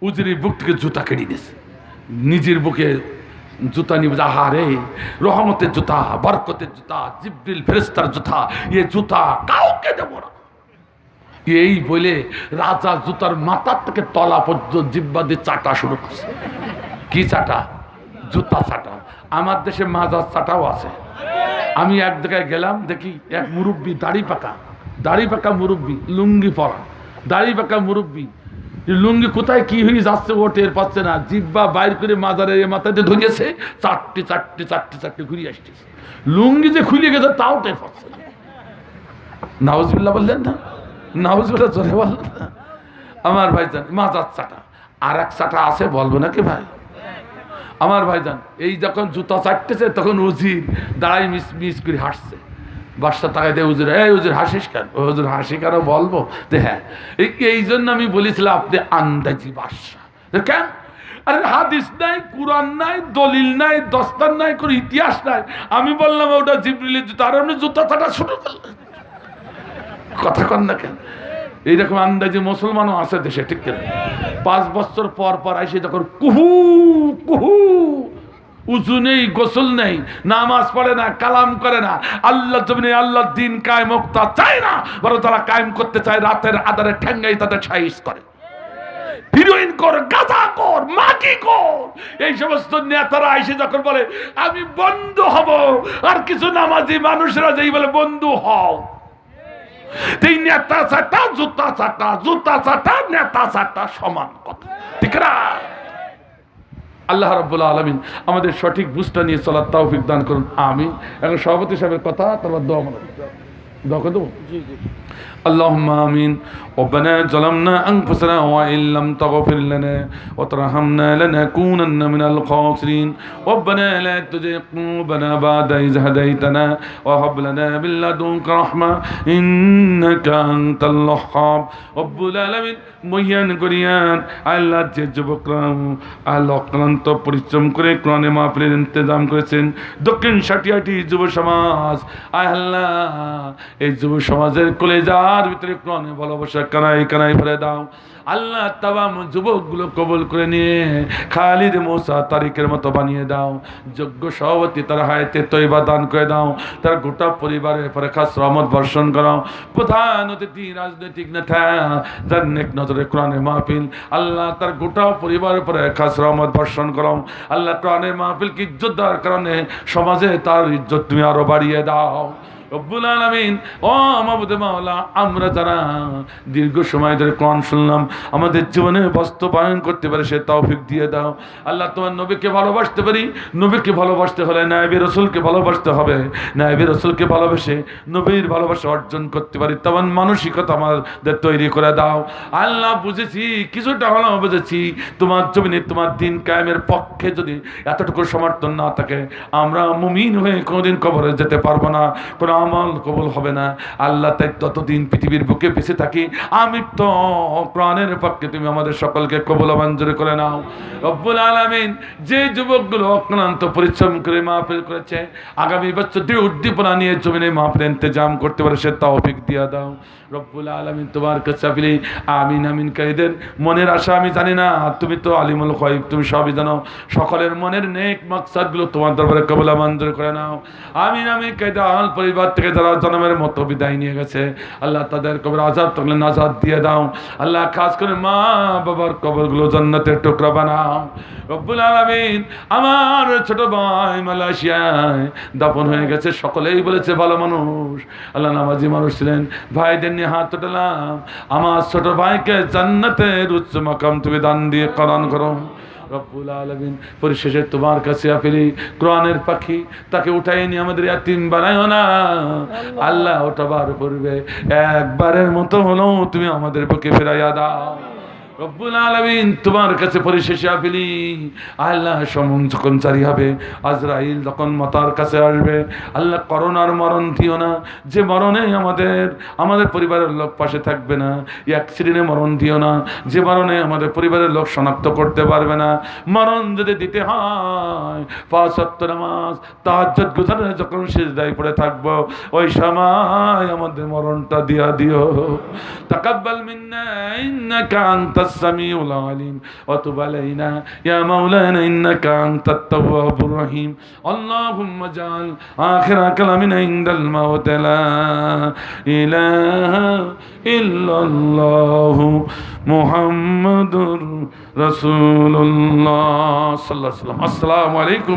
হুজুরের বুক থেকে জুতা কেটে দিয়েছে। নিজের বুকে জুতা নিয়ে আহারে, রহমতের জুতা, বরকতের জুতা, জিবরিল ফেরেশতার জুতা, এ জুতা কাউকে দেব না। এই বলে রাজা জুতার মাথার থেকে তলা পর্যন্ত জিব্বা দিয়ে চাটা শুরু করছে। কি চাটা? জুতা চাটা। আমার দেশে মাজার চাটাও আছে। আমি এক জায়গায় গেলাম, দেখি এক মুরব্বী, দাড়ি পাকা মুরব্বী, লুঙ্গি পরা, দাড়ি পাকা মুরব্বী, লুঙ্গি কোথায় কি হয়ে যাচ্ছে ও টের পাচ্ছে না। জিব্বা বাইর করে মাজারে মাথাতে ধরিয়েছে, চারটে চারটে চারটে চারটে ঘুরিয়ে আসতেছে। লুঙ্গি যে খুলে গেছে তাও টের পাচ্ছে না। নাউজুবিল্লাহ বললেন না? নাউজুবিল্লাহ জোরে বললেন না? আমার ভাইজান মাজার চাটা। আর এক চাটা আছে, বলবো নাকি ভাই? আমার ভাইজান এই যখন জুতা চাটতেছে তখন উজির দাঁড়াই মিস মিস করে হাসছে। বাদশা তাকাই দেয় হুজুর, এই হুজুর হাসিস কেন? ও হুজুর হাসি কেন বলবো? হ্যাঁ এই জন্য আমি বলেছিলাম আপনি আন্দাজি বাদশা। কেন? আরে হাদিস নাই, কুরআন নাই, দলিল নাই, দস্তার নাই, কোনো ইতিহাস নাই। আমি বললাম ওটা জিবরিলের জুতা, আর আপনি জুতা চাটা শুরু করলেন। কথা কন না কেন? এইরকম আন্দাজি মুসলমানও আছে দেশে, ঠিক কিনা? 5 বছর পর পর আইসে যখন কুহু কুহু, উজু নেই, গোসল নেই, নামাজ পড়ে না, কালাম করে না, আল্লাহ জমিনে আল্লাহ দিন কায়েম তা চায় না, বরং তারা কায়েম করতে চায় রাতের আধারে ঠ্যাঙ্গাই তাদের সাইজ করে। হিরোইন কর, গাঁজা কর, মাকি কর, এই সমস্ত নেতারা এসে যখন বলে আমি বন্ধু হব, আর কিছু নামাজি মানুষরা যেই বলে বন্ধু হও, এই নেতা চাটা জুতা চাটা, জুতা চাটা নেতা চাটা সমান কথা, ঠিক না? আল্লাহ রাব্বুল আলামিন আমাদের সঠিক বুঝটা নিয়ে চলার তৌফিক দান করুন, আমিন। এখন সভাপতি সাহেবের কথা, তারপর দোয়া করে দেবো। اللهم آمين. ربنا ظلمنا أنفسنا وإن لم تغفر لنا وترحمنا لنكونن من الخاسرين. ربنا لا تزغ قلوبنا بعد إذ هديتنا وهب لنا من لدنك رحمة إنك أنت الوهاب. رب العالمين মহিয়ান করিয়ান আল্লাহ যে যুবকরা আল্লাহ অক্লান্ত পরিশ্রম করে কোরআনে মাহফিলের ইন্তজাম করেছেন দক্ষিণ সাটিয়াটি যুব সমাজ, আল্লাহ এই যুব সমাজের কলেজার ভিতরে কোরআনে ভালোবাসা কানাই কানাই ভরে দাও। আল্লাহ তামাম যুবকগুলো কবুল করে নিয়ে খালিদ মুসা তারিকের মতো বানিয়ে দাও। যোগ্য সভাপতি তার হায়াতে তৈবা দান করে দাও। তার গোটা পরিবারের পরে খাস রহমত বর্ষণ করাও। প্রধান অতিথি রাজনৈতিক নেতা যার নেক নজরে কোরআনের মাহফিল, আল্লাহ তার গোটা পরিবারের পরে খাস রহমত বর্ষণ করাও। আল্লাহ কোরআনের মাহফিল কি ইজ্জত দেওয়ার কারণে সমাজে তার ইজ্জত তুমি আরো বাড়িয়ে দাও। রব্বুল আলামিন, ও মাবুদে মাওলা, আমরা যারা দীর্ঘ সময় ধরে কোরআন শুনলাম আমাদের জীবনে বাস্তবায়ন করতে পারে সে তৌফিক দিয়ে দাও। আল্লাহ তোমার নবীকে ভালোবাসতে পারি, নবীকে ভালোবাসতে হলে নায়েবে রাসূলকে ভালোবাসতে হবে, নায়েবে রাসূলকে ভালোবেসে নবীর ভালোবাসা অর্জন করতে পারি তেমন মানসিকতা আমাদের তৈরি করে দাও। আল্লাহ বুঝেছি, কিছুটা হলেও বুঝেছি তোমার জমিনে তোমার দিন কায়েমের পক্ষে যদি এতটুকু সমর্থন না থাকে আমরা মুমিন হয়ে কোনোদিন কবরে যেতে পারবো না, কোনো আমল কবুল হবে না। আল্লাহ তাই ততদিন পৃথিবীর বুকে বেঁচে থাকি আমি তো প্রাণের পক্ষে তুমি আমাদের সকলকে কবুল মঞ্জুর করে নাও। রব্বুল আলামিন, যে যুবকগুলো অক্লান্ত পরিশ্রম করে মাহফিল করেছে আগামী বছর দৃঢ় উদ্দীপনা নিয়ে জমিনে মাহফিল ইন্তজাম করতে পারে সে তৌফিক দিয়ে দাও। রব্বুল আলামিন, তোমার কাছে আপিলি আমিন আমিন কাইদের মনের আশা আমি জানি না, তুমি তো আলিমুল গায়ব, তুমি সবই জানো। সকলের মনের নেক মাকসাদগুলো তোমার দরবারে কবুল মঞ্জুর করে নাও। আমিন আমিন কাইদা আল পরিবার থেকে যারা জন্মের মতো বিদায় নিয়ে গেছে আল্লাহ তাদের কবর আযাব থাকলে নাজাত দিয়ে দাও। আল্লাহ খাস করে মা বাবার কবরগুলো জান্নাতের টুকরা বানাও। রব্বুল আলামিন, আমার ছোট ভাই মালয়েশিয়ায় দাফন হয়ে গেছে, সকলেই বলেছে ভালো মানুষ, আল্লাহ নামাজি মানুষ ছিলেন। ভাইদের নিয়ে হাত তোলাম, আমার ছোট ভাইকে জান্নাতের উচ্চ মাকাম তুমি দান দিয়ে করান করো। রব্বুল আলামিন, পরিশেষে তোমার কাছে আপিলি কোরআনের পাখি তাকে উঠাই নিয়ে আমাদের ইয়াতিম বানায়ো না আল্লাহ। ওঠাবার পূর্বে একবারের মতো হলেও তুমি আমাদের বুকে ফেরাইয়া দাও। রব্বুল আলামিন, তোমার কাছে পরিশেষে আপিলি আল্লাহ সমন যখন জারি হবে, আজরাইল যখন মাতার কাছে আসবে, আল্লাহ করোনার মরণ দিও না, যে মরণে আমাদের পরিবারের লোক পাশে থাকবে না। অ্যাক্সিডেন্টে মরণ দিও না, যে মরণে আমাদের পরিবারের লোক শনাক্ত করতে পারবে না। মরণ যদি দিতে হয় 5 ওয়াক্ত নামাজ তাহাজ্জুদ গুজারে যখন সিজদায় পড়ে থাকবো ওই সময় আমাদের মরণটা দিয়া দিও। তাকাব্বাল মিন্না ইন্নাকা আনতাস السميع العليم وتب علينا يا مولانا إنك أنت التواب الرحيم. اللهم اجعل آخر كلامنا عند الموت لا إله إلا الله محمد رسول الله صلى الله عليه وسلم. السلام عليكم.